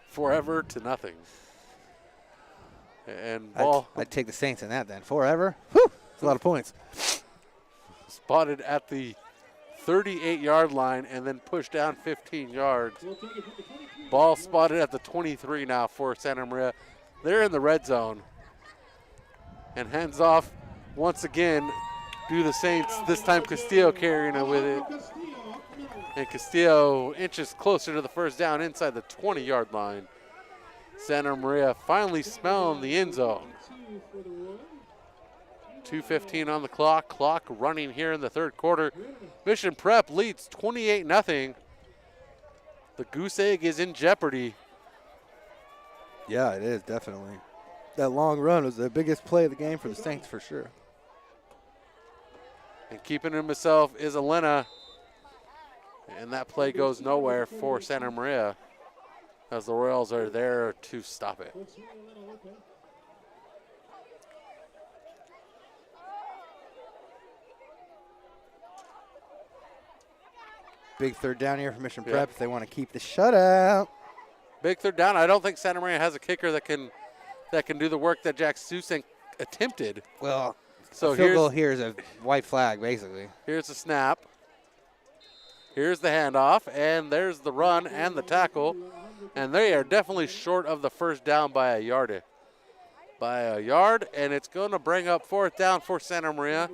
Forever to nothing. And ball I'd take the Saints in that then. Forever? Whew, that's a lot of points. spotted at the 38-yard line and then pushed down 15 yards. Ball spotted at the 23 now for Santa Maria. They're in the red zone. And hands off once again to the Saints. This time Castillo carrying it with it. And Castillo inches closer to the first down inside the 20-yard line. Santa Maria finally smelling the end zone. 2:15 on the clock. Clock running here in the third quarter. Mission Prep leads 28-0. The goose egg is in jeopardy. Yeah, it is, definitely. That long run was the biggest play of the game for the Saints for sure. And keeping him himself is Elena. And that play goes nowhere for Santa Maria as the Royals are there to stop it. Big third down here for Mission Prep if they want to keep the shutout. Big third down. I don't think Santa Maria has a kicker that can do the work that Jack Susink attempted. Well, so a field goal here is a white flag, basically. Here's the snap. Here's the handoff, and there's the run and the tackle. And they are definitely short of the first down by a yard. And it's going to bring up fourth down for Santa Maria.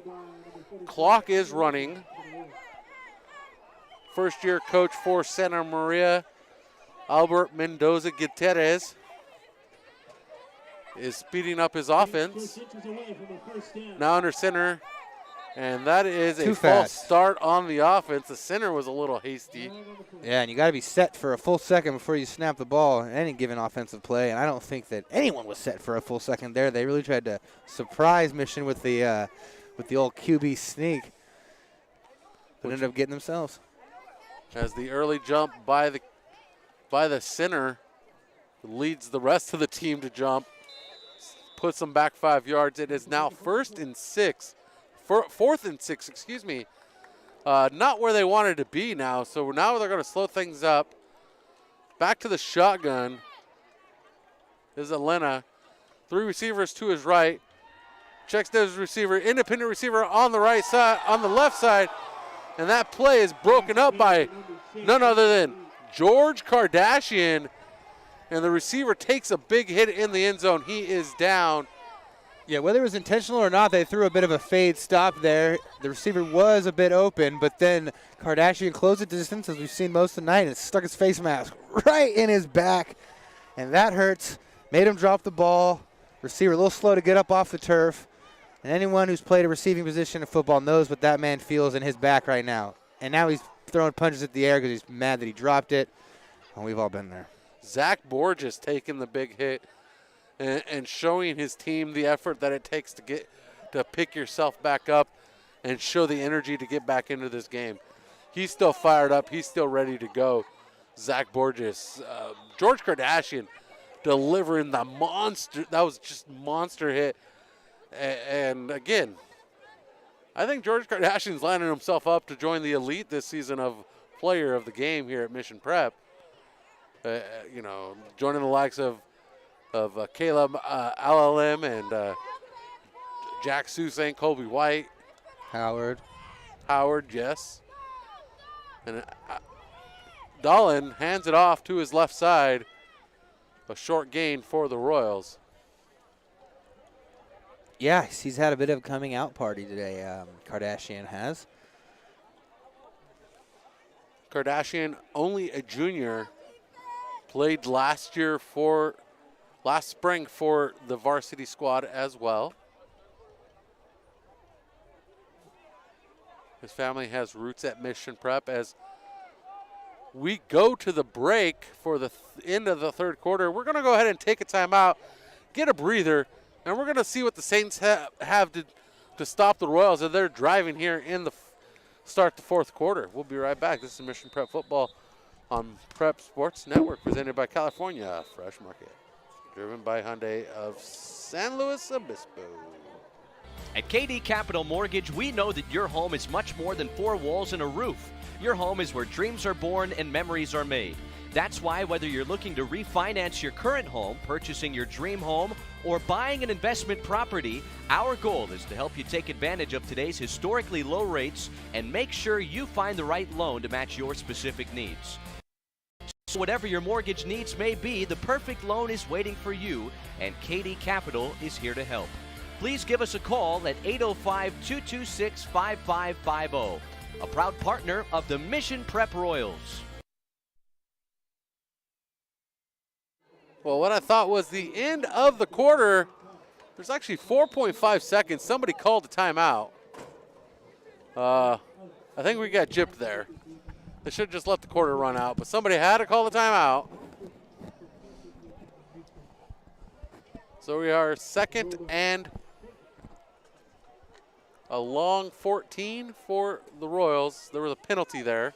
Clock is running. First-year coach for Santa Maria, Albert Mendoza Gutierrez, is speeding up his offense. Now under center, and that is a false start on the offense. The center was a little hasty. Yeah, and you got to be set for a full second before you snap the ball in any given offensive play, and I don't think that anyone was set for a full second there. They really tried to surprise Mission with the old QB sneak, but ended up getting themselves. As the early jump by the center leads the rest of the team to jump, puts them back 5 yards. It is now fourth and six, excuse me. Not where they wanted to be now, so now they're going to slow things up. Back to the shotgun is Elena. 3 receivers to his right. Checks down his receiver, independent receiver on the right side, on the left side. And that play is broken up by none other than George Kardashian. And the receiver takes a big hit in the end zone. He is down. Yeah, whether it was intentional or not, they threw a bit of a fade stop there. The receiver was a bit open, but then Kardashian closed the distance, as we've seen most of the night, and stuck his face mask right in his back. And that hurts. Made him drop the ball. Receiver a little slow to get up off the turf. And anyone who's played a receiving position in football knows what that man feels in his back right now. And now he's throwing punches at the air because he's mad that he dropped it. And we've all been there. Zach Borges taking the big hit and showing his team the effort that it takes to pick yourself back up and show the energy to get back into this game. He's still fired up. He's still ready to go. Zach Borges. George Kardashian delivering the monster. That was just monster hit. And again, I think George Kardashian's lining himself up to join the elite this season of player of the game here at Mission Prep. Joining the likes of Caleb LLM and Jack Susink, Colby White. Howard, yes. And Dolan hands it off to his left side. A short gain for the Royals. Yeah, he's had a bit of a coming out party today, Kardashian has. Kardashian, only a junior, played last spring for the varsity squad as well. His family has roots at Mission Prep. As we go to the break for the end of the third quarter, we're going to go ahead and take a timeout, get a breather, and we're going to see what the Saints have to stop the Royals as they're driving here in the start the fourth quarter. We'll be right back. This is Mission Prep Football on Prep Sports Network, presented by California Fresh Market, driven by Hyundai of San Luis Obispo. At KD Capital Mortgage, we know that your home is much more than 4 walls and a roof. Your home is where dreams are born and memories are made. That's why whether you're looking to refinance your current home, purchasing your dream home, or buying an investment property, our goal is to help you take advantage of today's historically low rates and make sure you find the right loan to match your specific needs. So whatever your mortgage needs may be, the perfect loan is waiting for you, and KD Capital is here to help. Please give us a call at 805-226-5550, a proud partner of the Mission Prep Royals. Well, what I thought was the end of the quarter, there's actually 4.5 seconds. Somebody called a timeout. I think we got gypped there. They should have just let the quarter run out, but somebody had to call the timeout. So we are second and a long 14 for the Royals. There was a penalty there.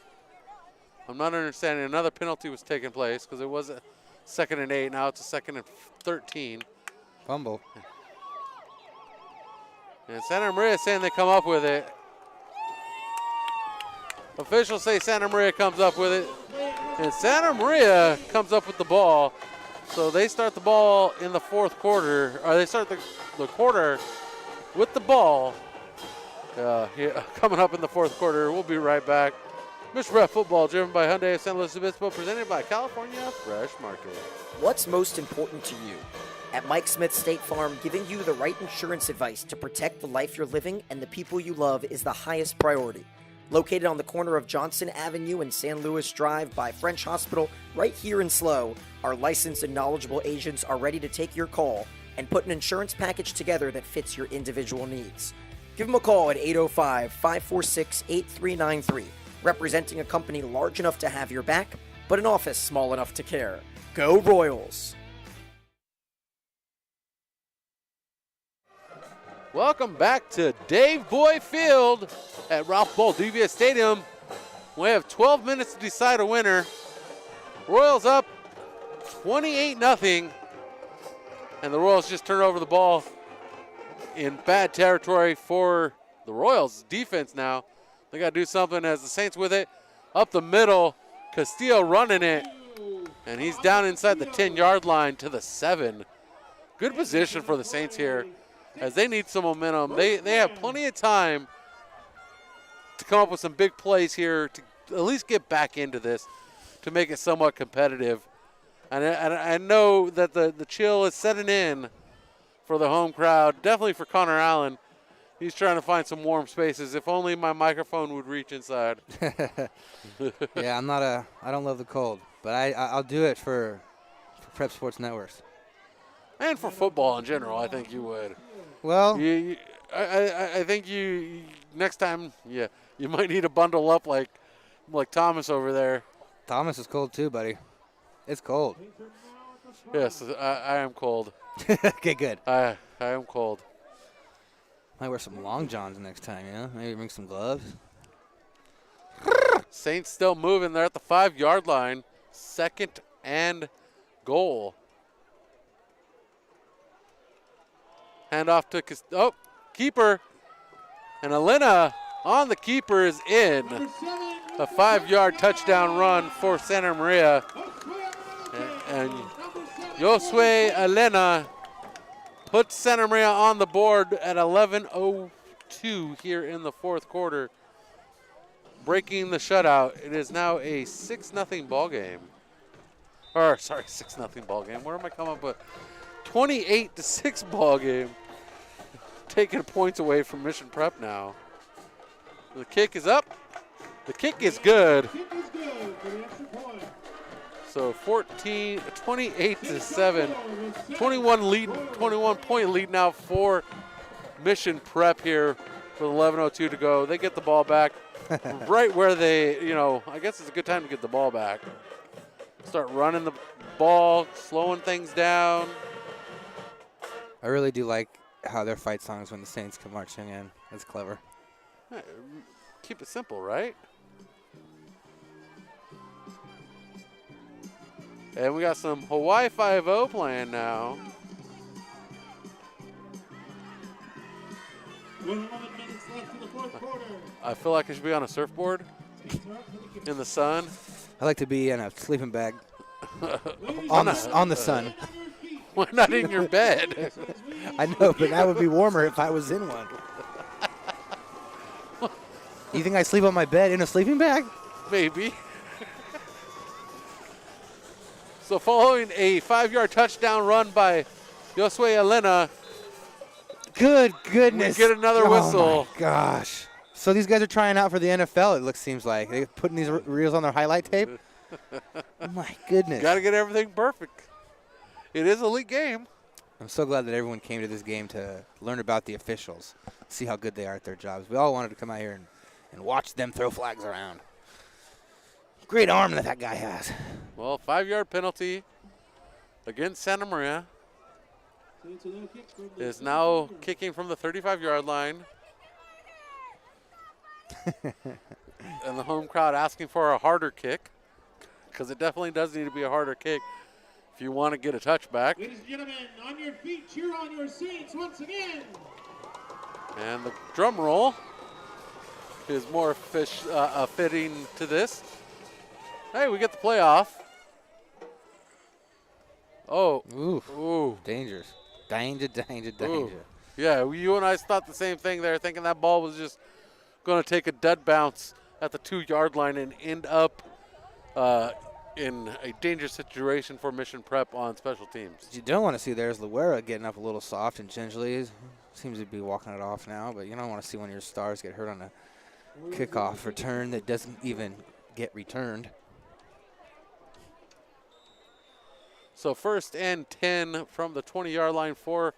I'm not understanding. Another penalty was taking place because it was a 2nd and 8. Now it's a 2nd and 13. Fumble. And Santa Maria saying they come up with it. Officials say Santa Maria comes up with it. And Santa Maria comes up with the ball. So they start the ball in the fourth quarter, or they start the quarter with the ball. Coming up in the fourth quarter. We'll be right back. Mission Prep Football, driven by Hyundai of San Luis Obispo, presented by California Fresh Market. What's most important to you? At Mike Smith State Farm, giving you the right insurance advice to protect the life you're living and the people you love is the highest priority. Located on the corner of Johnson Avenue and San Luis Drive by French Hospital, right here in SLO, our licensed and knowledgeable agents are ready to take your call and put an insurance package together that fits your individual needs. Give them a call at 805-546-8393, representing a company large enough to have your back, but an office small enough to care. Go Royals! Welcome back to Dave Boy Field at Ralph Balduvia Stadium. We have 12 minutes to decide a winner. Royals up 28-0, and the Royals just turned over the ball in bad territory for the Royals defense now. They got to do something as the Saints with it. Up the middle, Castillo running it, and he's down inside the 10-yard line to the 7. Good position for the Saints here, as they need some momentum. They have plenty of time to come up with some big plays here to at least get back into this, to make it somewhat competitive. And I know that the chill is setting in for the home crowd, definitely for Connor Allen. He's trying to find some warm spaces. If only my microphone would reach inside. Yeah, I don't love the cold, but I'll do it for Prep Sports Networks. And for football in general, I think you would. Well, I think you next time, you might need to bundle up like Thomas over there. Thomas is cold too, buddy. It's cold. Yes, I am cold. Okay, good. I am cold. Might wear some long johns next time, you know? Maybe bring some gloves. Saints still moving. They're at the 5-yard line. 2nd and goal. Hand off to keeper. And Elena on the keeper is in. A 5-yard touchdown run for Santa Maria. And Josue Elena puts Santa Maria on the board at 11:02 here in the fourth quarter, breaking the shutout. It is now a 6-0 ball game. 6-0 ball game. Where am I coming up with? 28-6 ball game. Taking points away from Mission Prep now. The kick is up. The kick is good. So 28-7, 21-point lead now for Mission Prep here with 11:02 to go. They get the ball back right where they, I guess it's a good time to get the ball back. Start running the ball, slowing things down. I really do like how their fight songs when the Saints come marching in. That's clever. Keep it simple, right? And we got some Hawaii 5-0 playing now. 11 minutes left in the fourth quarter. I feel like I should be on a surfboard in the sun. I like to be in a sleeping bag on the sun. Why not in your bed? I know, but that would be warmer if I was in one. You think I sleep on my bed in a sleeping bag? Maybe. So following a 5-yard touchdown run by Josue Elena. Good goodness. We get another whistle. Oh, my gosh. So these guys are trying out for the NFL, it seems like. They're putting these reels on their highlight tape. Oh, my goodness. Got to get everything perfect. It is a league game. I'm so glad that everyone came to this game to learn about the officials, see how good they are at their jobs. We all wanted to come out here and watch them throw flags around. Great arm that guy has. Well, 5-yard penalty against Santa Maria. Is now kicking from the 35-yard line. And the home crowd asking for a harder kick, because it definitely does need to be a harder kick if you want to get a touchback. Ladies and gentlemen, on your feet, cheer on your Saints once again. And the drum roll is more fitting to this. Hey, we get the playoff. Oh. Ooh. Dangerous. Danger. Ooh. Yeah, you and I thought the same thing there, thinking that ball was just going to take a dead bounce at the 2-yard line and end up in a dangerous situation for Mission Prep on special teams. What you don't want to see there is Luera getting up a little soft and gingerly. Seems to be walking it off now, but you don't want to see one of your stars get hurt on a kickoff return that doesn't even get returned. So 1st and 10 from the 20-yard line for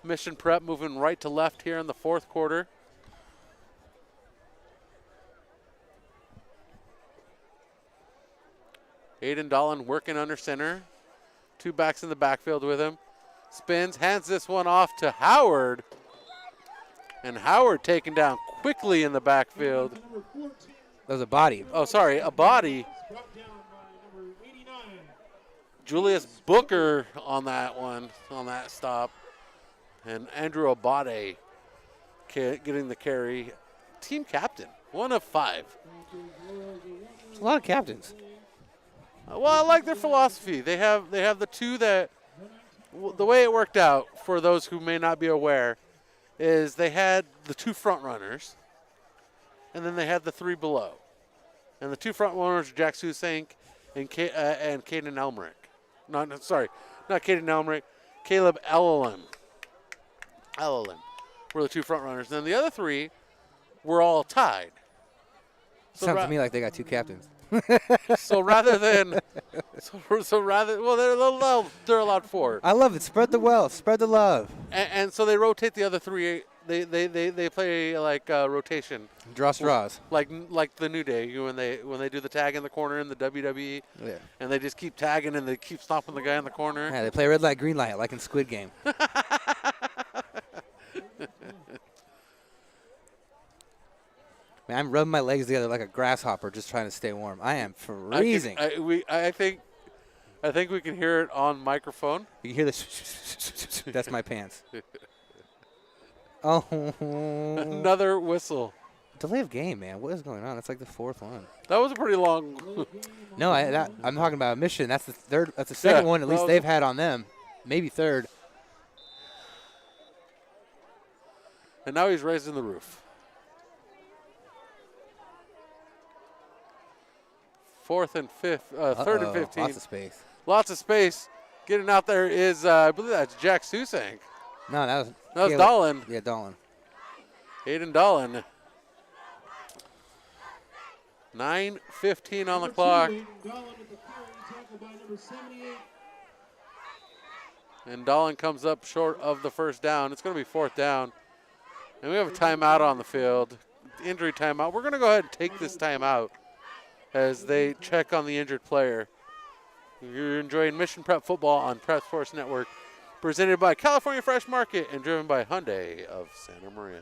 Mission Prep, moving right to left here in the 4th quarter. Aiden Dolan working under center. 2 backs in the backfield with him. Spins, hands this one off to Howard. And Howard taken down quickly in the backfield. That was a body. Oh, sorry, a body. Julius Booker on that one, on that stop. And Andrew Abade getting the carry. Team captain, 1 of 5. It's a lot of captains. Well, I like their philosophy. They have the 2 that, the way it worked out, for those who may not be aware, is they had the 2 front runners, and then they had the 3 below. And the 2 front runners are Jack Susank and Caden Elmerick. Not Caden Elmerick, Caleb Ellelim were the 2 front runners. And then the other 3 were all tied. Sounds to me like they got 2 captains. So rather than, they're allowed 4. I love it. Spread the wealth. Spread the love. And so they rotate the other 3. They play like rotation. Draw straws. Like the New Day, when they do the tag in the corner in the WWE. Yeah. And they just keep tagging and they keep stopping the guy in the corner. Yeah, they play red light, green light, like in Squid Game. Man, I'm rubbing my legs together like a grasshopper, just trying to stay warm. I am freezing. I think we can hear it on microphone. You can hear this. That's my pants. Oh. Another whistle. Delay of game, man. What is going on? That's like the 4th one. That was a pretty long. No, I'm talking about a mission. That's the third. That's the second one. At least they've had on them. Maybe 3rd. And now he's raising the roof. 4th and 5th, 3rd and 15. Lots of space. Lots of space. Getting out there is, I believe that's Jack Susank. No, that was Dolan. Yeah, Dolan. Aiden Dolan. 9:15 on the clock. And Dolan comes up short of the 1st down. It's going to be 4th down. And we have a timeout on the field. Injury timeout. We're going to go ahead and take this timeout as they check on the injured player. You're enjoying Mission Prep Football on Prep Sports Network, presented by California Fresh Market and driven by Hyundai of Santa Maria.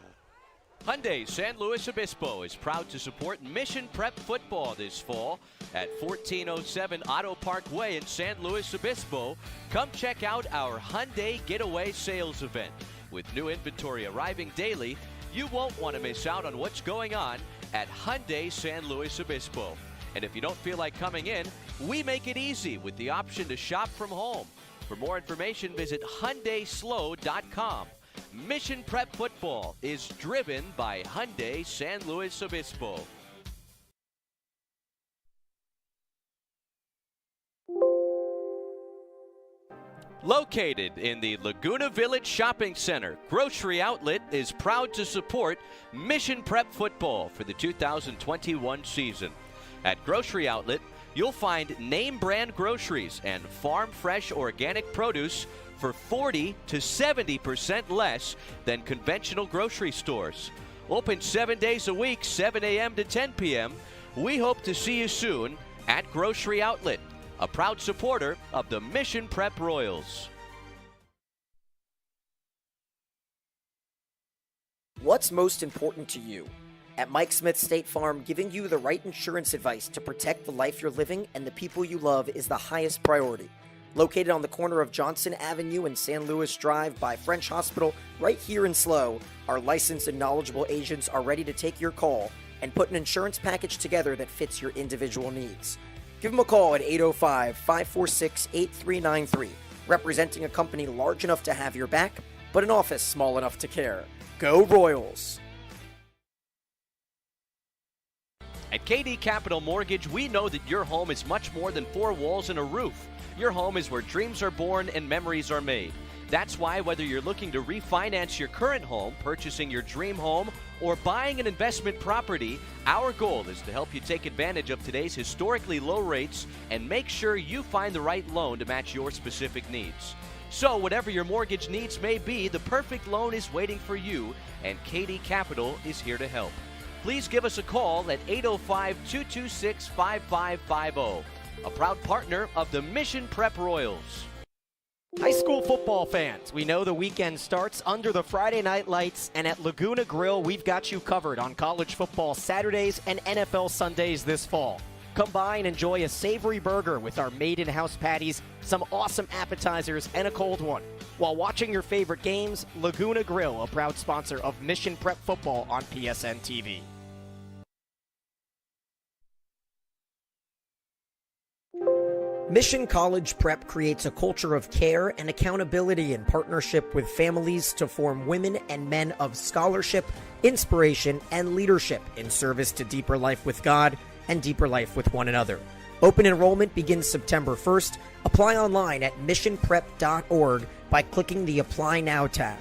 Hyundai San Luis Obispo is proud to support Mission Prep Football this fall at 1407 Auto Park Way in San Luis Obispo. Come check out our Hyundai Getaway Sales event. With new inventory arriving daily, you won't want to miss out on what's going on at Hyundai San Luis Obispo. And if you don't feel like coming in, we make it easy with the option to shop from home. For more information, visit HyundaiSlow.com. Mission Prep Football is driven by Hyundai San Luis Obispo. Located in the Laguna Village Shopping Center, Grocery Outlet is proud to support Mission Prep Football for the 2021 season. At Grocery Outlet, you'll find name brand groceries and farm fresh organic produce for 40 to 70% less than conventional grocery stores. Open 7 days a week, 7 a.m. to 10 p.m. We hope to see you soon at Grocery Outlet, a proud supporter of the Mission Prep Royals. What's most important to you? At Mike Smith State Farm, giving you the right insurance advice to protect the life you're living and the people you love is the highest priority. Located on the corner of Johnson Avenue and San Luis Drive by French Hospital, right here in SLO, our licensed and knowledgeable agents are ready to take your call and put an insurance package together that fits your individual needs. Give them a call at 805-546-8393. Representing a company large enough to have your back, but an office small enough to care. Go Royals! At KD Capital Mortgage, we know that your home is much more than 4 walls and a roof. Your home is where dreams are born and memories are made. That's why whether you're looking to refinance your current home, purchasing your dream home, or buying an investment property, our goal is to help you take advantage of today's historically low rates and make sure you find the right loan to match your specific needs. So whatever your mortgage needs may be, the perfect loan is waiting for you, and KD Capital is here to help. Please give us a call at 805-226-5550, a proud partner of the Mission Prep Royals. High school football fans, we know the weekend starts under the Friday night lights, and at Laguna Grill, we've got you covered on college football Saturdays and NFL Sundays this fall. Come by and enjoy a savory burger with our made-in-house patties, some awesome appetizers, and a cold one. While watching your favorite games, Laguna Grill, a proud sponsor of Mission Prep Football on PSN-TV. Mission College Prep creates a culture of care and accountability in partnership with families to form women and men of scholarship, inspiration, and leadership in service to deeper life with God and deeper life with one another. Open enrollment begins September 1st. Apply online at missionprep.org by clicking the Apply Now tab.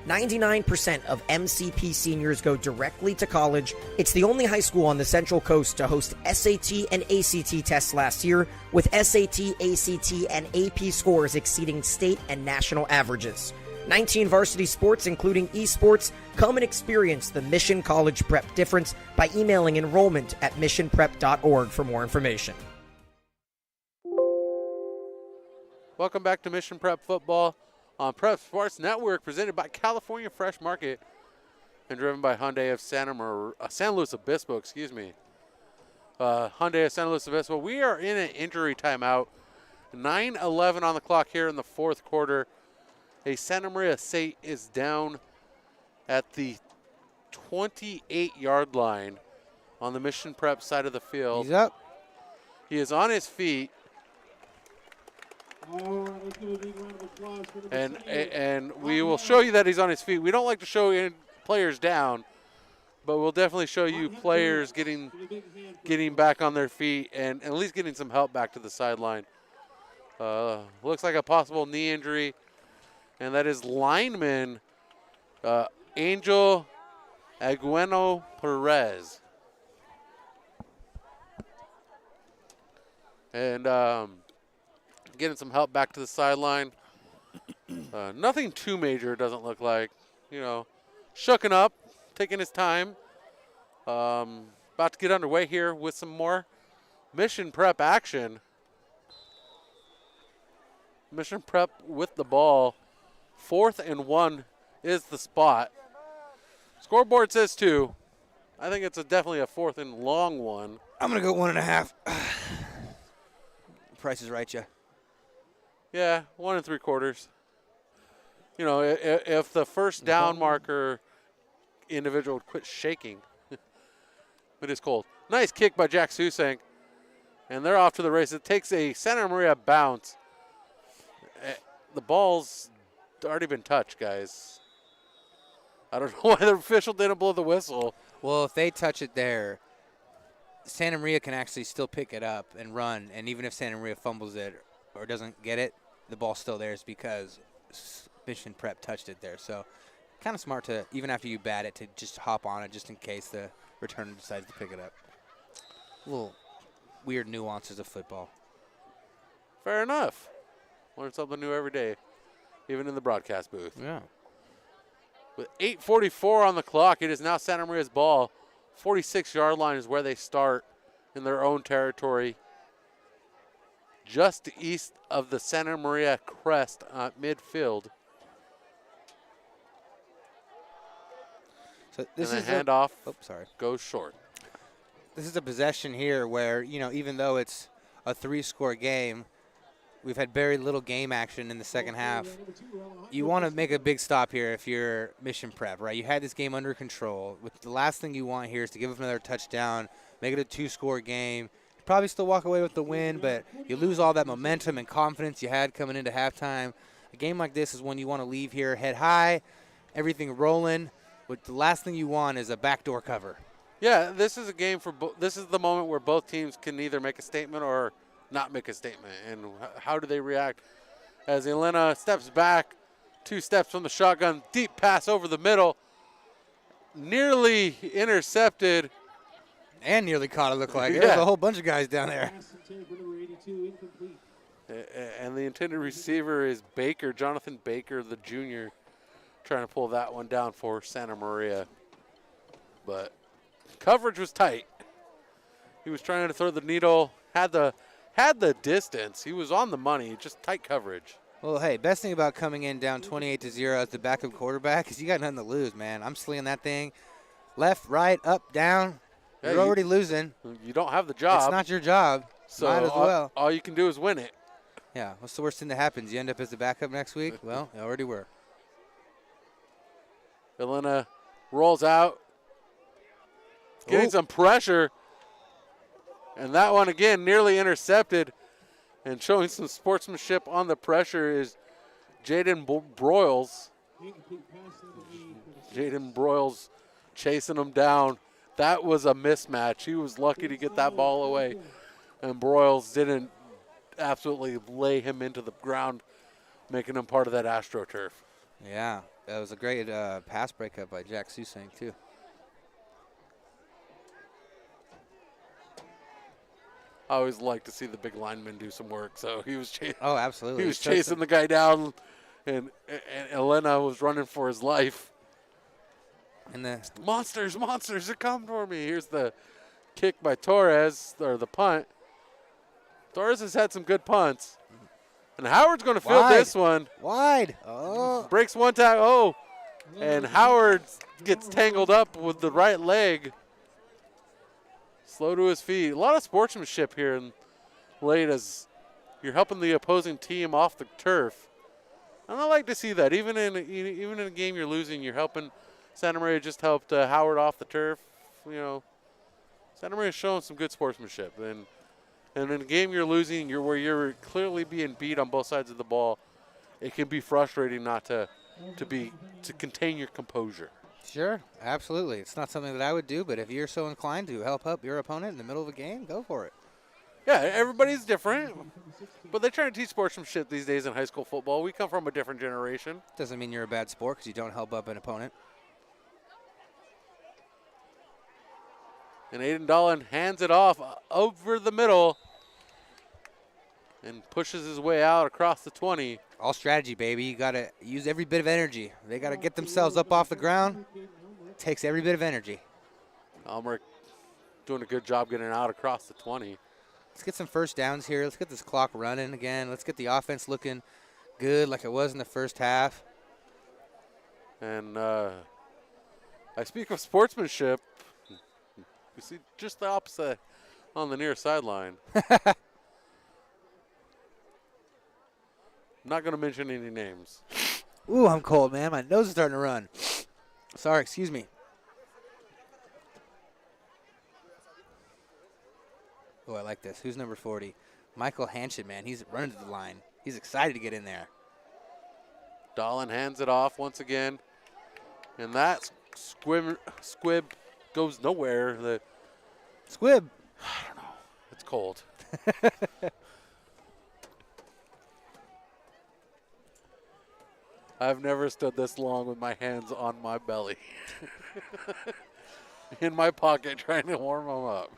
99% of MCP seniors go directly to college. It's the only high school on the Central Coast to host SAT and ACT tests last year, with SAT, ACT, and AP scores exceeding state and national averages. 19 varsity sports, including esports. Come and experience the Mission College Prep difference by emailing enrollment at missionprep.org for more information. Welcome back to Mission Prep Football on Prep Sports Network, presented by California Fresh Market and driven by Hyundai of San Luis Obispo, Hyundai of San Luis Obispo. We are in an injury timeout. 9:11 on the clock here in the fourth quarter. A Santa Maria State is down at the 28-yard line on the Mission Prep side of the field. He's up. He is on his feet. And we will show you that he's on his feet. We don't like to show players down, but we'll definitely show you players getting back on their feet and at least getting some help back to the sideline. Looks like a possible knee injury, and that is lineman Angel Agueno Perez. And getting some help back to the sideline. Nothing too major, it doesn't look like. You know, shooken up, taking his time. About to get underway here with some more Mission Prep action. Mission Prep with the ball. 4th and 1 is the spot. Scoreboard says 2. I think it's definitely a 4th and long one. I'm going to go 1.5. Price is right, yeah. Yeah, 1 3/4. You know, if the first down marker individual would quit shaking. It is cold. Nice kick by Jack Susank. And they're off to the race. It takes a Santa Maria bounce. The ball's already been touched, guys. I don't know why the official didn't blow the whistle. Well, if they touch it there, Santa Maria can actually still pick it up and run. And even if Santa Maria fumbles it or doesn't get it, the ball's still theirs because Mission Prep touched it there. So kind of smart to, even after you bat it, to just hop on it just in case the returner decides to pick it up. Little weird nuances of football. Fair enough. Learn something new every day, even in the broadcast booth. Yeah. With 8:44 on the clock, it is now Santa Maria's ball. 46-yard line is where they start in their own territory. Just east of the Santa Maria crest at midfield. So this and is the handoff goes short. This is a possession here where, you know, even though it's a 3-score game, we've had very little game action in the second half. You want to make a big stop here if you're Mission Prep, right? You had this game under control. The last thing you want here is to give up another touchdown, make it a 2-score game, probably still walk away with the win, but you lose all that momentum and confidence you had coming into halftime. A game like this is when you want to leave here head high, everything rolling. But the last thing you want is a backdoor cover. Yeah, this is a game for this is the moment where both teams can either make a statement or not make a statement. And how do they react? As Elena steps back, 2 steps from the shotgun, deep pass over the middle, nearly intercepted. And nearly caught, it looked like. Yeah. There's a whole bunch of guys down there. And the intended receiver is Baker, Jonathan Baker, the junior, trying to pull that one down for Santa Maria. But coverage was tight. He was trying to throw the needle, had the distance. He was on the money, just tight coverage. Well, hey, best thing about coming in down 28-0 as the backup quarterback is you got nothing to lose, man. I'm slinging that thing left, right, up, down. Yeah, You're already losing. You don't have the job. It's not your job. So might as well. All you can do is win it. Yeah, what's the worst thing that happens? You end up as the backup next week? Well, you already were. Elena rolls out, getting some pressure. And that one, again, nearly intercepted. And showing some sportsmanship on the pressure is Jaden Broyles. Jaden Broyles chasing him down. That was a mismatch. He was lucky to get that ball away. And Broyles didn't absolutely lay him into the ground, making him part of that AstroTurf. Yeah, that was a great pass breakup by Jack Susang, too. I always like to see the big lineman do some work. So he was chasing. Oh, absolutely. He was chasing the guy down, and Elena was running for his life. And the monsters are coming for me. Here's the kick by Torres, or the punt. Torres has had some good punts. And Howard's going to field this one. Wide. Oh. Breaks one tackle. Oh. And Howard gets tangled up with the right leg. Slow to his feet. A lot of sportsmanship here in late as you're helping the opposing team off the turf. And I like to see that. Even in a game you're losing, you're helping. Santa Maria just helped Howard off the turf. You know, Santa Maria's showing some good sportsmanship. And in a game you're losing, where you're clearly being beat on both sides of the ball, it can be frustrating not to contain your composure. Sure, absolutely. It's not something that I would do, but if you're so inclined to help up your opponent in the middle of a game, go for it. Yeah, everybody's different, but they're trying to teach sportsmanship these days in high school football. We come from a different generation. Doesn't mean you're a bad sport because you don't help up an opponent. And Aiden Dolan hands it off over the middle and pushes his way out across the 20. All strategy, baby. You got to use every bit of energy. They got to get themselves up off the ground. It takes every bit of energy. Elmer doing a good job getting out across the 20. Let's get some first downs here. Let's get this clock running again. Let's get the offense looking good like it was in the first half. And I speak of sportsmanship. You see just the opposite on the near sideline. Not going to mention any names. Ooh, I'm cold, man. My nose is starting to run. Sorry, excuse me. Oh, I like this. Who's number 40? Michael Hanshin, man. He's running to the line. He's excited to get in there. Dolan hands it off once again. And that squib goes nowhere. The squib. I don't know. It's cold. I've never stood this long with my hands on my belly. In my pocket trying to warm them up.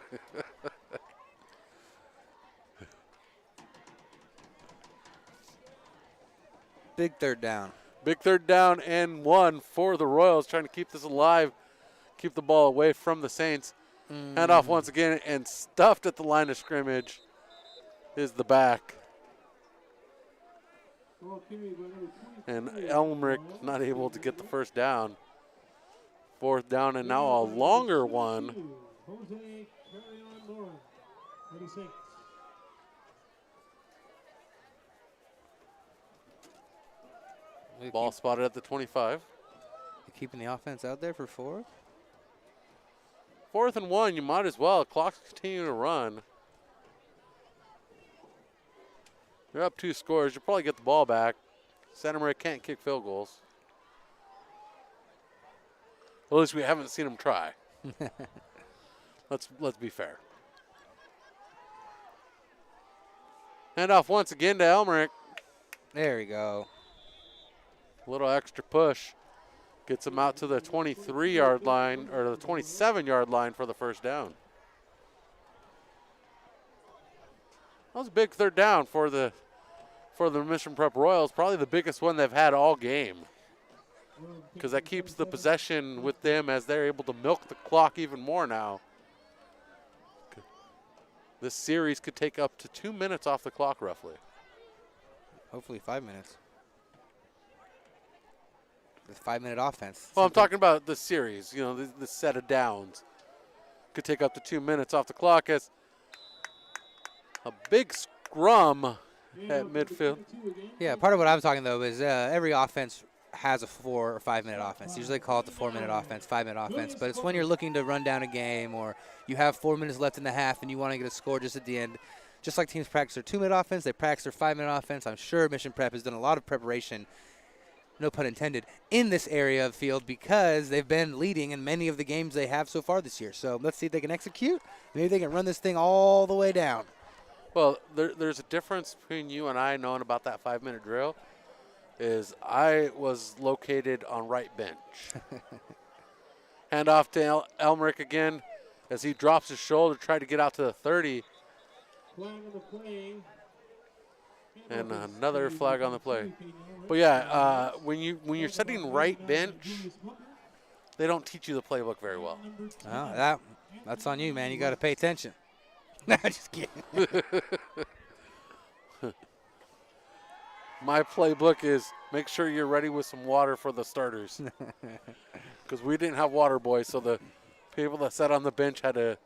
Big third down. Big third down and 1 for the Royals, trying to keep this alive, keep the ball away from the Saints. Hand off once again, and stuffed at the line of scrimmage is the back. And Elmerick not able to get the first down. 4th down and now a longer one. Ball spotted at the 25. Keeping the offense out there for 4th? 4th and 1, you might as well. Clock's continuing to run. You're up 2 scores. You'll probably get the ball back. Santa Maria can't kick field goals. At least we haven't seen them try. Let's be fair. Hand off once again to Elmerick. There we go. A little extra push. Gets him out to the 23-yard line, or the 27-yard line for the first down. That was a big third down for the Mission Prep Royals. Probably the biggest one they've had all game. Because that keeps the possession with them as they're able to milk the clock even more now. This series could take up to 2 minutes off the clock, roughly. Hopefully 5 minutes. This 5-minute offense. Well, I'm talking about the series. You know, the set of downs could take up to 2 minutes off the clock as a big scrum at midfield. Yeah, part of what I'm talking, though, is every offense has a 4 or 5 minute offense. Usually call it the 4-minute offense, 5-minute offense. But it's when you're looking to run down a game or you have 4 minutes left in the half and you want to get a score just at the end. Just like teams practice their 2-minute offense, they practice their 5-minute offense. I'm sure Mission Prep has done a lot of preparation, no pun intended, in this area of field because they've been leading in many of the games they have so far this year. So let's see if they can execute. Maybe they can run this thing all the way down. Well, there's a difference between you and I knowing about that 5-minute drill. Is I was located on right bench. Hand off to Elmerick again as he drops his shoulder, try to get out to the 30. And another flag on the play. But yeah, when you're setting right bench, they don't teach you the playbook very well. Oh, that's on you, man. You got to pay attention. No, just kidding. My playbook is make sure you're ready with some water for the starters. Because we didn't have water boys, so the people that sat on the bench had to,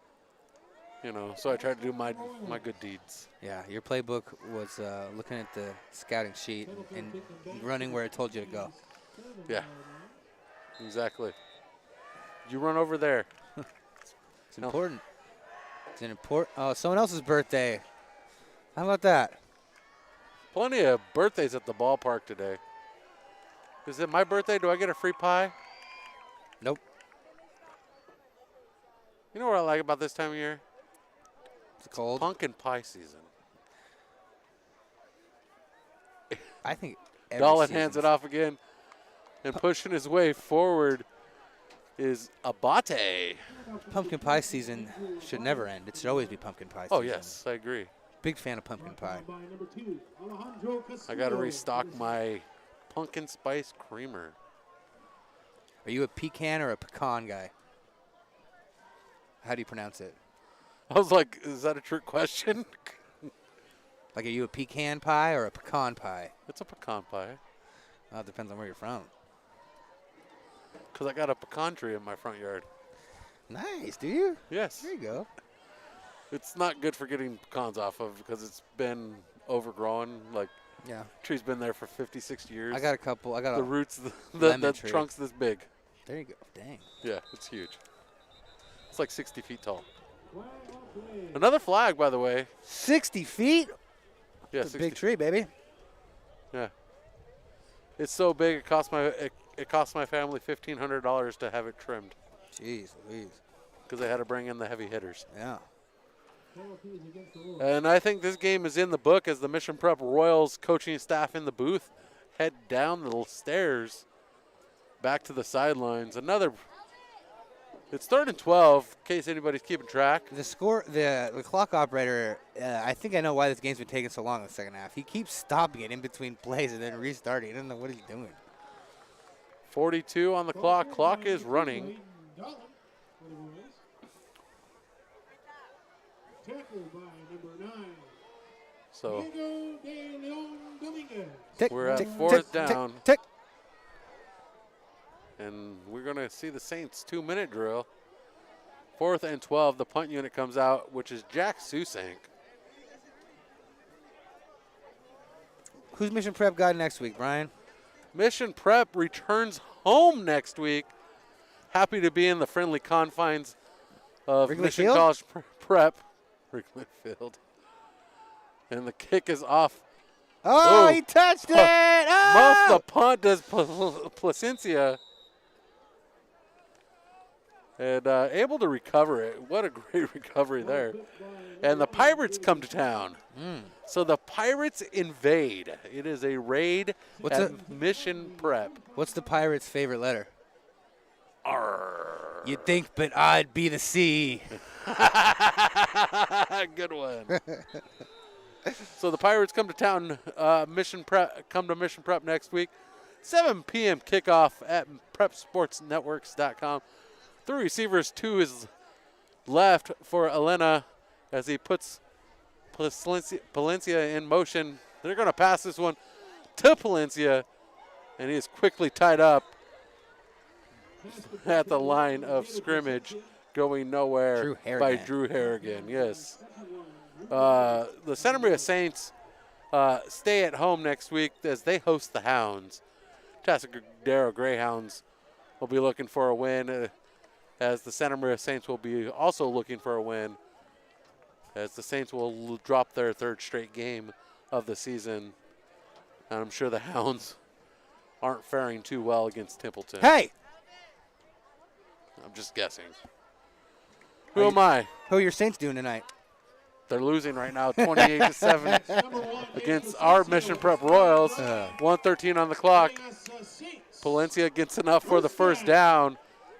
so I tried to do my good deeds. Yeah, your playbook was looking at the scouting sheet and running where it told you to go. Yeah, exactly. You run over there. It's important. It's an important. Oh, someone else's birthday. How about that? Plenty of birthdays at the ballpark today. Is it my birthday? Do I get a free pie? Nope. You know what I like about this time of year? It's cold. Pumpkin pie season. I think Dolan hands it off again. And pushing his way forward is Abate. Pumpkin pie season should never end. It should always be pumpkin pie season. Oh, yes, I agree. Big fan of pumpkin pie. I got to restock my pumpkin spice creamer. Are you a pecan or a pecan guy? How do you pronounce it? I was like, is that a trick question? Like, are you a pecan pie or a pecan pie? It's a pecan pie. Well, it depends on where you're from. Because I got a pecan tree in my front yard. Nice, do you? Yes. There you go. It's not good for getting pecans off of because it's been overgrown. Like, yeah, tree's been there for 50, 60 years. I got a couple. I got the roots, the trunk's this big. There you go. Dang. Yeah, it's huge. It's like 60 feet tall. Another flag, by the way. 60 feet? Yeah, it's a big tree, baby. Yeah. It's so big it cost my family $1,500 to have it trimmed. Jeez Louise. Because they had to bring in the heavy hitters. Yeah. And I think this game is in the book as the Mission Prep Royals coaching staff in the booth head down the stairs back to the sidelines. It's 3rd and 12, in case anybody's keeping track. The clock operator, I think I know why this game's been taking so long in the second half. He keeps stopping it in between plays and then restarting. I don't know what he's doing. 42 on the clock. Clock is running. So we're at 4th down. Tick. And we're going to see the Saints 2-minute drill. 4th and 12. The punt unit comes out, which is Jack Susank. Who's Mission Prep got next week, Brian? Mission Prep returns home next week. Happy to be in the friendly confines of Wrigley Mission Field? College Prep. Wrigley Field. And the kick is off Oh, Ooh. he touched it! Ah! Muff the punt does Placencia. And able to recover it. What a great recovery there. And the Pirates come to town. So the Pirates invade. It is a raid at Mission Prep. What's the Pirates' favorite letter? Arr. You'd think, but I'd be the C. Good one. So the Pirates come to town. Mission Prep next week. 7 p.m. kickoff at PrepSportsNetworks.com. 3 receivers, 2 is left for Elena as he puts Palencia in motion. They're going to pass this one to Palencia, and he is quickly tied up at the line of scrimmage, going nowhere by Drew Harrigan. Yes. The Santa Maria Saints stay at home next week as they host the Hounds. Tascadero Greyhounds will be looking for a win, as the Santa Maria Saints will be also looking for a win, as the Saints will drop their 3rd straight game of the season. And I'm sure the Hounds aren't faring too well against Templeton. Hey! I'm just guessing. Who am I? Who are your Saints doing tonight? They're losing right now 28-7 against our Mission Prep Royals. 1:13 on the clock. Palencia gets enough for the first down.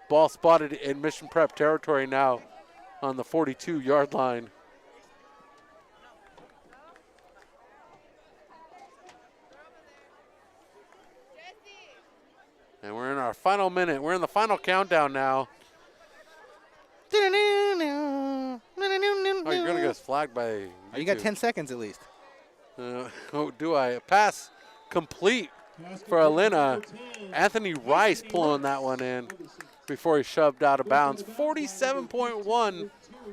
Ball spotted in Mission Prep territory now on the 42-yard line. And we're in our final minute. We're in the final countdown now. Oh, you're going to get us flagged by YouTube. Oh, you got 10 seconds at least. Oh, do I? A pass complete for Elena. Anthony Rice pulling that one in before he shoved out of bounds. 47.1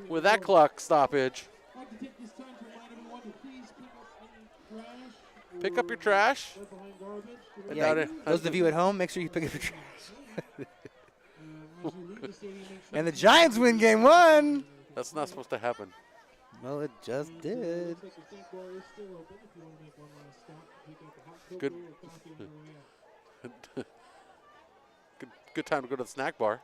with that clock stoppage. Pick up your trash. Yeah, those of you at home, make sure you pick up your trash. And the Giants win game 1. That's not supposed to happen. Well, it just did. Good. Good time to go to the snack bar.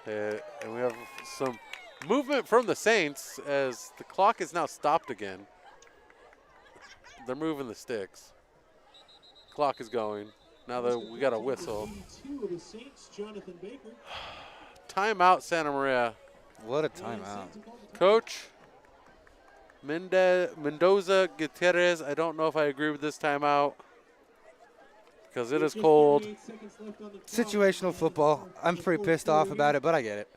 And we have some movement from the Saints as the clock is now stopped again. They're moving the sticks. Clock is going. Now that we got a whistle. Timeout, Santa Maria. What a timeout. Coach Mendoza Gutierrez, I don't know if I agree with this timeout because it is cold. Situational football. I'm pretty pissed off about it, but I get it.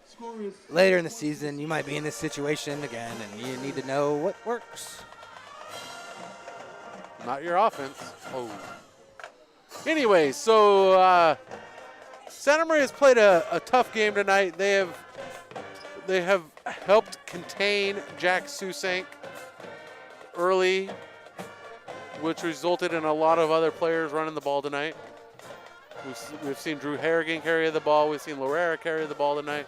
Later in the season, you might be in this situation again, and you need to know what works. Not your offense. Oh. Anyway, so Santa Maria's played a tough game tonight. They have helped contain Jack Susank early, which resulted in a lot of other players running the ball tonight. We've seen Drew Harrigan carry the ball. We've seen Lorera carry the ball tonight.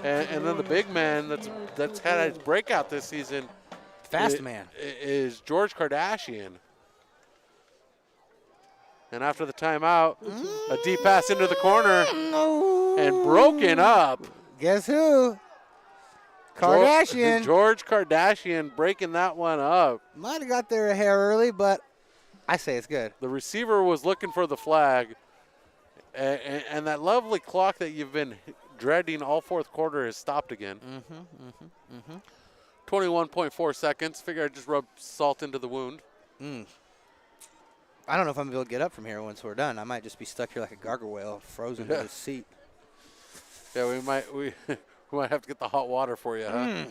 And then the big man that's had his breakout this season, Fast man, is George Kardashian. And after the timeout, a deep pass into the corner and broken up. Guess who? Kardashian. George Kardashian breaking that one up. Might have got there a hair early, but I say it's good. The receiver was looking for the flag. And that lovely clock that you've been dreading all fourth quarter has stopped again. 21.4 seconds. Figure I'd just rub salt into the wound. I don't know if I'm going to be able to get up from here once we're done. I might just be stuck here like a gargoyle, frozen to the seat. Yeah, we might have to get the hot water for you, huh?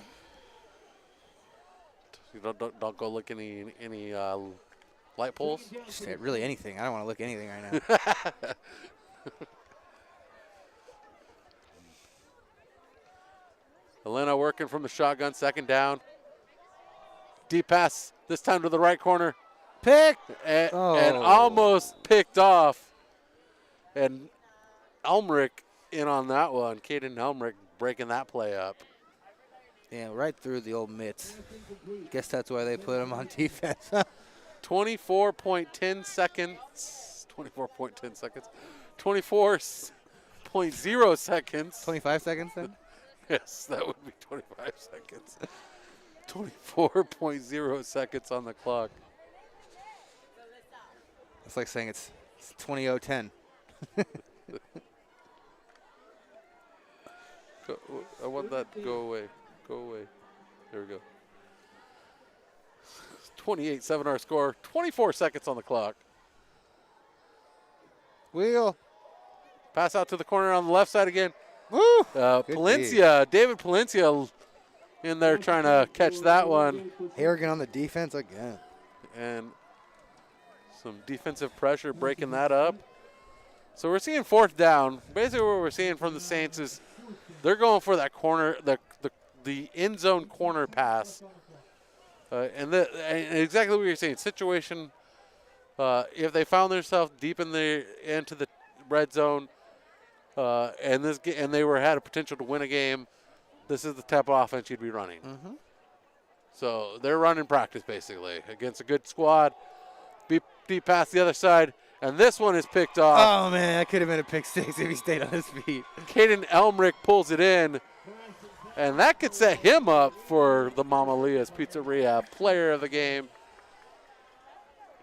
You don't go look any light poles? Just really anything. I don't want to look at anything right now. Elena working from the shotgun, second down. Deep pass, this time to the right corner. Pick! And almost picked off. And Elmrick in on that one. Caden Elmrick breaking that play up. Yeah, right through the old mitts. Guess that's why they put him on defense. 24.10 seconds. 24.10 seconds. 24.0 seconds. 25 seconds then? Yes, that would be 25 seconds. 24.0 seconds on the clock. It's like saying it's 20:10. I want that to go away. Go away. There we go. 28-7 our score. 24 seconds on the clock. Wheel. Pass out to the corner on the left side again. Woo! Palencia, David Palencia in there trying to catch that one. Harrigan on the defense again. And some defensive pressure breaking that up. So we're seeing fourth down. Basically what we're seeing from the Saints is they're going for that corner, the end zone corner pass. And exactly what you're saying, situation, if they found themselves deep into the red zone, and they had a potential to win a game, this is the type of offense you'd be running. Mm-hmm. So they're running practice basically against a good squad. Deep past the other side, and this one is picked off. Oh man, that could have been a pick six if he stayed on his feet. Caden Elmrick pulls it in, and that could set him up for the Mammalia's Pizzeria player of the game.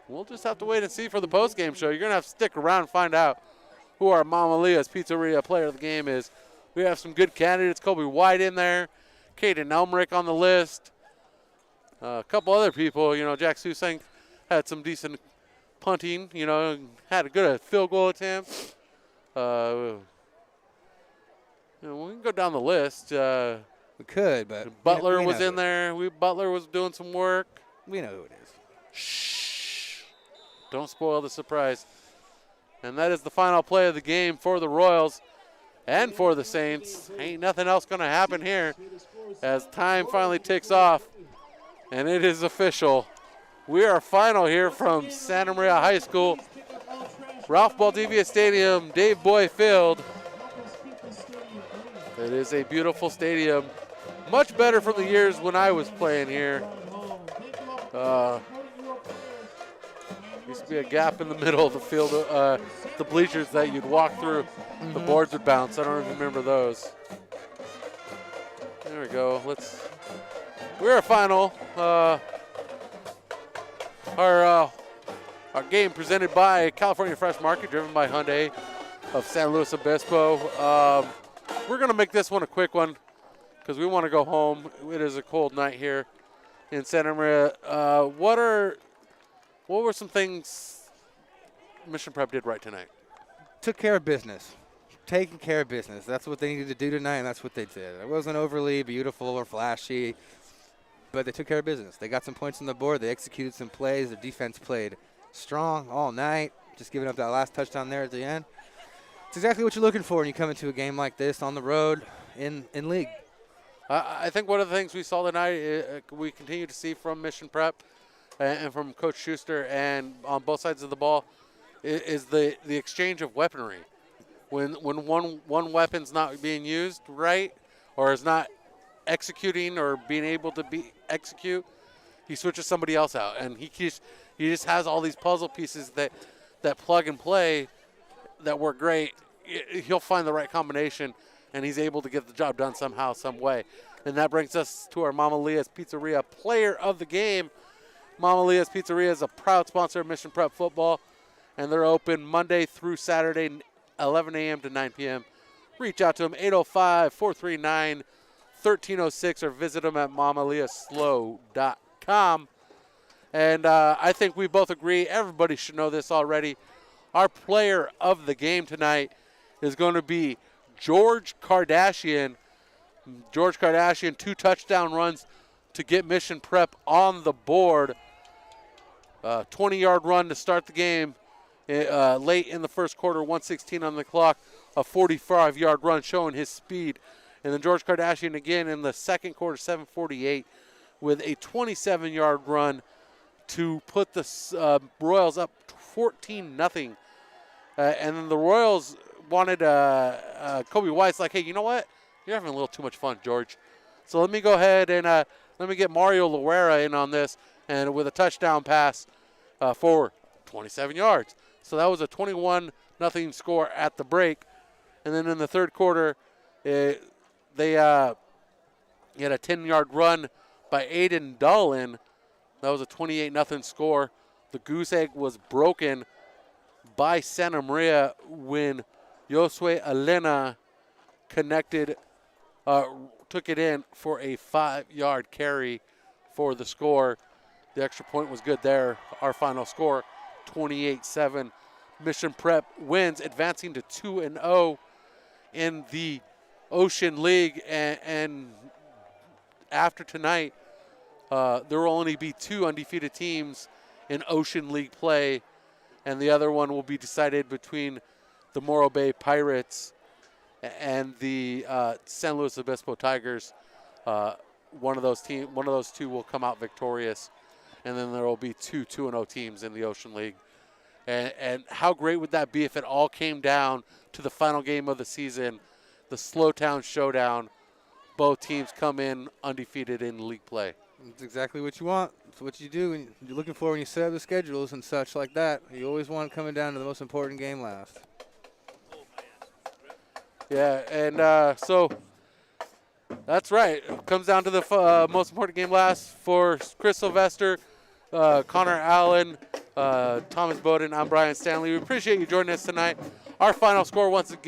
We'll just have to wait and see for the post-game show. You're going to have to stick around and find out who our Mammalia's Pizzeria player of the game is. We have some good candidates. Kobe White in there. Caden Elmrick on the list. A couple other people. Jack Suseng had some decent punting. Had a good field goal attempt. We can go down the list. We could, but Butler we was know in there. Butler was doing some work. We know who it is. Shh. Don't spoil the surprise. And that is the final play of the game for the Royals and for the Saints. Ain't nothing else going to happen here as time finally ticks off. And it is official. We are final here from Santa Maria High School. Ralph Baldivia Stadium, Dave Boy Field. It is a beautiful stadium. Much better from the years when I was playing here. Used to be a gap in the middle of the field, the bleachers that you'd walk through. Mm-hmm. The boards would bounce. I don't even remember those. There we go. We're a final. Our game presented by California Fresh Market, driven by Hyundai of San Luis Obispo. We're going to make this one a quick one because we want to go home. It is a cold night here in Santa Maria. What were some things Mission Prep did right tonight? Took care of business. Taking care of business. That's what they needed to do tonight, and that's what they did. It wasn't overly beautiful or flashy, but they took care of business. They got some points on the board. They executed some plays. Their defense played strong all night, just giving up that last touchdown there at the end. It's exactly what you're looking for when you come into a game like this on the road in league. I think one of the things we saw tonight, we continue to see from Mission Prep and from Coach Schuster and on both sides of the ball, is the exchange of weaponry. When one weapon's not being used right or is not executing or being able to execute, he switches somebody else out, and he just has all these puzzle pieces that plug and play that work great. He'll find the right combination, and he's able to get the job done somehow, some way. And that brings us to our Mammalia's Pizzeria player of the game. Mammalia's Pizzeria is a proud sponsor of Mission Prep football, and they're open Monday through Saturday, 11 a.m. to 9 p.m. Reach out to them, 805-439-1306, or visit them at mammaliaslow.com. And I think we both agree, everybody should know this already, our player of the game tonight is going to be George Kardashian. George Kardashian, 2 touchdown runs to get Mission Prep on the board. 20-yard run to start the game late in the first quarter, 1:16 on the clock. A 45-yard run showing his speed. And then George Kardashian again in the second quarter, 7:48, with a 27-yard run to put the Royals up 14-0. And then the Royals wanted Kobe White's like, hey, you know what? You're having a little too much fun, George. So let me go ahead and let me get Mario Loera in on this, and with a touchdown pass. for 27 yards. So that was a 21-0 score at the break. And then in the third quarter, they had a 10-yard run by Aiden Dolan. That was a 28-0 score. The goose egg was broken by Santa Maria when Josue Elena took it in for a 5-yard carry for the score. The extra point was good there. Our final score, 28-7. Mission Prep wins, advancing to 2-0 in the Ocean League. And after tonight, there will only be 2 undefeated teams in Ocean League play, and the other one will be decided between the Morro Bay Pirates and the San Luis Obispo Tigers. One of those two will come out victorious, and then there will be 2 2-0 teams in the Ocean League. And how great would that be if it all came down to the final game of the season, the Slowtown Showdown? Both teams come in undefeated in league play. It's exactly what you want. It's what you do when you're looking for when you set up the schedules and such like that. You always want coming down to the most important game last. Yeah, and so that's right. It comes down to the most important game last for Chris Sylvester, Connor Allen, Thomas Bowden. I'm Brian Stanley. We appreciate you joining us tonight. Our final score once again.